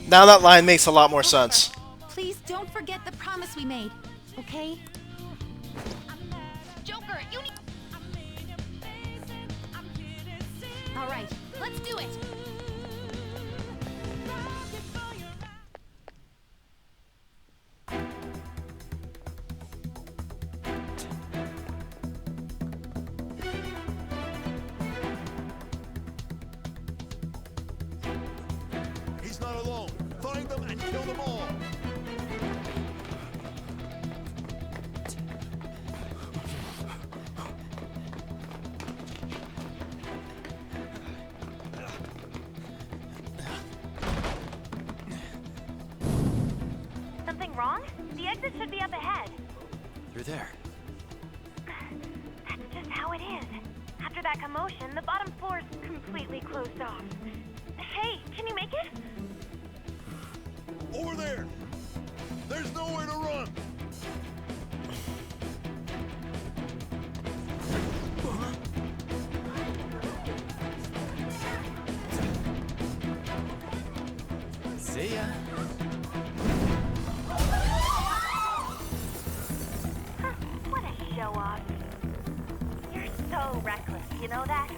Now that line makes a lot more sense. Please don't forget the promise we made, okay? Joker, you need... All right, let's do it! He's not alone. Find them and kill them all. Something wrong? The exit should be up ahead. You're there. That's just how it is. After that commotion, the bottom floor's completely closed off. Hey, can you make it? Over there. There's nowhere to run. See ya. What a show off. You're so reckless, you know that?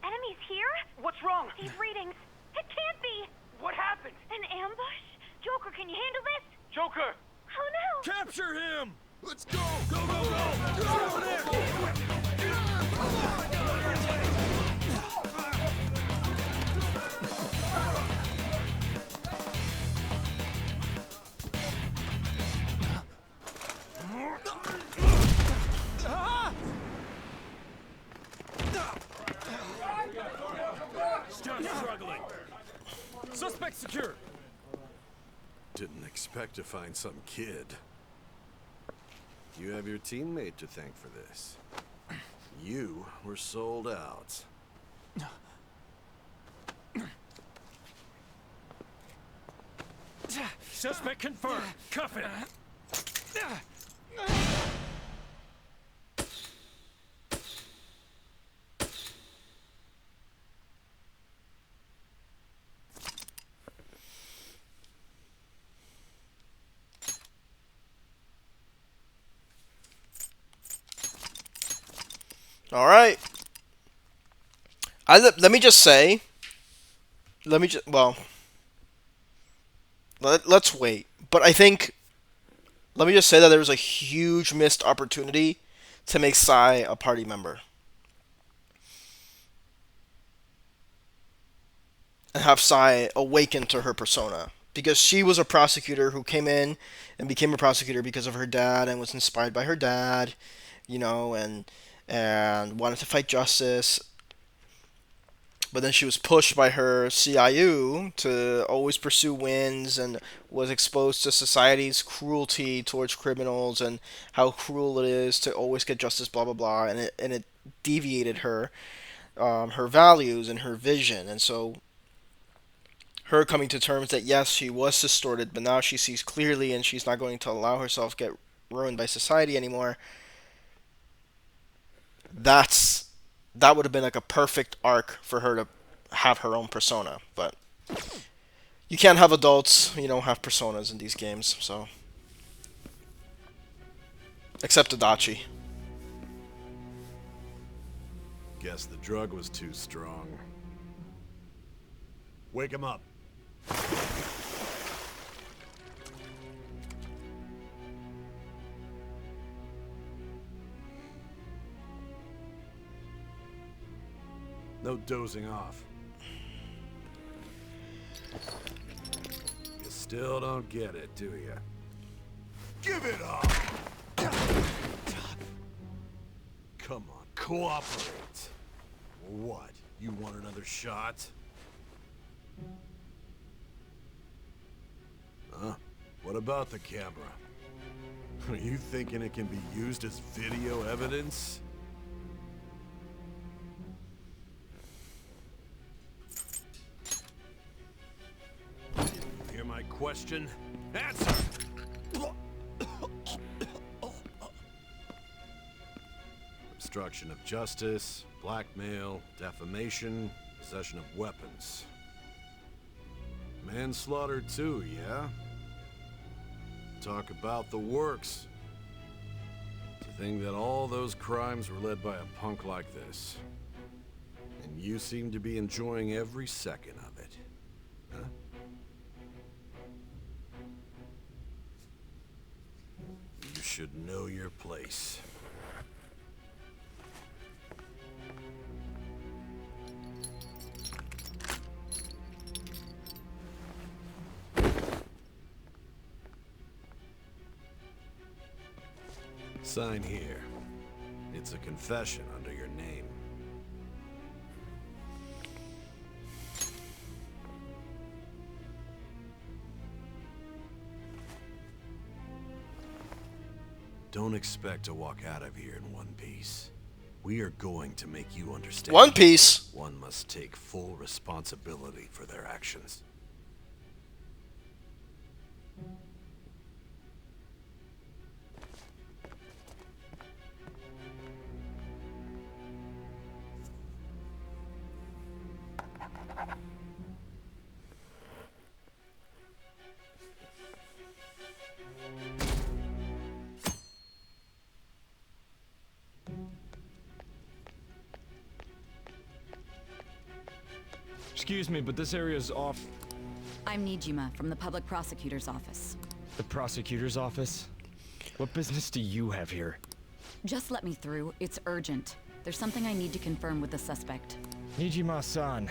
Enemies here? What's wrong? These readings. It can't be. What happened? An ambush? Joker, can you handle this? Joker! Oh no! Capture him! Let's go! Go, go, go! Go there! Stop struggling. Suspect secure. Didn't expect to find some kid. You have your teammate to thank for this. You were sold out. Suspect confirmed. Cuff it. All right. Let me just say. Well. Let's wait. But I think. Let me just say that there was a huge missed opportunity to make Sai a party member. And have Sai awaken to her persona. Because she was a prosecutor who came in and became a prosecutor because of her dad and was inspired by her dad, you know, and wanted to fight justice. But then she was pushed by her CIU to always pursue wins and was exposed to society's cruelty towards criminals and how cruel it is to always get justice, blah, blah, blah. And it deviated her, her values and her vision. And so her coming to terms that, yes, she was distorted, but now she sees clearly and she's not going to allow herself get ruined by society anymore. That would have been like a perfect arc for her to have her own persona, but you can't have adults, you know, have personas in these games, so. Except Adachi. Guess the drug was too strong. Wake him up. No dozing off. You still don't get it, do you? Give it up! Come on, cooperate. What? You want another shot? Huh? What about the camera? Are you thinking it can be used as video evidence? Hear my question? Answer! Obstruction of justice, blackmail, defamation, possession of weapons. Manslaughter too, yeah? Talk about the works. To think that all those crimes were led by a punk like this. And you seem to be enjoying every second of it. Huh? You should know your place. Sign here. It's a confession under your name. Don't expect to walk out of here in one piece. We are going to make you understand. One Piece. One must take full responsibility for their actions. Excuse me, but this area is off. I'm Nijima from the Public Prosecutor's Office. The prosecutor's office? What business do you have here? Just let me through. It's urgent. There's something I need to confirm with the suspect. Nijima-san,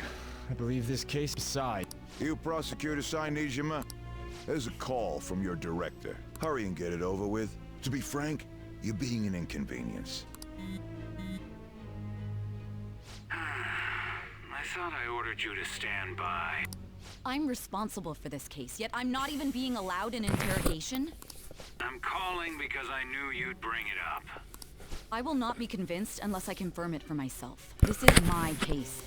I believe this case aside. You prosecutor-san, Nijima? There's a call from your director. Hurry and get it over with. To be frank, you're being an inconvenience. I thought I ordered you to stand by. I'm responsible for this case, yet I'm not even being allowed an interrogation? I'm calling because I knew you'd bring it up. I will not be convinced unless I confirm it for myself. This is my case.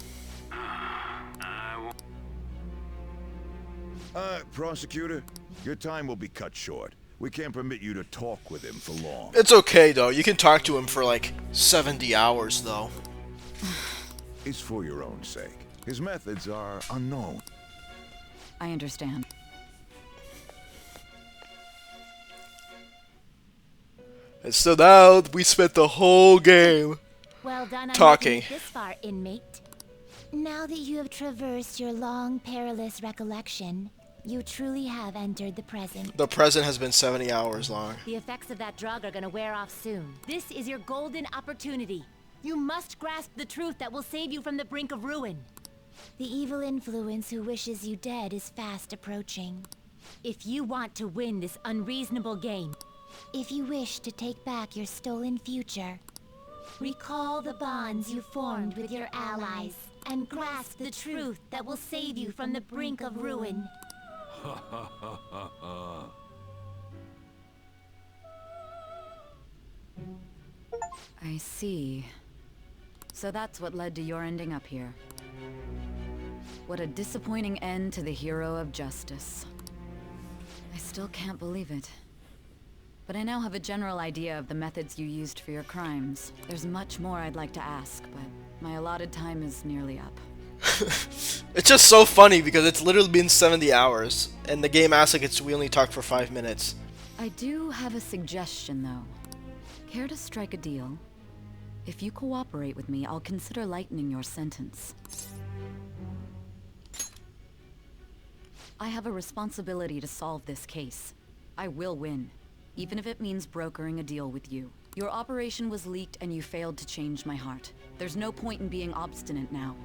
Prosecutor, your time will be cut short. We can't permit you to talk with him for long. It's okay though. You can talk to him for like 70 hours though. It's for your own sake. His methods are unknown. I understand. And so now we spent the whole game Well done on talking. making it this far, inmate. Now that you have traversed your long, perilous recollection, you truly have entered the present. The present has been 70 hours long. The effects of that drug are gonna wear off soon. This is your golden opportunity. You must grasp the truth that will save you from the brink of ruin. The evil influence who wishes you dead is fast approaching. If you want to win this unreasonable game, if you wish to take back your stolen future, recall the bonds you formed with your allies and grasp the truth that will save you from the brink of ruin. I see. So that's what led to your ending up here. What a disappointing end to the hero of justice. I still can't believe it. But I now have a general idea of the methods you used for your crimes. There's much more I'd like to ask, but my allotted time is nearly up. It's just so funny because it's literally been 70 hours and the game asks like we only talked for 5 minutes. I do have a suggestion, though. Care to strike a deal? If you cooperate with me, I'll consider lightening your sentence. I have a responsibility to solve this case. I will win, even if it means brokering a deal with you. Your operation was leaked and you failed to change my heart. There's no point in being obstinate now.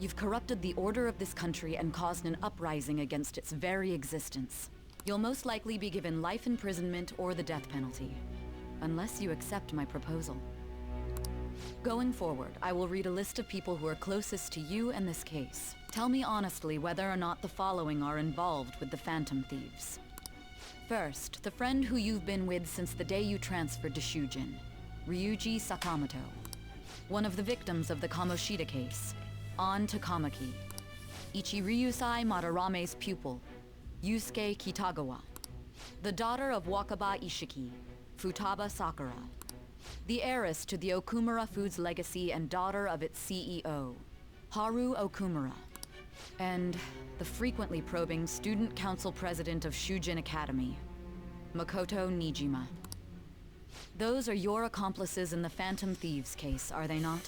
You've corrupted the order of this country and caused an uprising against its very existence. You'll most likely be given life imprisonment or the death penalty, unless you accept my proposal. Going forward, I will read a list of people who are closest to you and this case. Tell me honestly whether or not the following are involved with the Phantom Thieves. First, the friend who you've been with since the day you transferred to Shujin, Ryuji Sakamoto. One of the victims of the Kamoshida case, An Takamaki. Ichiryusai Madarame's pupil, Yusuke Kitagawa. The daughter of Wakaba Ishiki, Futaba Sakura. The heiress to the Okumura Foods legacy and daughter of its CEO, Haru Okumura. And the frequently probing student council president of Shujin Academy, Makoto Nijima. Those are your accomplices in the Phantom Thieves case, are they not?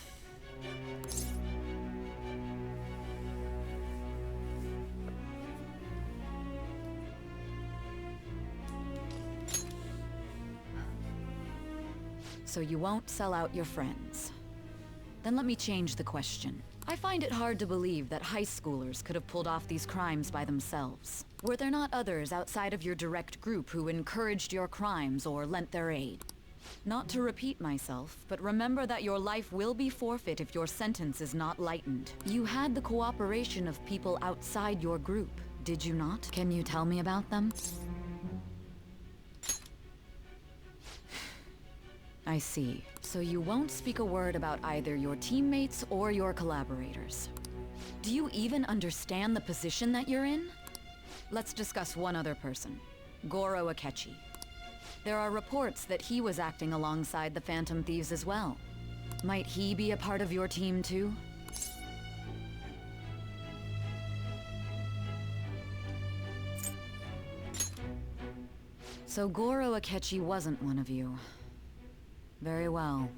So you won't sell out your friends. Then let me change the question. I find it hard to believe that high schoolers could have pulled off these crimes by themselves. Were there not others outside of your direct group who encouraged your crimes or lent their aid? Not to repeat myself, but remember that your life will be forfeit if your sentence is not lightened. You had the cooperation of people outside your group, did you not? Can you tell me about them? I see. So you won't speak a word about either your teammates or your collaborators. Do you even understand the position that you're in? Let's discuss one other person, Goro Akechi. There are reports that he was acting alongside the Phantom Thieves as well. Might he be a part of your team too? So Goro Akechi wasn't one of you. Very well.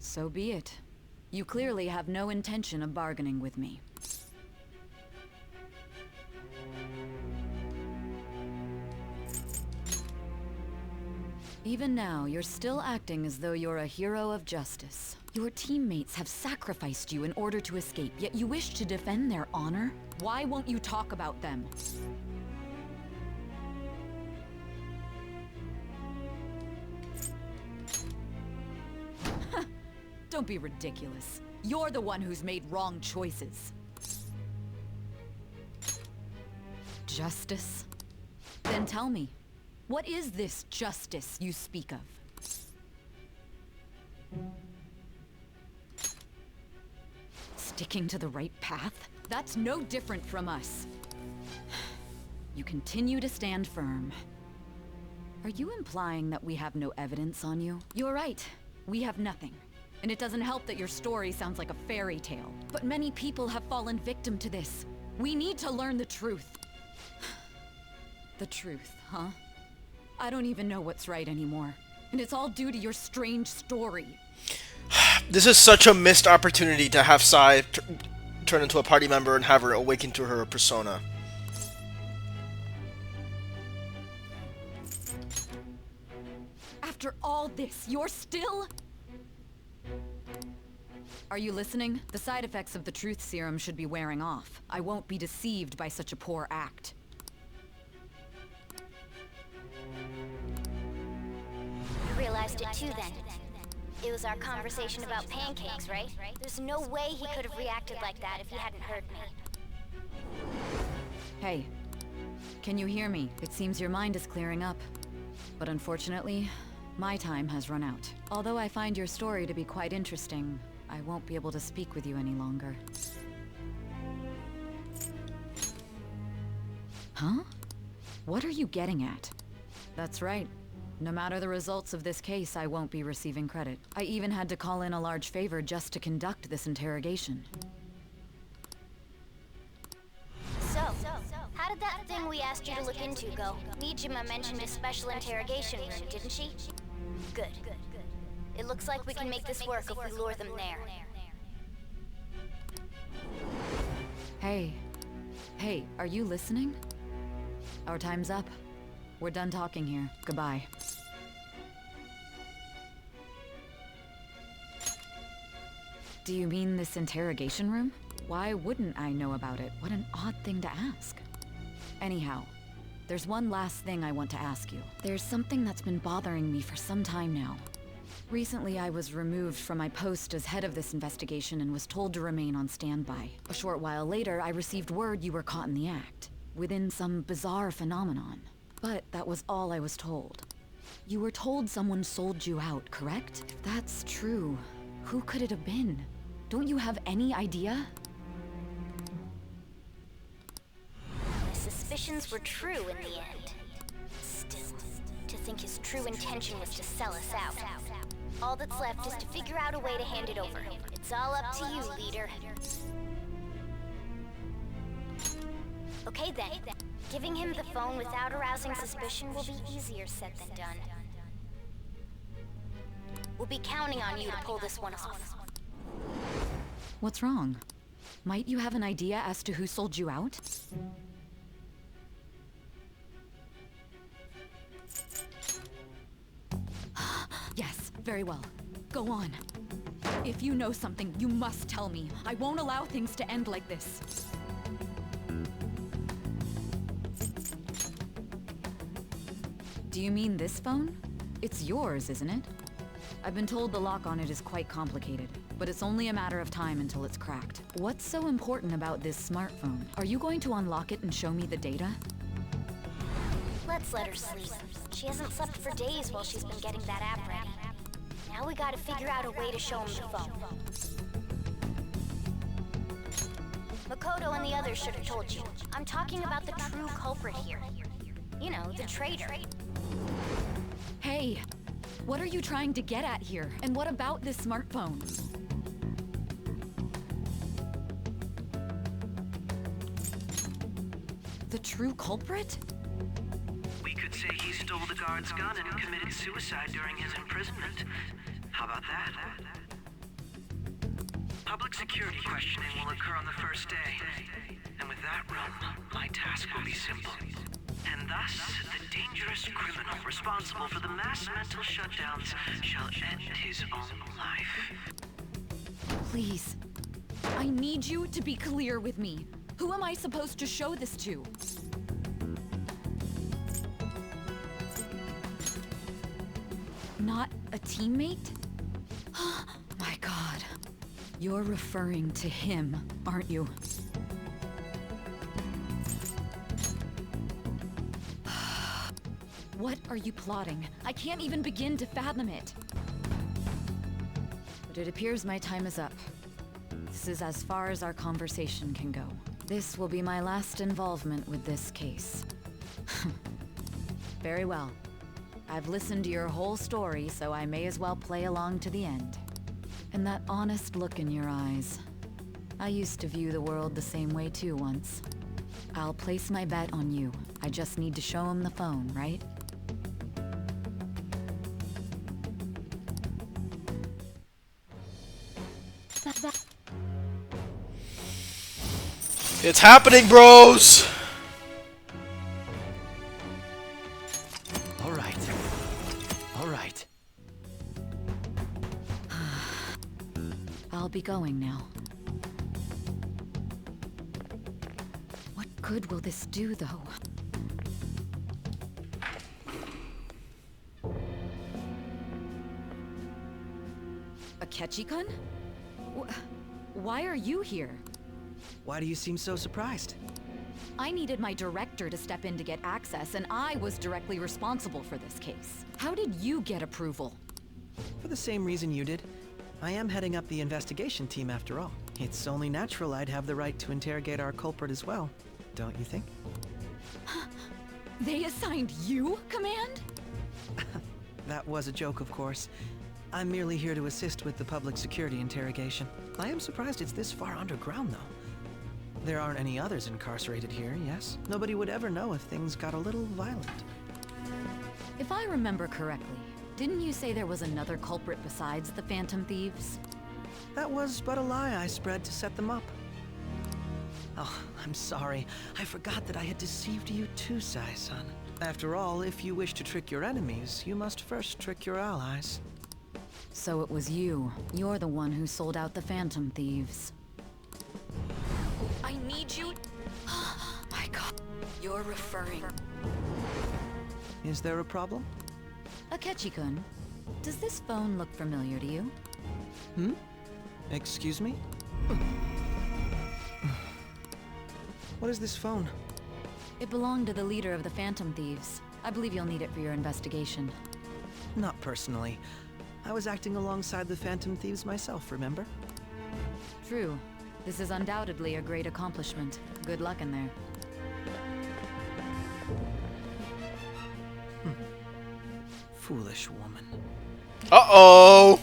So be it. You clearly have no intention of bargaining with me. Even now, you're still acting as though you're a hero of justice. Your teammates have sacrificed you in order to escape, yet you wish to defend their honor? Why won't you talk about them? Don't be ridiculous. You're the one who's made wrong choices. Justice? Then tell me, what is this justice you speak of? Sticking to the right path? That's no different from us. You continue to stand firm. Are you implying that we have no evidence on you? You're right. We have nothing. And it doesn't help that your story sounds like a fairy tale. But many people have fallen victim to this. We need to learn the truth. The truth, huh? I don't even know what's right anymore. And it's all due to your strange story. This is such a missed opportunity to have Sai turn into a party member and have her awaken to her persona. After all this, you're still... Are you listening? The side effects of the truth serum should be wearing off. I won't be deceived by such a poor act. You realized it too then. It was our conversation about pancakes, right? There's no way he could have reacted like that if he hadn't heard me. Hey, can you hear me? It seems your mind is clearing up. But unfortunately, my time has run out. Although I find your story to be quite interesting, I won't be able to speak with you any longer. Huh? What are you getting at? That's right. No matter the results of this case, I won't be receiving credit. I even had to call in a large favor just to conduct this interrogation. So, how did that thing we asked you to look into go? Nijima mentioned a special interrogation room, didn't she? Good. It looks like we can make this work if we lure them there. Hey. Hey, are you listening? Our time's up. We're done talking here. Goodbye. Do you mean this interrogation room? Why wouldn't I know about it? What an odd thing to ask. Anyhow, there's one last thing I want to ask you. There's something that's been bothering me for some time now. Recently, I was removed from my post as head of this investigation and was told to remain on standby. A short while later, I received word you were caught in the act, within some bizarre phenomenon. But that was all I was told. You were told someone sold you out, correct? If that's true, who could it have been? Don't you have any idea? My suspicions were true in the end. Still, to think his true intention was to sell us out. All that's left is to figure out a way to hand it over. It's all up to you, leader. Okay then. Giving him the phone without arousing suspicion will be easier said than done. We'll be counting on you to pull this one off. What's wrong? Might you have an idea as to who sold you out? Yes, very well. Go on. If you know something, you must tell me. I won't allow things to end like this. Do you mean this phone? It's yours, isn't it? I've been told the lock on it is quite complicated, but it's only a matter of time until it's cracked. What's so important about this smartphone? Are you going to unlock it and show me the data? Let's let her sleep. She hasn't slept for days while she's been getting that app ready. Now we gotta figure out a way to show him the phone. Makoto and the others should have told you. I'm talking about the true culprit here. You know, the traitor. Hey! What are you trying to get at here? And what about this smartphone? The true culprit? We could say he stole the guard's gun and committed suicide during his imprisonment. How about that? Public security questioning will occur on the first day. And with that run, my task will be simple. And thus, the dangerous criminal responsible for the mass mental shutdowns shall end his own life. Please. I need you to be clear with me. Who am I supposed to show this to? Not a teammate? My God. You're referring to him, aren't you? What are you plotting? I can't even begin to fathom it. But it appears my time is up. This is as far as our conversation can go. This will be my last involvement with this case. Very well. I've listened to your whole story, so I may as well play along to the end. And that honest look in your eyes. I used to view the world the same way too once. I'll place my bet on you. I just need to show him the phone, right? It's happening, bros! All right. All right. I'll be going now. What good will this do, though? Akechi-kun? Why are you here? Why do you seem so surprised? I needed my director to step in to get access, and I was directly responsible for this case. How did you get approval? For the same reason you did. I am heading up the investigation team after all. It's only natural I'd have the right to interrogate our culprit as well, don't you think? They assigned you command? That was a joke, of course. I'm merely here to assist with the public security interrogation. I am surprised it's this far underground, though. There aren't any others incarcerated here, yes? Nobody would ever know if things got a little violent. If I remember correctly, didn't you say there was another culprit besides the Phantom Thieves? That was but a lie I spread to set them up. Oh, I'm sorry. I forgot that I had deceived you too, Sai-san. After all, if you wish to trick your enemies, you must first trick your allies. So it was you. You're the one who sold out the Phantom Thieves. I need you. My God. You're referring. Is there a problem? Akechi-kun, does this phone look familiar to you? Hmm? Excuse me? What is this phone? It belonged to the leader of the Phantom Thieves. I believe you'll need it for your investigation. Not personally. I was acting alongside the Phantom Thieves myself, remember? True. This is undoubtedly a great accomplishment. Good luck in there. Foolish woman. Uh-oh!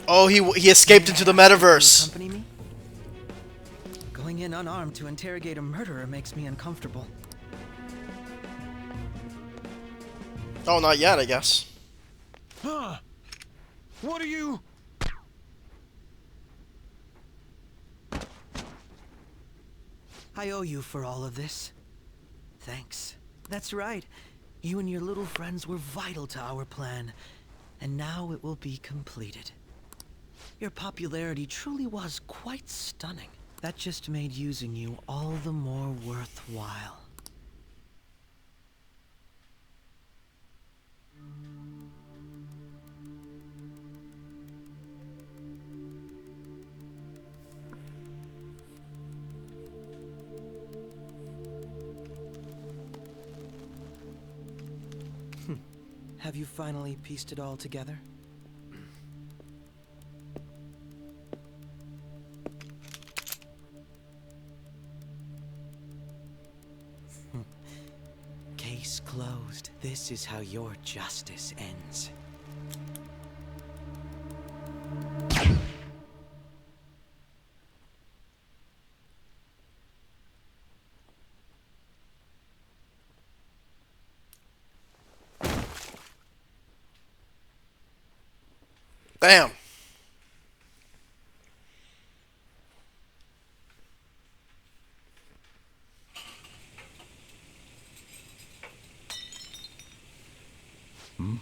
Oh, he escaped into the metaverse. Accompany me? Going in unarmed to interrogate a murderer makes me uncomfortable. Oh, not yet, I guess. Huh? What are you? I owe you for all of this. Thanks. That's right. You and your little friends were vital to our plan, and now it will be completed. Your popularity truly was quite stunning. That just made using you all the more worthwhile. Have you finally pieced it all together? Case closed. This is how your justice ends. Damn. Hmm?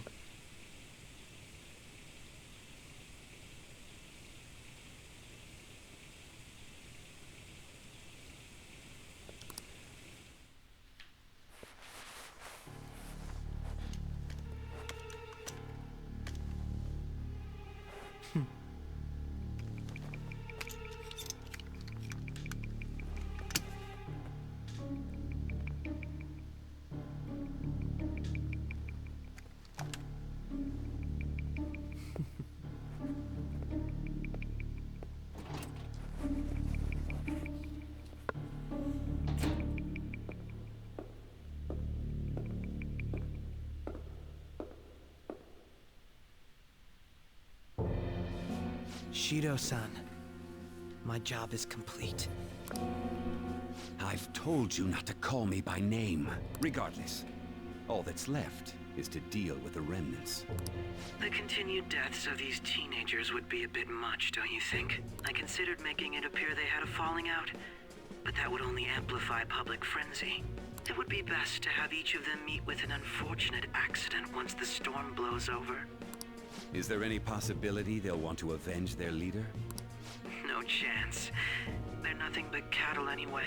Shido-san, my job is complete. I've told you not to call me by name. Regardless, all that's left is to deal with the remnants. The continued deaths of these teenagers would be a bit much, don't you think? I considered making it appear they had a falling out, but that would only amplify public frenzy. It would be best to have each of them meet with an unfortunate accident once the storm blows over. Is there any possibility they'll want to avenge their leader? No chance. They're nothing but cattle anyway.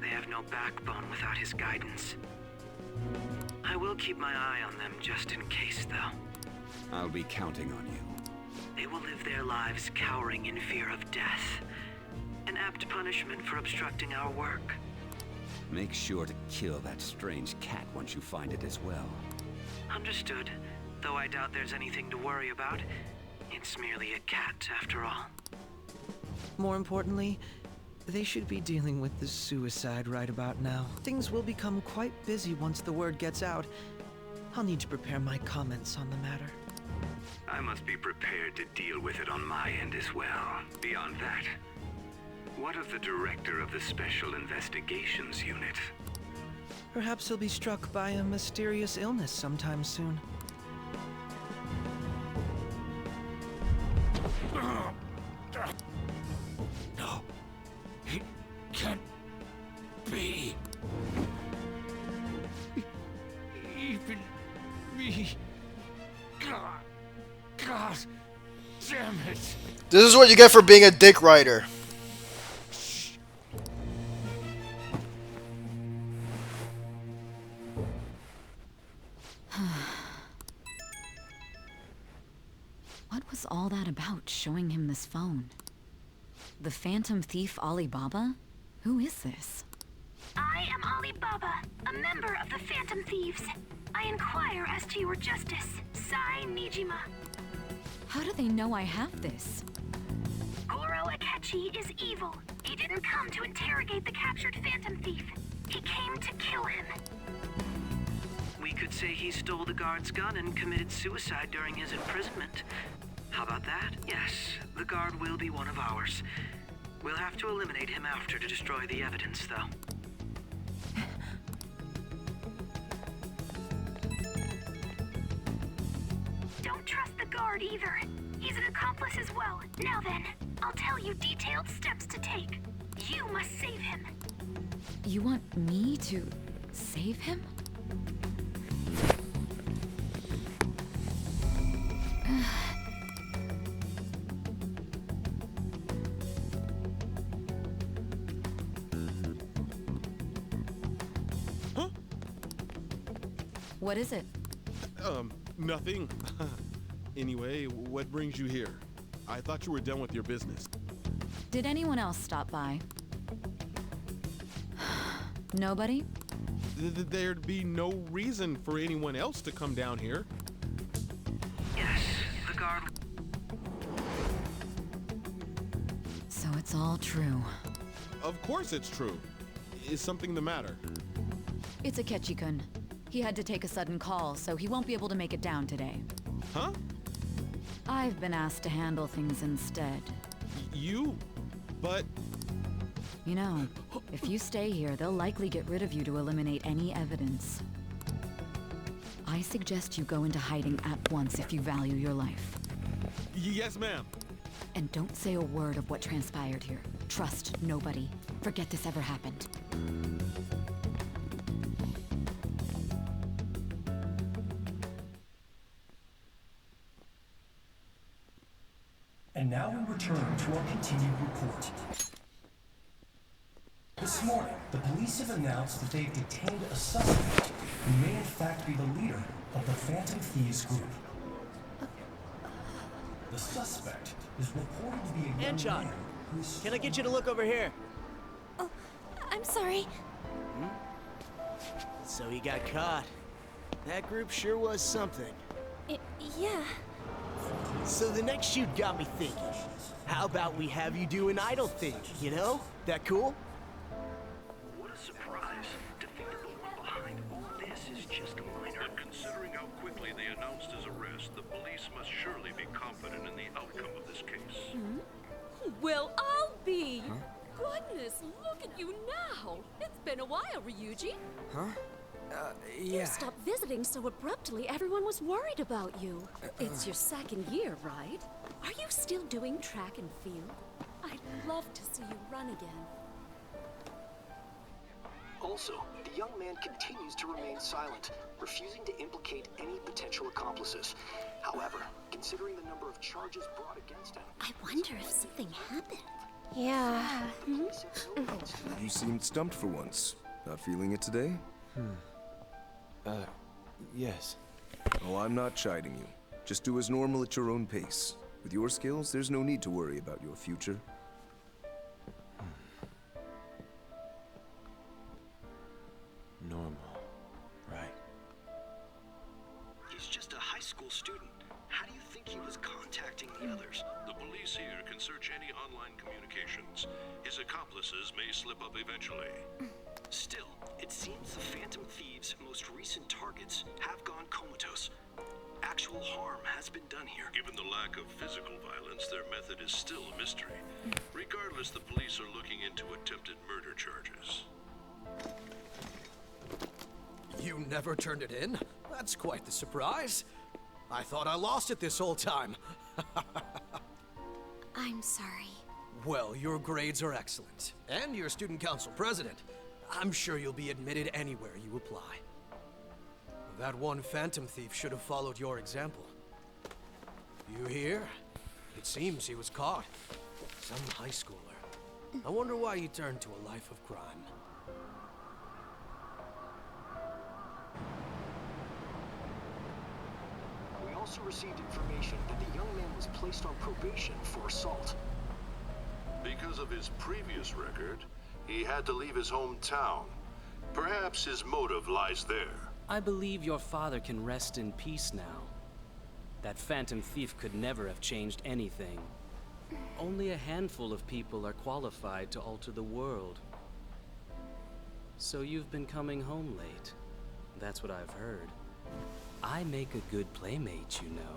They have no backbone without his guidance. I will keep my eye on them just in case, though. I'll be counting on you. They will live their lives cowering in fear of death. An apt punishment for obstructing our work. Make sure to kill that strange cat once you find it as well. Understood. Though I doubt there's anything to worry about. It's merely a cat, after all. More importantly, they should be dealing with the suicide right about now. Things will become quite busy once the word gets out. I'll need to prepare my comments on the matter. I must be prepared to deal with it on my end as well. Beyond that, what of the director of the Special Investigations Unit? Perhaps he'll be struck by a mysterious illness sometime soon. No, it can't be. Even me. God damn it. This is what you get for being a dick rider. What was all that about, showing him this phone? The Phantom Thief Alibaba? Who is this? I am Alibaba, a member of the Phantom Thieves. I inquire as to your justice, Sai Nijima. How do they know I have this? Goro Akechi is evil. He didn't come to interrogate the captured Phantom Thief. He came to kill him. We could say he stole the guard's gun and committed suicide during his imprisonment. How about that? Yes, the guard will be one of ours. We'll have to eliminate him after to destroy the evidence, though. Don't trust the guard either. He's an accomplice as well. Now then, I'll tell you detailed steps to take. You must save him. You want me to save him? What is it? Nothing. Anyway, what brings you here? I thought you were done with your business. Did anyone else stop by? Nobody? There'd be no reason for anyone else to come down here. Yes, the guard... So it's all true. Of course it's true. Is something the matter? It's Akechi-kun. He had to take a sudden call, so he won't be able to make it down today. Huh? I've been asked to handle things instead. You? But... You know, if you stay here, they'll likely get rid of you to eliminate any evidence. I suggest you go into hiding at once if you value your life. Yes, ma'am. And don't say a word of what transpired here. Trust nobody. Forget this ever happened. And now we return to our continued report. This morning, the police have announced that they've detained a suspect who may in fact be the leader of the Phantom Thieves group. The suspect is reported to be a young Anshot, man who's... can I get you to look over here? Oh, I'm sorry. So he got caught. That group sure was something. Yeah. So the next shoot got me thinking. How about we have you do an idol thing, you know? That cool? What a surprise. To think that the one behind all this is just a minor. But considering how quickly they announced his arrest, the police must surely be confident in the outcome of this case. Well, I'll be. Goodness, look at you now. It's been a while, Ryuji. Huh? You stopped visiting so abruptly, everyone was worried about you. It's your second year, right? Are you still doing track and field? I'd love to see you run again. Also, the young man continues to remain silent, refusing to implicate any potential accomplices. However, considering the number of charges brought against him... I wonder if something happened. Yeah. You seemed stumped for once. Not feeling it today? Yes. Oh, I'm not chiding you. Just do as normal at your own pace. With your skills, there's no need to worry about your future. Normal. Right. He's just a high school student. How do you think he was contacting the others? The police here can search any online communications. His accomplices may slip up eventually. Still, it seems the Phantom Thieves' most recent targets have gone comatose. Actual harm has been done here. Given the lack of physical violence, their method is still a mystery. Regardless, the police are looking into attempted murder charges. You never turned it in? That's quite the surprise. I thought I lost it this whole time. I'm sorry. Well, your grades are excellent. And you're student council president. I'm sure you'll be admitted anywhere you apply. That one Phantom Thief should have followed your example. You hear? It seems he was caught. Some high schooler. I wonder why he turned to a life of crime. We also received information that the young man was placed on probation for assault. Because of his previous record, he had to leave his hometown. Perhaps his motive lies there. I believe your father can rest in peace now. That Phantom Thief could never have changed anything. Only a handful of people are qualified to alter the world. So you've been coming home late. That's what I've heard. I make a good playmate, you know.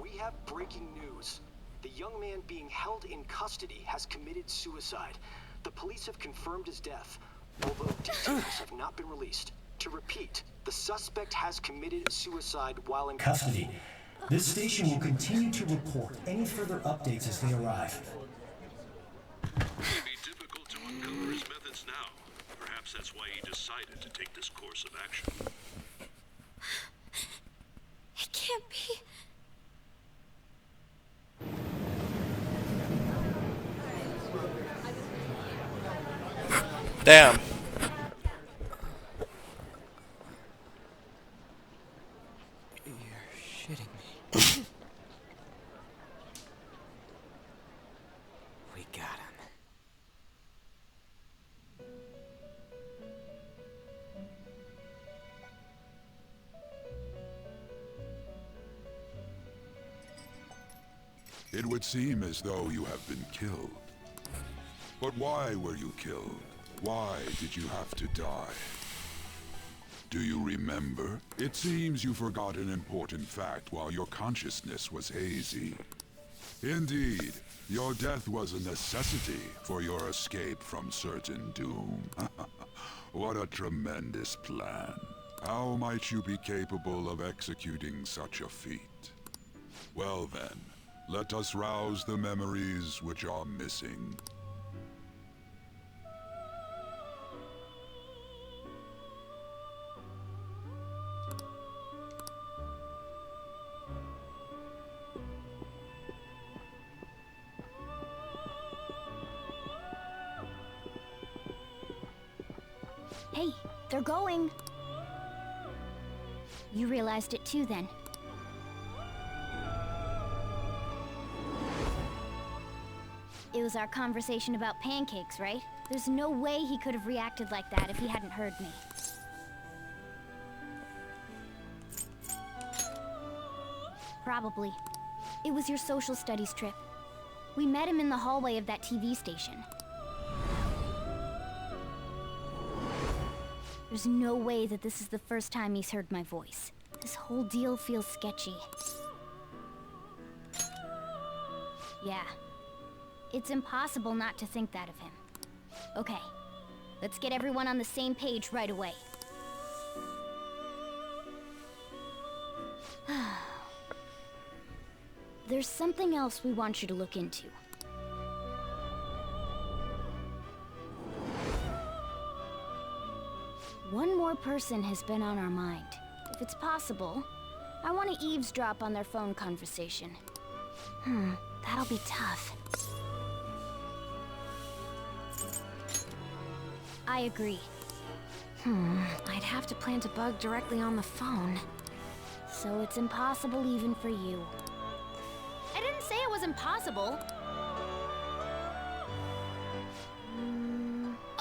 We have breaking news. The young man being held in custody has committed suicide. The police have confirmed his death, although details have not been released. To repeat, the suspect has committed suicide while in Custody. This station will continue to report any further updates as they arrive. It may be difficult to uncover his methods now. Perhaps that's why he decided to take this course of action. It can't be. Damn. You're shitting me. We got him. It would seem as though you have been killed. But why were you killed? Why did you have to die? Do you remember? It seems you forgot an important fact while your consciousness was hazy. Indeed, your death was a necessity for your escape from certain doom. What a tremendous plan. How might you be capable of executing such a feat? Well then, Let us rouse the memories which are missing. Hey, they're going. You realized it too, then. It was our conversation about pancakes, right? There's no way he could have reacted like that if he hadn't heard me. Probably. It was your social studies trip. We met him in the hallway of that TV station. There's no way that this is the first time he's heard my voice. This whole deal feels sketchy. Yeah. It's impossible not to think that of him. Okay. Let's get everyone on the same page right away. There's something else we want you to look into. One more person has been on our mind. If it's possible, I want to eavesdrop on their phone conversation. That'll be tough. I agree. I'd have to plant a bug directly on the phone. So it's impossible even for you. I didn't say it was impossible.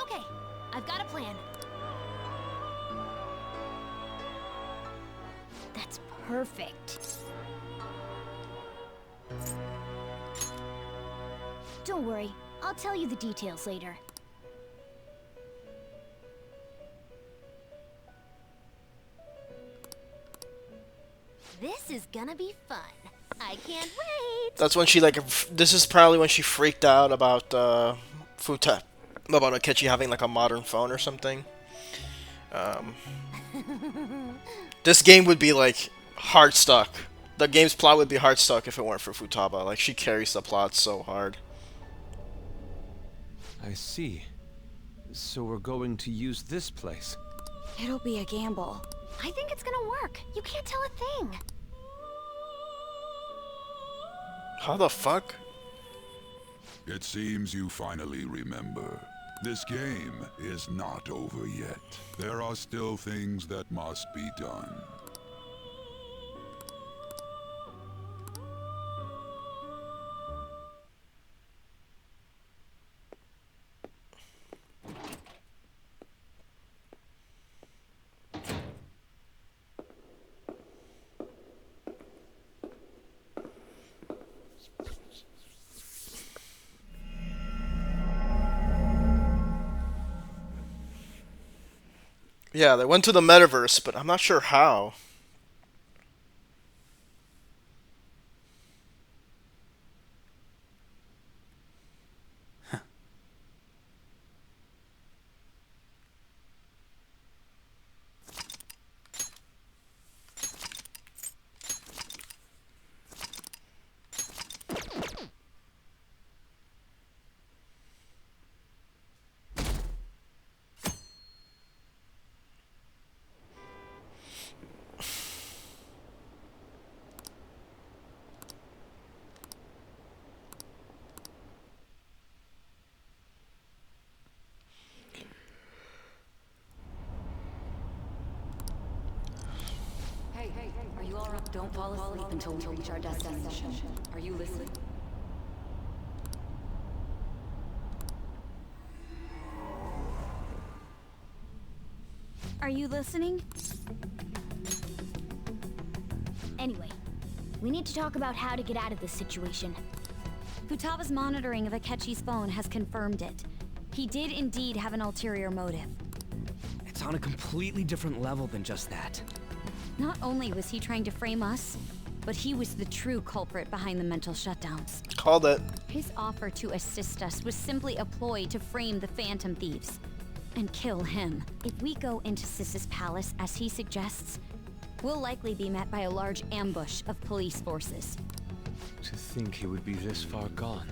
Okay, I've got a plan. That's perfect. Don't worry, I'll tell you the details later. This is gonna be fun. I can't wait. That's when she this is probably when she freaked out about about Akechi having like a modern phone or something. This game would be like hard stuck. The game's plot would be hard stuck if it weren't for Futaba. Like, she carries the plot so hard. I see. So we're going to use this place. It'll be a gamble. I think it's gonna work. You can't tell a thing. How the fuck? It seems you finally remember. This game is not over yet. There are still things that must be done. Yeah, they went to the metaverse, but I'm not sure how. Hey, are you all right? Don't fall asleep until we reach our destination. Are you listening? Are you listening? Anyway, we need to talk about how to get out of this situation. Futaba's monitoring of Akechi's phone has confirmed it. He did indeed have an ulterior motive. It's on a completely different level than just that. Not only was he trying to frame us, but he was the true culprit behind the mental shutdowns. Called it. His offer to assist us was simply a ploy to frame the Phantom Thieves and kill him. If we go into Sis's palace, as he suggests, we'll likely be met by a large ambush of police forces. To think he would be this far gone.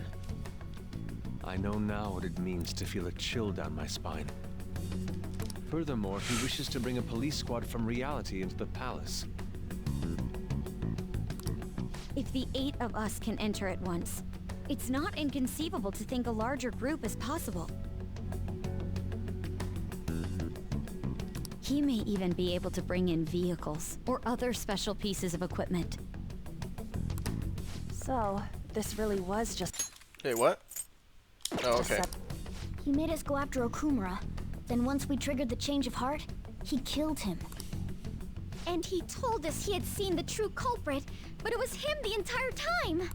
I know now what it means to feel a chill down my spine. Furthermore, he wishes to bring a police squad from reality into the palace. If the 8 of us can enter at once, it's not inconceivable to think a larger group is possible. He may even be able to bring in vehicles or other special pieces of equipment. So, this really was just... Hey, what? Oh, okay. He made us go after Okumura. Then once we triggered the change of heart, he killed him. And he told us he had seen the true culprit, but it was him the entire time!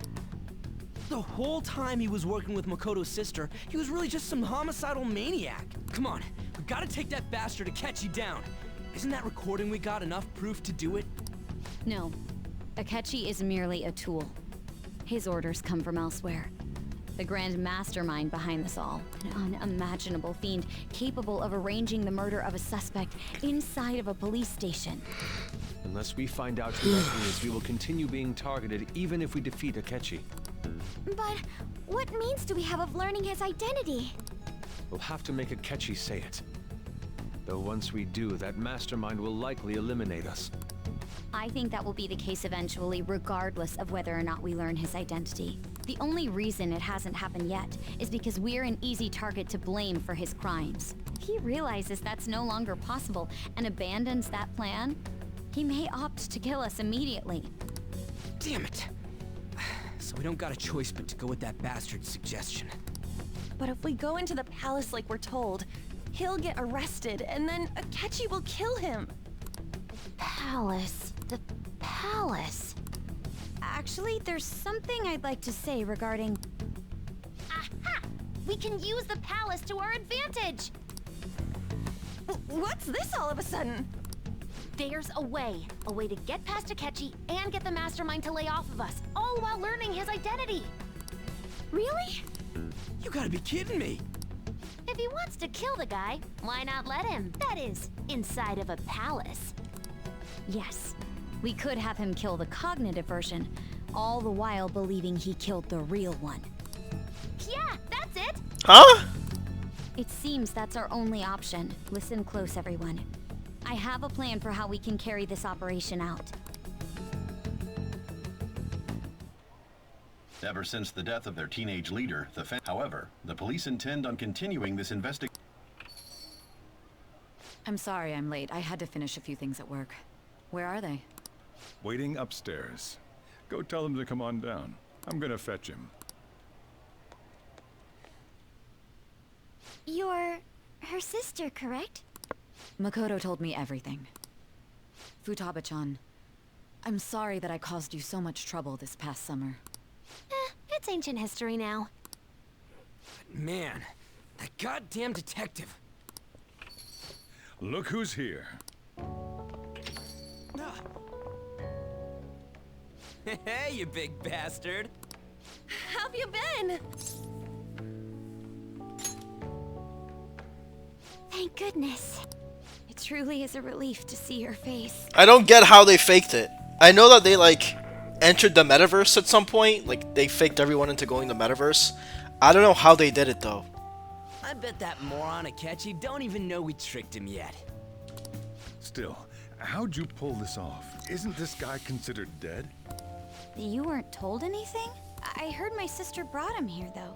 The whole time he was working with Makoto's sister, he was really just some homicidal maniac. Come on, we gotta take that bastard Akechi down. Isn't that recording we got enough proof to do it? No. Akechi is merely a tool. His orders come from elsewhere. The grand mastermind behind this all. An unimaginable fiend capable of arranging the murder of a suspect inside of a police station. Unless we find out who that is, we will continue being targeted even if we defeat Akechi. But what means do we have of learning his identity? We'll have to make Akechi say it. Though once we do, that mastermind will likely eliminate us. I think that will be the case eventually, regardless of whether or not we learn his identity. The only reason it hasn't happened yet is because we're an easy target to blame for his crimes. If he realizes that's no longer possible and abandons that plan, he may opt to kill us immediately. Damn it! So we don't got a choice but to go with that bastard's suggestion. But if we go into the palace like we're told, he'll get arrested, and then Akechi will kill him. Palace. The palace. Actually, there's something I'd like to say regarding... Aha! We can use the palace to our advantage! What's this all of a sudden? There's a way to get past Akechi and get the mastermind to lay off of us, all while learning his identity. Really? You gotta be kidding me! If he wants to kill the guy, why not let him? That is, inside of a palace. Yes, we could have him kill the cognitive version, all the while believing he killed the real one. Yeah, that's it! Huh? It seems that's our only option. Listen close, everyone. I have a plan for how we can carry this operation out. Ever since the death of their teenage leader, however, the police intend on continuing this investigation. I'm sorry I'm late. I had to finish a few things at work. Where are they? Waiting upstairs. Go tell them to come on down. I'm gonna fetch him. You're her sister, correct? Makoto told me everything. Futaba-chan, I'm sorry that I caused you so much trouble this past summer. It's ancient history now. Man, that goddamn detective. Look who's here. Hey, you big bastard. How've you been? Thank goodness. It truly is a relief to see your face. I don't get how they faked it. I know that they, like, entered the metaverse at some point. Like, they faked everyone into going to the metaverse. I don't know how they did it, though. I bet that moron Akechi don't even know we tricked him yet. Still, how'd you pull this off? Isn't this guy considered dead? You weren't told anything? I heard my sister brought him here, though.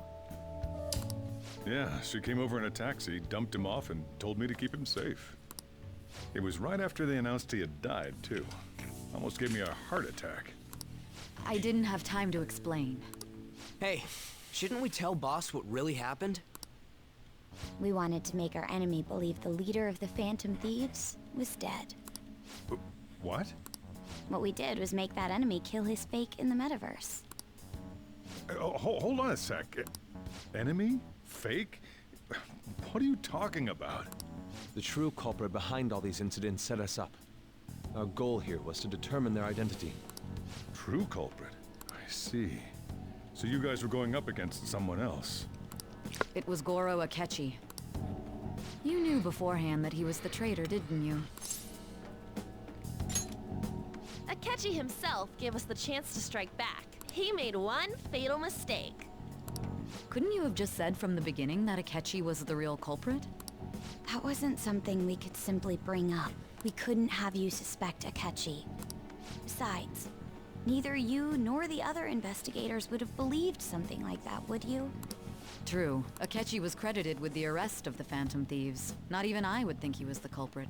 Yeah, she came over in a taxi, dumped him off, and told me to keep him safe. It was right after they announced he had died, too. Almost gave me a heart attack. I didn't have time to explain. Hey, shouldn't we tell boss what really happened? We wanted to make our enemy believe the leader of the Phantom Thieves was dead. What? What we did was make that enemy kill his fake in the metaverse. Hold on a sec. Enemy? Fake? What are you talking about? The true culprit behind all these incidents set us up. Our goal here was to determine their identity. True culprit? I see. So you guys were going up against someone else? It was Goro Akechi. You knew beforehand that he was the traitor, didn't you? Akechi himself gave us the chance to strike back. He made one fatal mistake. Couldn't you have just said from the beginning that Akechi was the real culprit? That wasn't something we could simply bring up. We couldn't have you suspect Akechi. Besides, neither you nor the other investigators would have believed something like that, would you? True. Akechi was credited with the arrest of the Phantom Thieves. Not even I would think he was the culprit.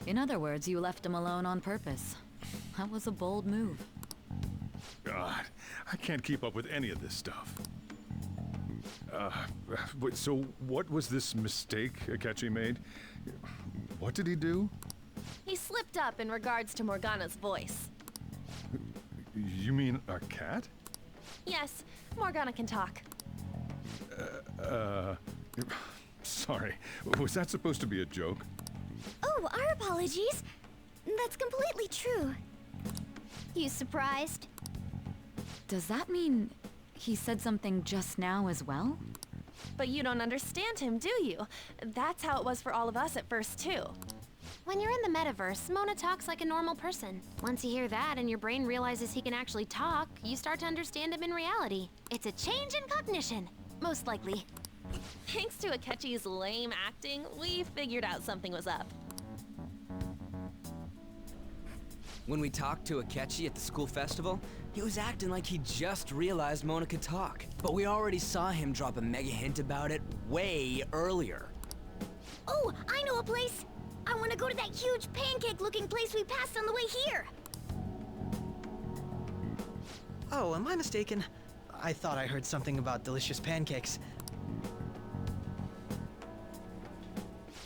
In other words, you left him alone on purpose. That was a bold move. God, I can't keep up with any of this stuff. Wait, so what was this mistake Akechi made? What did he do? He slipped up in regards to Morgana's voice. You mean a cat? Yes, Morgana can talk. Sorry. Was that supposed to be a joke? Oh, our apologies. That's completely true. You surprised? Does that mean he said something just now as well? But you don't understand him, do you? That's how it was for all of us at first, too. When you're in the metaverse, Mona talks like a normal person. Once you hear that and your brain realizes he can actually talk, you start to understand him in reality. It's a change in cognition, most likely. Thanks to Akechi's lame acting, we figured out something was up. When we talked to Akechi at the school festival, he was acting like he just realized Mona could talk. But we already saw him drop a mega hint about it way earlier. Oh, I know a place! I want to go to that huge pancake-looking place we passed on the way here! Oh, am I mistaken? I thought I heard something about delicious pancakes.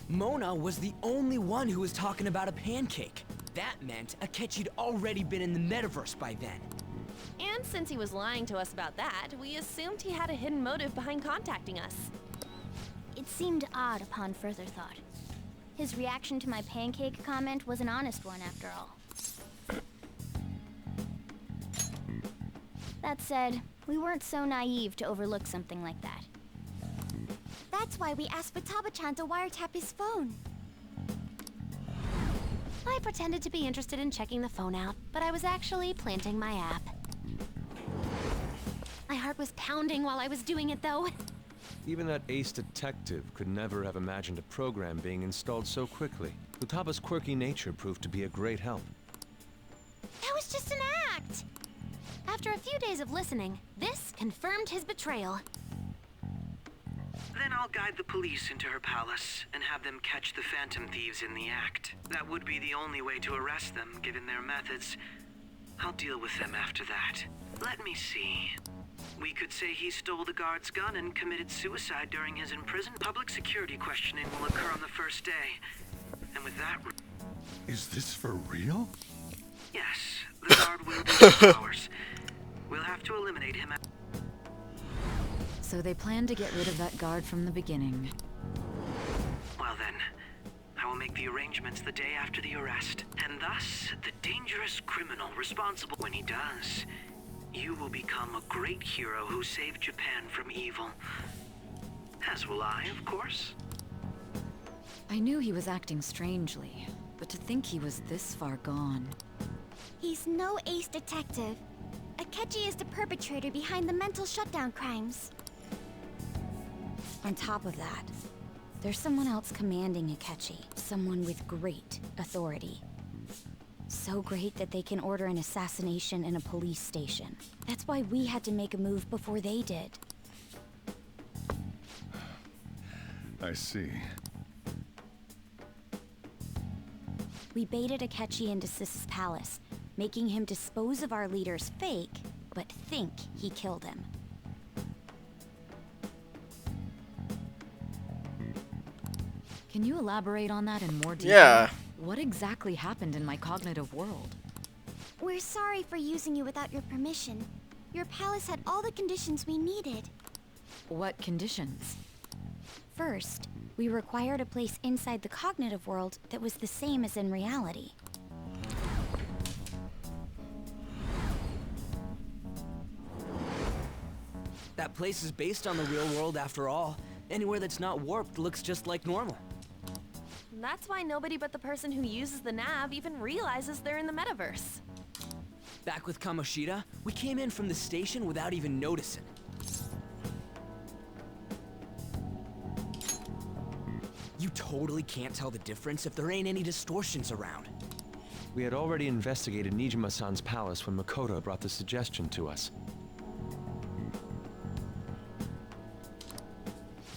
Mona was the only one who was talking about a pancake. That meant Akechi'd already been in the metaverse by then. And since he was lying to us about that, we assumed he had a hidden motive behind contacting us. It seemed odd upon further thought. His reaction to my pancake comment was an honest one, after all. That said, we weren't so naive to overlook something like that. That's why we asked Futaba-chan to wiretap his phone. I pretended to be interested in checking the phone out, but I was actually planting my app. My heart was pounding while I was doing it, though. Even that ace detective could never have imagined a program being installed so quickly. Futaba's quirky nature proved to be a great help. That was just an act! After a few days of listening, this confirmed his betrayal. Then I'll guide the police into her palace and have them catch the Phantom Thieves in the act. That would be the only way to arrest them, given their methods. I'll deal with them after that. Let me see. We could say he stole the guard's gun and committed suicide during his imprisonment. Public security questioning will occur on the first day. And with that... Is this for real? Yes, the guard will be ours. We'll have to eliminate him. So they planned to get rid of that guard from the beginning. Well then, I will make the arrangements the day after the arrest. And thus, the dangerous criminal responsible. When he does, you will become a great hero who saved Japan from evil. As will I, of course. I knew he was acting strangely, but to think he was this far gone. He's no ace detective. Akechi is the perpetrator behind the mental shutdown crimes. On top of that, there's someone else commanding Akechi. Someone with great authority. So great that they can order an assassination in a police station. That's why we had to make a move before they did. I see. We baited Akechi into Sis's palace, making him dispose of our leader's fake, but think he killed him. Can you elaborate on that in more detail? Yeah. What exactly happened in my cognitive world? We're sorry for using you without your permission. Your palace had all the conditions we needed. What conditions? First, we required a place inside the cognitive world that was the same as in reality. That place is based on the real world after all. Anywhere that's not warped looks just like normal. That's why nobody but the person who uses the nav even realizes they're in the metaverse. Back with Kamoshida, we came in from the station without even noticing. You totally can't tell the difference if there ain't any distortions around. We had already investigated Nijima-san's palace when Makoto brought the suggestion to us.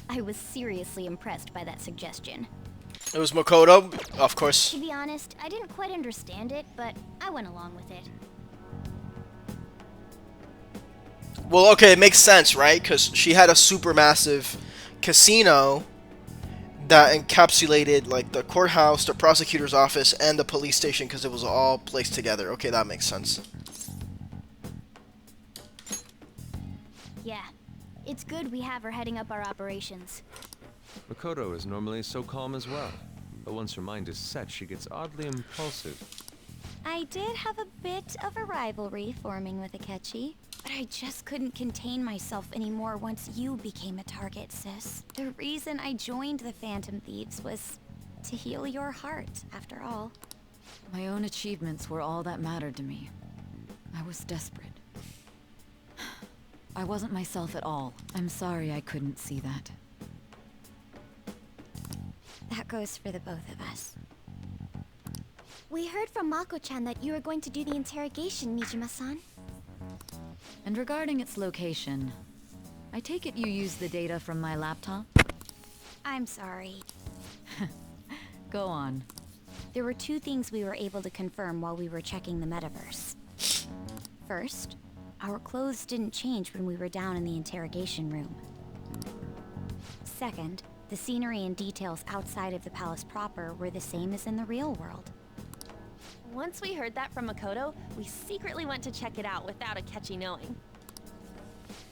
I was seriously impressed by that suggestion. It was Makoto, of course. To be honest, I didn't quite understand it, but I went along with it. Well, okay, it makes sense, right? Because she had a supermassive casino that encapsulated like the courthouse, the prosecutor's office, and the police station because it was all placed together. Okay, that makes sense. Yeah, it's good we have her heading up our operations. Makoto is normally so calm as well, but once her mind is set, she gets oddly impulsive. I did have a bit of a rivalry forming with Akechi, but I just couldn't contain myself anymore once you became a target, sis. The reason I joined the Phantom Thieves was to heal your heart, after all. My own achievements were all that mattered to me. I was desperate. I wasn't myself at all. I'm sorry I couldn't see that. That goes for the both of us. We heard from Mako-chan that you were going to do the interrogation, Nijima-san. And regarding its location, I take it you used the data from my laptop? I'm sorry. Go on. There were two things we were able to confirm while we were checking the metaverse. First, our clothes didn't change when we were down in the interrogation room. Second, the scenery and details outside of the palace proper were the same as in the real world. Once we heard that from Makoto, we secretly went to check it out without Akechi knowing.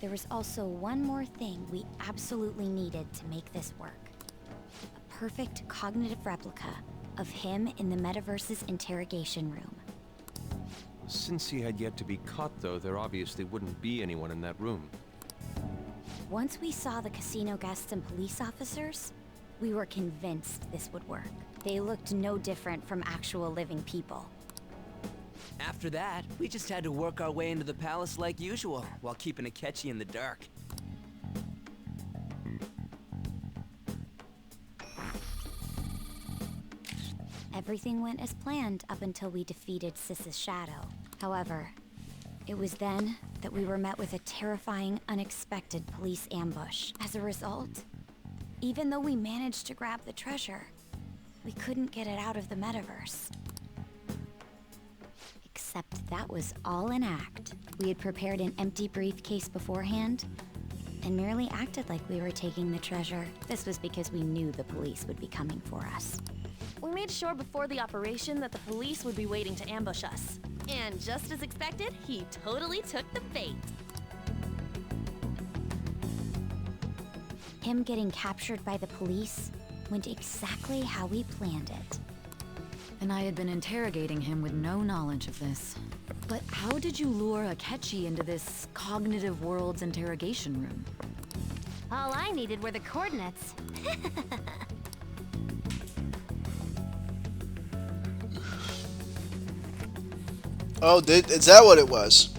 There was also one more thing we absolutely needed to make this work. A perfect cognitive replica of him in the metaverse's interrogation room. Since he had yet to be caught, though, there obviously wouldn't be anyone in that room. Once we saw the casino guests and police officers, we were convinced this would work. They looked no different from actual living people. After that, we just had to work our way into the palace like usual, while keeping Akechi in the dark. Everything went as planned up until we defeated Sis's shadow. However, it was then that we were met with a terrifying, unexpected police ambush. As a result, even though we managed to grab the treasure, we couldn't get it out of the metaverse. Except that was all an act. We had prepared an empty briefcase beforehand and merely acted like we were taking the treasure. This was because we knew the police would be coming for us. We made sure before the operation that the police would be waiting to ambush us. And just as expected, he totally took the bait. Him getting captured by the police went exactly how we planned it. And I had been interrogating him with no knowledge of this. But how did you lure Akechi into this cognitive world's interrogation room? All I needed were the coordinates. Oh, is that what it was?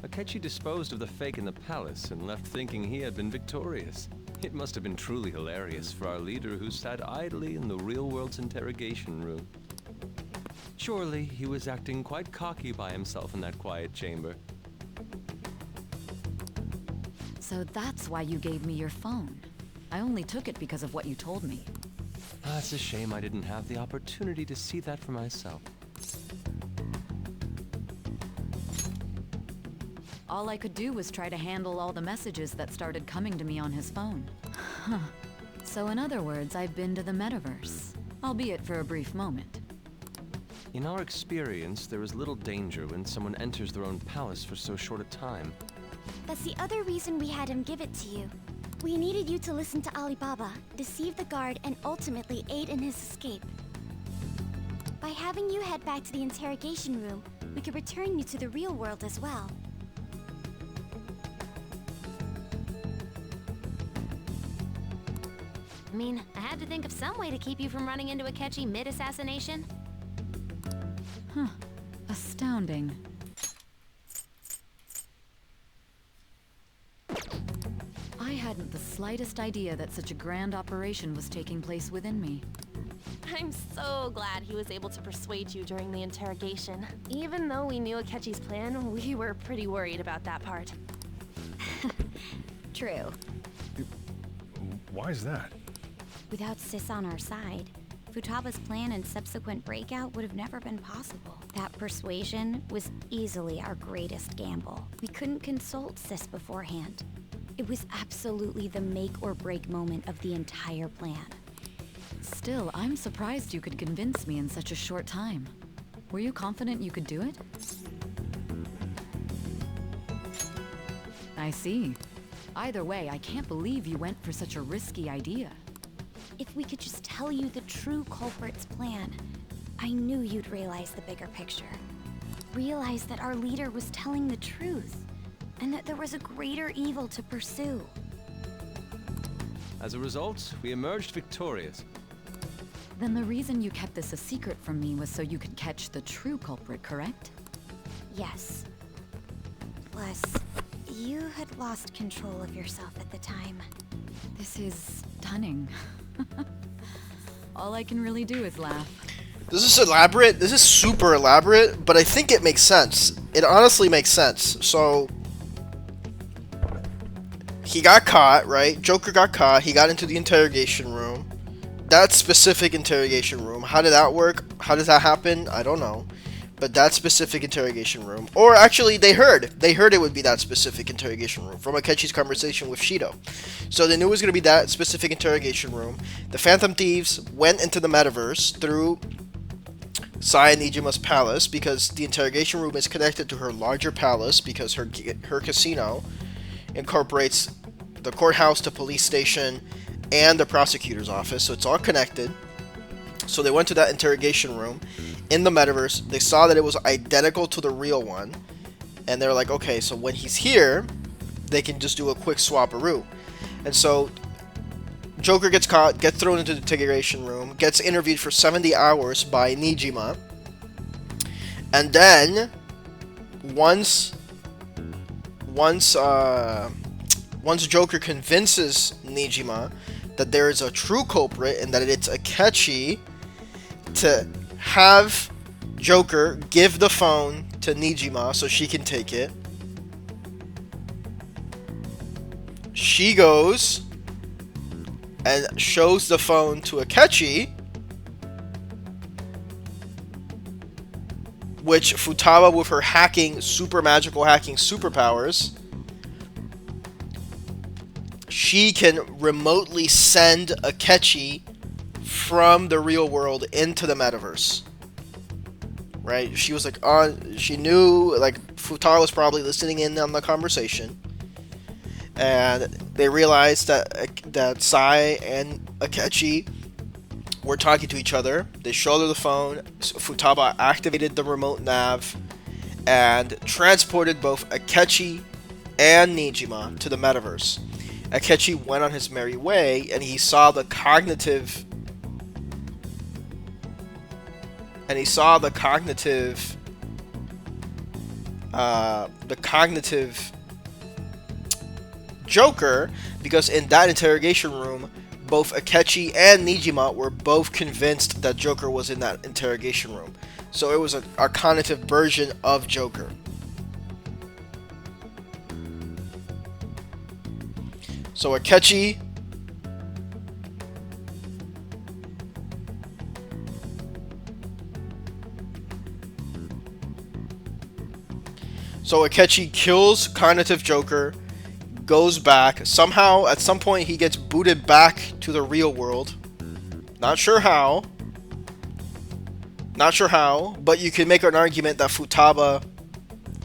Akechi disposed of the fake in the palace and left thinking he had been victorious. It must have been truly hilarious for our leader who sat idly in the real world's interrogation room. Surely he was acting quite cocky by himself in that quiet chamber. So that's why you gave me your phone. I only took it because of what you told me. It's a shame I didn't have the opportunity to see that for myself. All I could do was try to handle all the messages that started coming to me on his phone. So in other words, I've been to the metaverse, albeit for a brief moment. In our experience, there is little danger when someone enters their own palace for so short a time. That's the other reason we had him give it to you. We needed you to listen to Alibaba, deceive the guard, and ultimately aid in his escape. By having you head back to the interrogation room, we could return you to the real world as well. I mean, I had to think of some way to keep you from running into Akechi mid-assassination. Huh. Astounding. I hadn't the slightest idea that such a grand operation was taking place within me. I'm so glad he was able to persuade you during the interrogation. Even though we knew Akechi's plan, we were pretty worried about that part. True. Why is that? Without Sis on our side, Futaba's plan and subsequent breakout would have never been possible. That persuasion was easily our greatest gamble. We couldn't consult Sis beforehand. It was absolutely the make or break moment of the entire plan. Still, I'm surprised you could convince me in such a short time. Were you confident you could do it? I see. Either way, I can't believe you went for such a risky idea. If we could just tell you the true culprit's plan, I knew you'd realize the bigger picture. Realize that our leader was telling the truth, and that there was a greater evil to pursue. As a result, we emerged victorious. Then the reason you kept this a secret from me was so you could catch the true culprit, correct? Yes. Plus, you had lost control of yourself at the time. This is stunning. All I can really do is laugh. This is elaborate. This is super elaborate, but I think it makes sense. It honestly makes sense. So, he got caught, right? Joker got caught. He got into the interrogation room. That specific interrogation room. How did that work? How does that happen? I don't know. But that specific interrogation room. Or actually, they heard it would be that specific interrogation room from Akechi's conversation with Shido. So they knew it was going to be that specific interrogation room. The Phantom Thieves went into the metaverse through Sai and Nijima's palace because the interrogation room is connected to her larger palace because her casino incorporates the courthouse, the police station, and the prosecutor's office. So it's all connected. So they went to that interrogation room in the metaverse. They saw that it was identical to the real one. And they're like, okay, so when he's here, they can just do a quick swap-a-roo. And so Joker gets caught, gets thrown into the interrogation room, gets interviewed for 70 hours by Nijima. And then, once Joker convinces Nijima that there is a true culprit and that it's Akechi, to have Joker give the phone to Nijima so she can take it. She goes and shows the phone to Akechi, which Futaba, with her magical hacking superpowers, she can remotely send Akechi from the real world into the metaverse. Right? She was like, she knew, like, Futaba was probably listening in on the conversation. And they realized that Sai and Akechi were talking to each other. They showed her the phone. Futaba activated the remote nav and transported both Akechi and Nijima to the metaverse. Akechi went on his merry way, and he saw the cognitive Joker, because in that interrogation room, both Akechi and Nijima were both convinced that Joker was in that interrogation room. So it was a cognitive version of Joker. So Akechi kills cognitive Joker, goes back. Somehow, at some point, he gets booted back to the real world. Not sure how, but you can make an argument that Futaba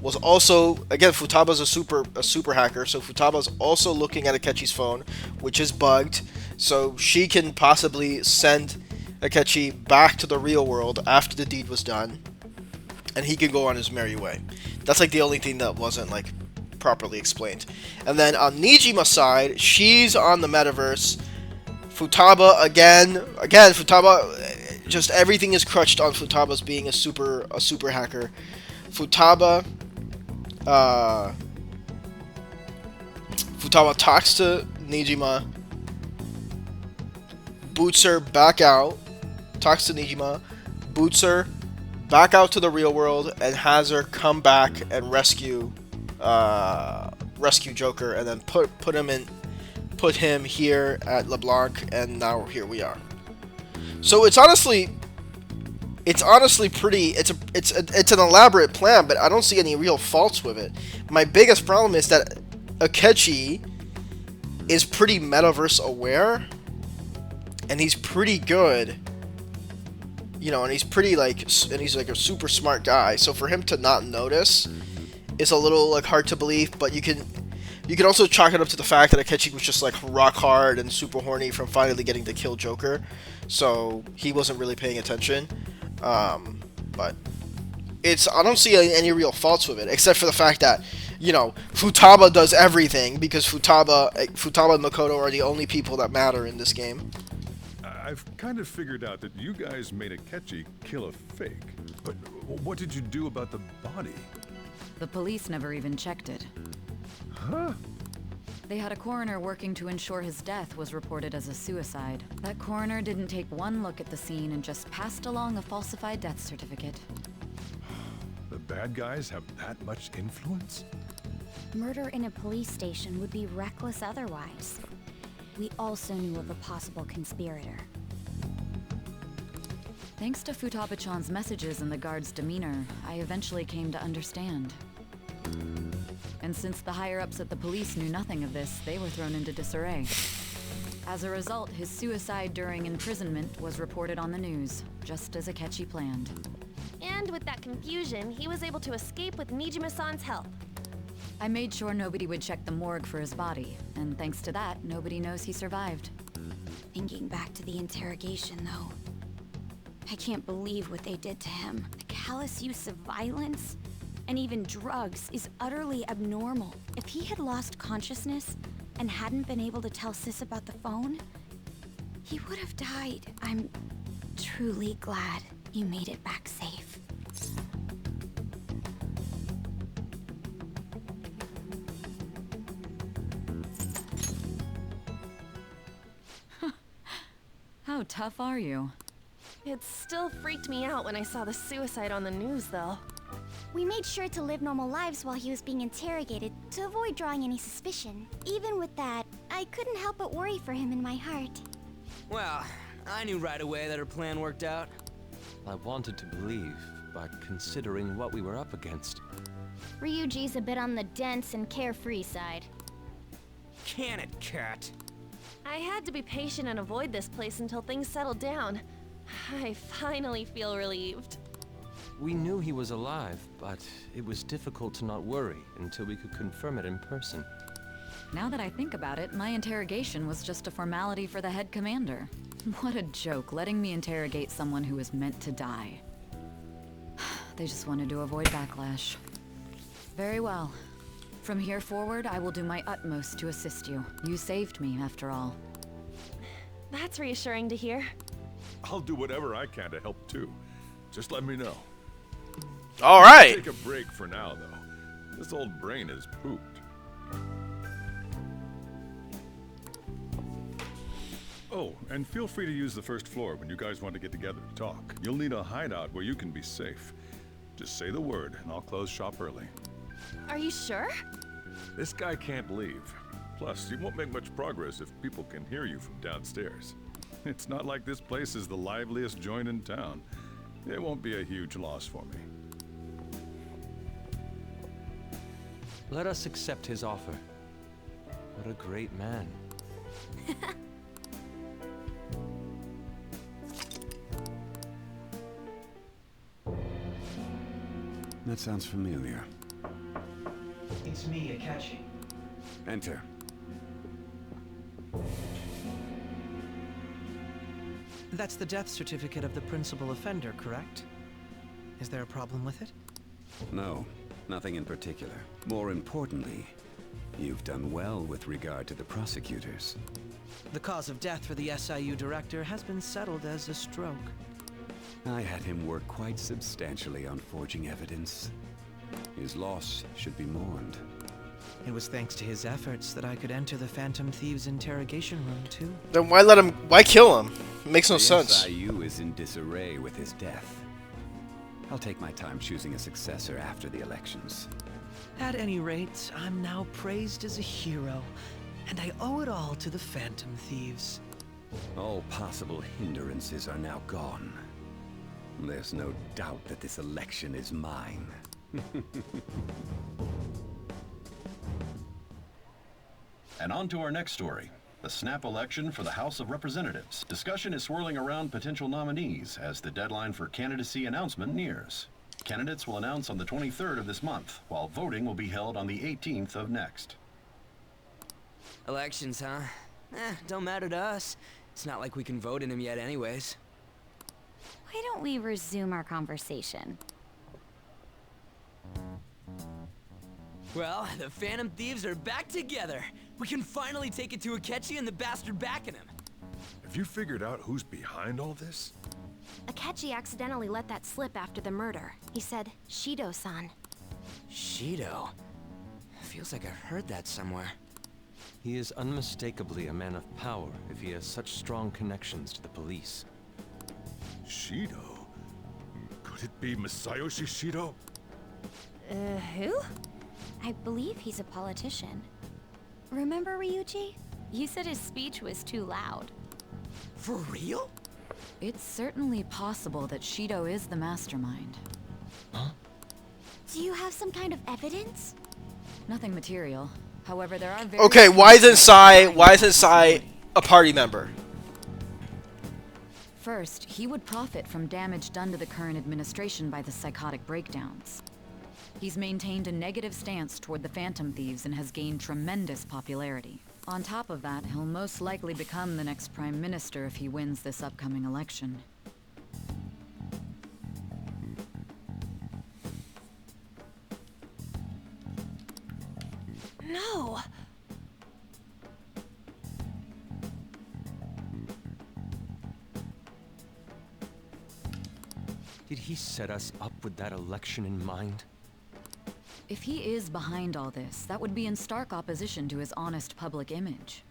was also, again, Futaba's a super hacker, so Futaba's also looking at Akechi's phone, which is bugged, so she can possibly send Akechi back to the real world after the deed was done, and he can go on his merry way. That's like the only thing that wasn't like properly explained. And then on Nijima's side, she's on the metaverse Futaba again, Futaba, just everything is crutched on Futaba's being a super hacker. Futaba talks to Nijima, boots her back out, talks to Nijima, boots her back out to the real world, and has her come back and rescue Joker, and then put him here at LeBlanc, and now here we are. So it's honestly pretty. It's an elaborate plan, but I don't see any real faults with it. My biggest problem is that Akechi is pretty metaverse aware, and he's pretty good. You know, and he's pretty like a super smart guy. So for him to not notice is a little like hard to believe. But you can also chalk it up to the fact that Akechi was just like rock hard and super horny from finally getting to kill Joker, so he wasn't really paying attention. But I don't see any real faults with it, except for the fact that, you know, Futaba does everything, because Futaba and Makoto are the only people that matter in this game. I've kind of figured out that you guys made Akechi kill a fake. But what did you do about the body? The police never even checked it. Huh? They had a coroner working to ensure his death was reported as a suicide. That coroner didn't take one look at the scene and just passed along a falsified death certificate. The bad guys have that much influence? Murder in a police station would be reckless otherwise. We also knew of a possible conspirator. Thanks to Futaba-chan's messages and the guard's demeanor, I eventually came to understand. And since the higher-ups at the police knew nothing of this, they were thrown into disarray. As a result, his suicide during imprisonment was reported on the news, just as Akechi planned. And with that confusion, he was able to escape with Nijima-san's help. I made sure nobody would check the morgue for his body, and thanks to that, nobody knows he survived. Thinking back to the interrogation, though, I can't believe what they did to him. The callous use of violence and even drugs is utterly abnormal. If he had lost consciousness and hadn't been able to tell Sis about the phone, he would have died. I'm truly glad you made it back safe. How tough are you? It still freaked me out when I saw the suicide on the news, though. We made sure to live normal lives while he was being interrogated to avoid drawing any suspicion. Even with that, I couldn't help but worry for him in my heart. Well, I knew right away that her plan worked out. I wanted to believe, but considering what we were up against. Ryuji's a bit on the dense and carefree side. Can it, Cat? I had to be patient and avoid this place until things settled down. I finally feel relieved. We knew he was alive, but it was difficult to not worry until we could confirm it in person. Now that I think about it, my interrogation was just a formality for the head commander. What a joke, letting me interrogate someone who was meant to die. They just wanted to avoid backlash. Very well. From here forward, I will do my utmost to assist you. You saved me, after all. That's reassuring to hear. I'll do whatever I can to help too. Just let me know. All right. Take a break for now, though. This old brain is pooped. Oh, and feel free to use the first floor when you guys want to get together to talk. You'll need a hideout where you can be safe. Just say the word, and I'll close shop early. Are you sure? This guy can't leave. Plus, you won't make much progress if people can hear you from downstairs. It's not like this place is the liveliest joint in town. It won't be a huge loss for me. Let us accept his offer. What a great man. That sounds familiar. It's me, Akechi. Enter. That's the death certificate of the principal offender, correct? Is there a problem with it? No, nothing in particular. More importantly, you've done well with regard to the prosecutors. The cause of death for the SIU director has been settled as a stroke. I had him work quite substantially on forging evidence. His loss should be mourned. It was thanks to his efforts that I could enter the Phantom Thieves' interrogation room, too. Then why kill him? It makes no sense. The SIU is in disarray with his death. I'll take my time choosing a successor after the elections. At any rate, I'm now praised as a hero, and I owe it all to the Phantom Thieves. All possible hindrances are now gone. There's no doubt that this election is mine. And on to our next story. The snap election for the House of Representatives. Discussion is swirling around potential nominees as the deadline for candidacy announcement nears. Candidates will announce on the 23rd of this month, while voting will be held on the 18th of next. Elections, huh? Don't matter to us. It's not like we can vote in them yet anyways. Why don't we resume our conversation? Well, the Phantom Thieves are back together. We can finally take it to Akechi and the bastard backing him. Have you figured out who's behind all this? Akechi accidentally let that slip after the murder. He said, Shido-san. Shido? Feels like I've heard that somewhere. He is unmistakably a man of power if he has such strong connections to the police. Shido? Could it be Masayoshi Shido? Who? I believe he's a politician. Remember Ryuji? You said his speech was too loud. For real? It's certainly possible that Shido is the mastermind. Huh? Do you have some kind of evidence? Nothing material. However, there are very... Okay, why isn't Sai a party member? First, he would profit from damage done to the current administration by the psychotic breakdowns. He's maintained a negative stance toward the Phantom Thieves and has gained tremendous popularity. On top of that, he'll most likely become the next Prime Minister if he wins this upcoming election. No! Did he set us up with that election in mind? If he is behind all this, that would be in stark opposition to his honest public image.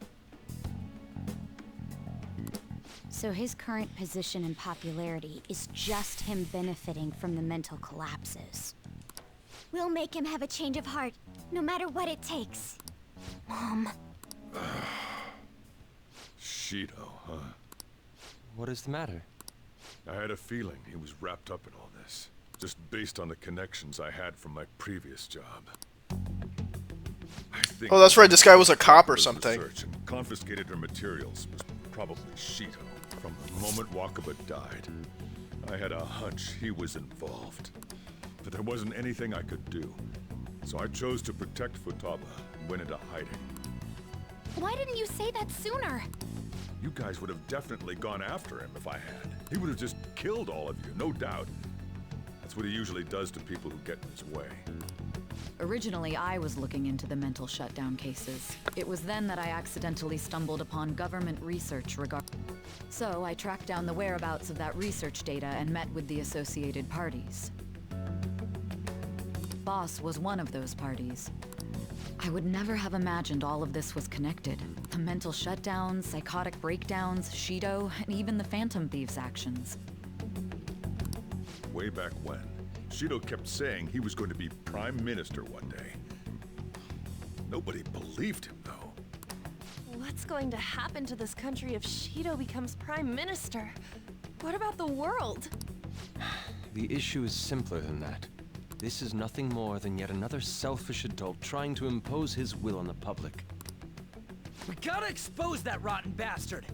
So his current position and popularity is just him benefiting from the mental collapses. We'll make him have a change of heart, no matter what it takes. Mom. Shido, huh? What is the matter? I had a feeling he was wrapped up in all this, just based on the connections I had from my previous job. I think Oh, that's right. This guy was a cop or something. research and confiscated her materials was probably Shido. From the moment Wakaba died, I had a hunch he was involved. But there wasn't anything I could do. So I chose to protect Futaba and went into hiding. Why didn't you say that sooner? You guys would have definitely gone after him if I had. He would have just killed all of you, no doubt. That's what he usually does to people who get in his way. Originally, I was looking into the mental shutdown cases. It was then that I accidentally stumbled upon government research regarding... So I tracked down the whereabouts of that research data and met with the associated parties. Boss was one of those parties. I would never have imagined all of this was connected. The mental shutdowns, psychotic breakdowns, Shido, and even the Phantom Thieves' actions. Way back when, Shido kept saying he was going to be Prime Minister one day. Nobody believed him, though. What's going to happen to this country if Shido becomes Prime Minister? What about the world? The issue is simpler than that. This is nothing more than yet another selfish adult trying to impose his will on the public. We gotta expose that rotten bastard!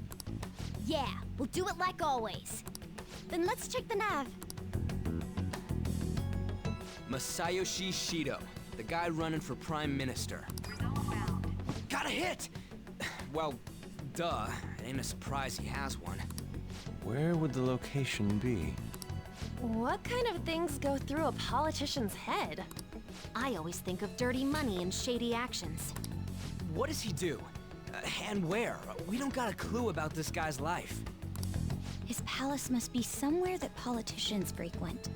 Yeah, we'll do it like always. Then let's check the nav. Masayoshi Shido, the guy running for Prime Minister. Got a hit! Well, duh. It ain't a surprise he has one. Where would the location be? What kind of things go through a politician's head? I always think of dirty money and shady actions. What does he do? And where? We don't got a clue about this guy's life. His palace must be somewhere that politicians frequent.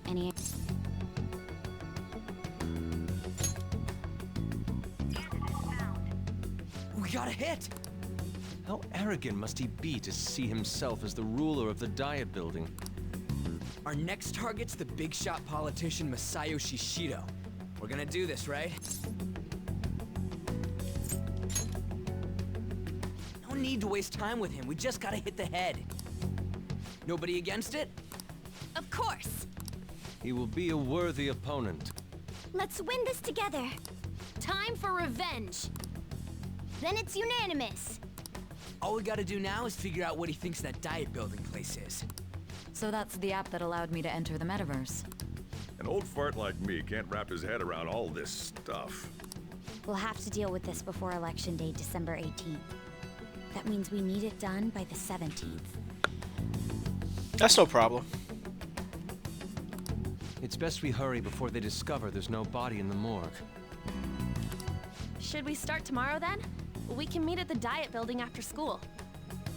Any... We got a hit! How arrogant must he be to see himself as the ruler of the Diet Building? Our next target's the big shot politician Masayoshi Shido. We're gonna do this, right? No need to waste time with him. We just gotta hit the head. Nobody against it? Of course! He will be a worthy opponent. Let's win this together. Time for revenge. Then it's unanimous. All we gotta do now is figure out what he thinks that Diet Building place is. So that's the app that allowed me to enter the metaverse. An old fart like me can't wrap his head around all this stuff. We'll have to deal with this before Election Day, December 18th. That means we need it done by the 17th. That's no problem. It's best we hurry before they discover there's no body in the morgue. Should we start tomorrow then? We can meet at the Diet Building after school.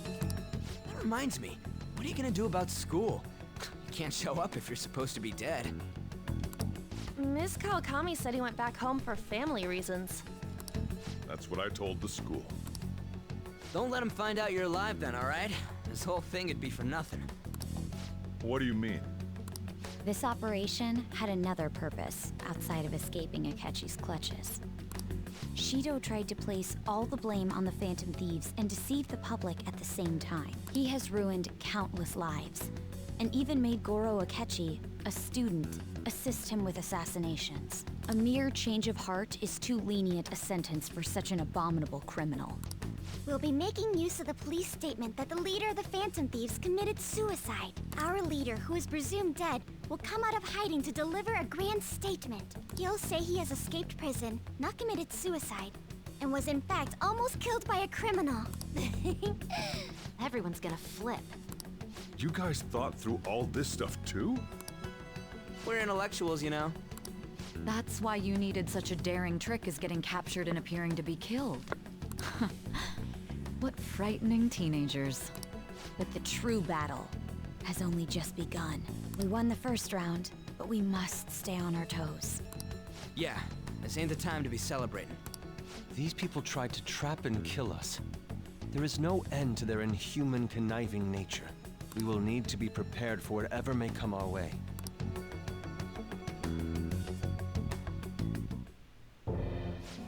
That reminds me, what are you gonna do about school? You can't show up if you're supposed to be dead. Miss Kawakami said he went back home for family reasons. That's what I told the school. Don't let him find out you're alive then, alright? This whole thing would be for nothing. What do you mean? This operation had another purpose outside of escaping Akechi's clutches. Shido tried to place all the blame on the Phantom Thieves and deceive the public at the same time. He has ruined countless lives, and even made Goro Akechi, a student, assist him with assassinations. A mere change of heart is too lenient a sentence for such an abominable criminal. We'll be making use of the police statement that the leader of the Phantom Thieves committed suicide. Our leader, who is presumed dead, will come out of hiding to deliver a grand statement. He'll say he has escaped prison, not committed suicide, and was in fact almost killed by a criminal. Everyone's gonna flip. You guys thought through all this stuff too? We're intellectuals, you know. That's why you needed such a daring trick as getting captured and appearing to be killed. What frightening teenagers. But the true battle has only just begun. We won the first round, but we must stay on our toes. Yeah, this ain't the time to be celebrating. These people tried to trap and kill us. There is no end to their inhuman, conniving nature. We will need to be prepared for whatever may come our way.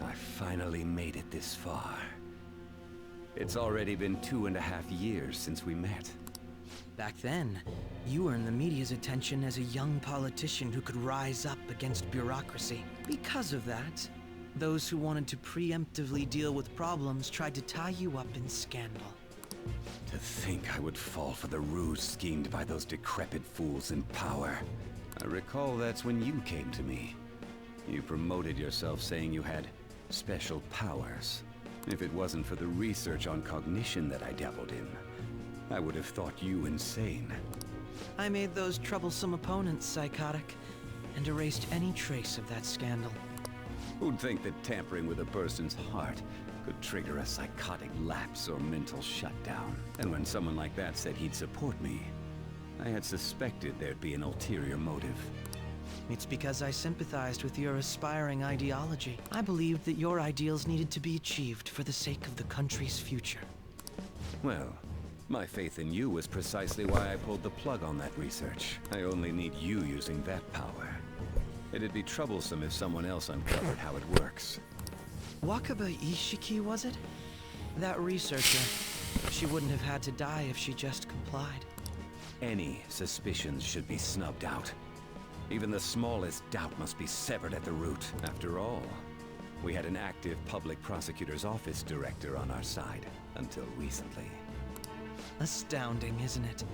I finally made it this far. It's already been 2.5 years since we met. Back then, you earned the media's attention as a young politician who could rise up against bureaucracy. Because of that, those who wanted to preemptively deal with problems tried to tie you up in scandal. To think I would fall for the ruse schemed by those decrepit fools in power. I recall that's when you came to me. You promoted yourself saying you had special powers. If it wasn't for the research on cognition that I dabbled in, I would have thought you insane. I made those troublesome opponents psychotic, and erased any trace of that scandal. Who'd think that tampering with a person's heart could trigger a psychotic lapse or mental shutdown? And when someone like that said he'd support me, I had suspected there'd be an ulterior motive. It's because I sympathized with your aspiring ideology. I believed that your ideals needed to be achieved for the sake of the country's future. Well, my faith in you was precisely why I pulled the plug on that research. I only need you using that power. It'd be troublesome if someone else uncovered how it works. Wakaba Ishiki, was it? That researcher. She wouldn't have had to die if she just complied. Any suspicions should be snubbed out. Even the smallest doubt must be severed at the root. After all, we had an active public prosecutor's office director on our side, until recently. Astounding, isn't it?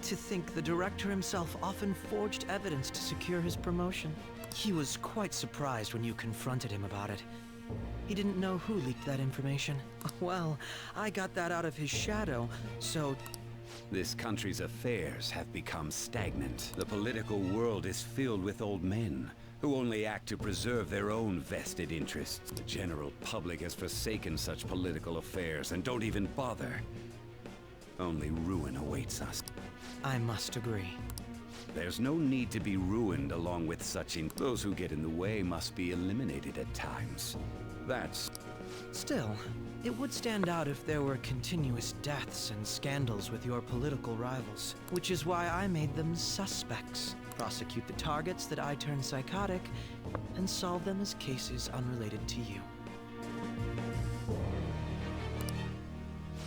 To think the director himself often forged evidence to secure his promotion. He was quite surprised when you confronted him about it. He didn't know who leaked that information. Well, I got that out of his shadow, so This country's affairs have become stagnant. The political world is filled with old men who only act to preserve their own vested interests. The general public has forsaken such political affairs and don't even bother. Only ruin awaits us. I must agree. There's no need to be ruined along with such those who get in the way must be eliminated at times. That's... Still, it would stand out if there were continuous deaths and scandals with your political rivals, which is why I made them suspects. Prosecute the targets that I turn psychotic, and solve them as cases unrelated to you.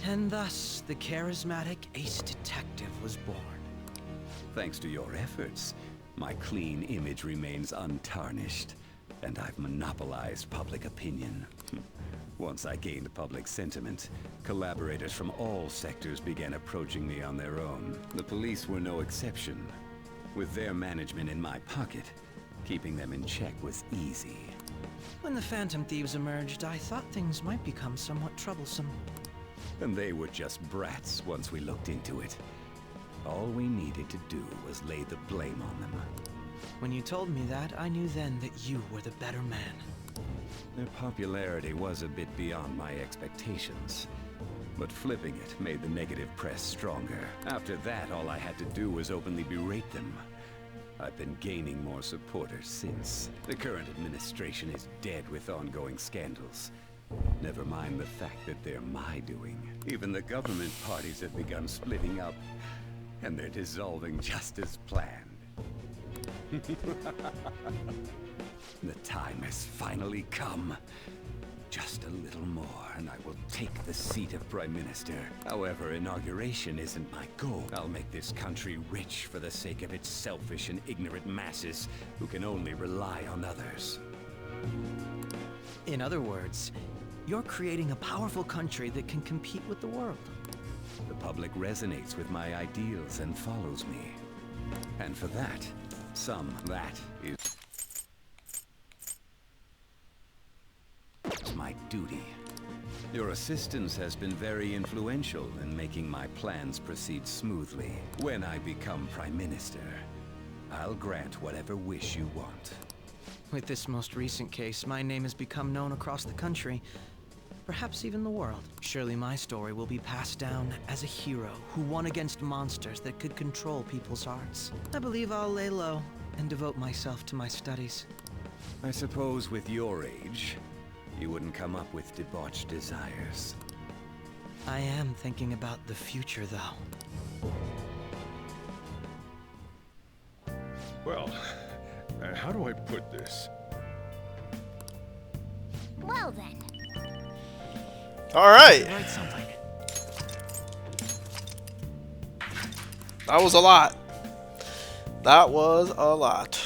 And thus, the charismatic ace detective was born. Thanks to your efforts, my clean image remains untarnished, and I've monopolized public opinion. Once I gained public sentiment, collaborators from all sectors began approaching me on their own. The police were no exception. With their management in my pocket, keeping them in check was easy. When the Phantom Thieves emerged, I thought things might become somewhat troublesome. And they were just brats once we looked into it. All we needed to do was lay the blame on them. When you told me that, I knew then that you were the better man. Their popularity was a bit beyond my expectations. But flipping it made the negative press stronger. After that, all I had to do was openly berate them. I've been gaining more supporters since. The current administration is dead with ongoing scandals. Never mind the fact that they're my doing. Even the government parties have begun splitting up, and they're dissolving just as planned. The time has finally come. Just a little more, and I will take the seat of Prime Minister. However, inauguration isn't my goal. I'll make this country rich for the sake of its selfish and ignorant masses who can only rely on others. In other words, you're creating a powerful country that can compete with the world. The public resonates with my ideals and follows me. And for that, that is my duty. Your assistance has been very influential in making my plans proceed smoothly. When I become Prime Minister, I'll grant whatever wish you want. With this most recent case, my name has become known across the country, perhaps even the world. Surely my story will be passed down as a hero who won against monsters that could control people's hearts. I believe I'll lay low and devote myself to my studies. I suppose with your age, you wouldn't come up with debauched desires. I am thinking about the future, though. Well, how do I put this? Well then. All right. Write something. That was a lot. That was a lot.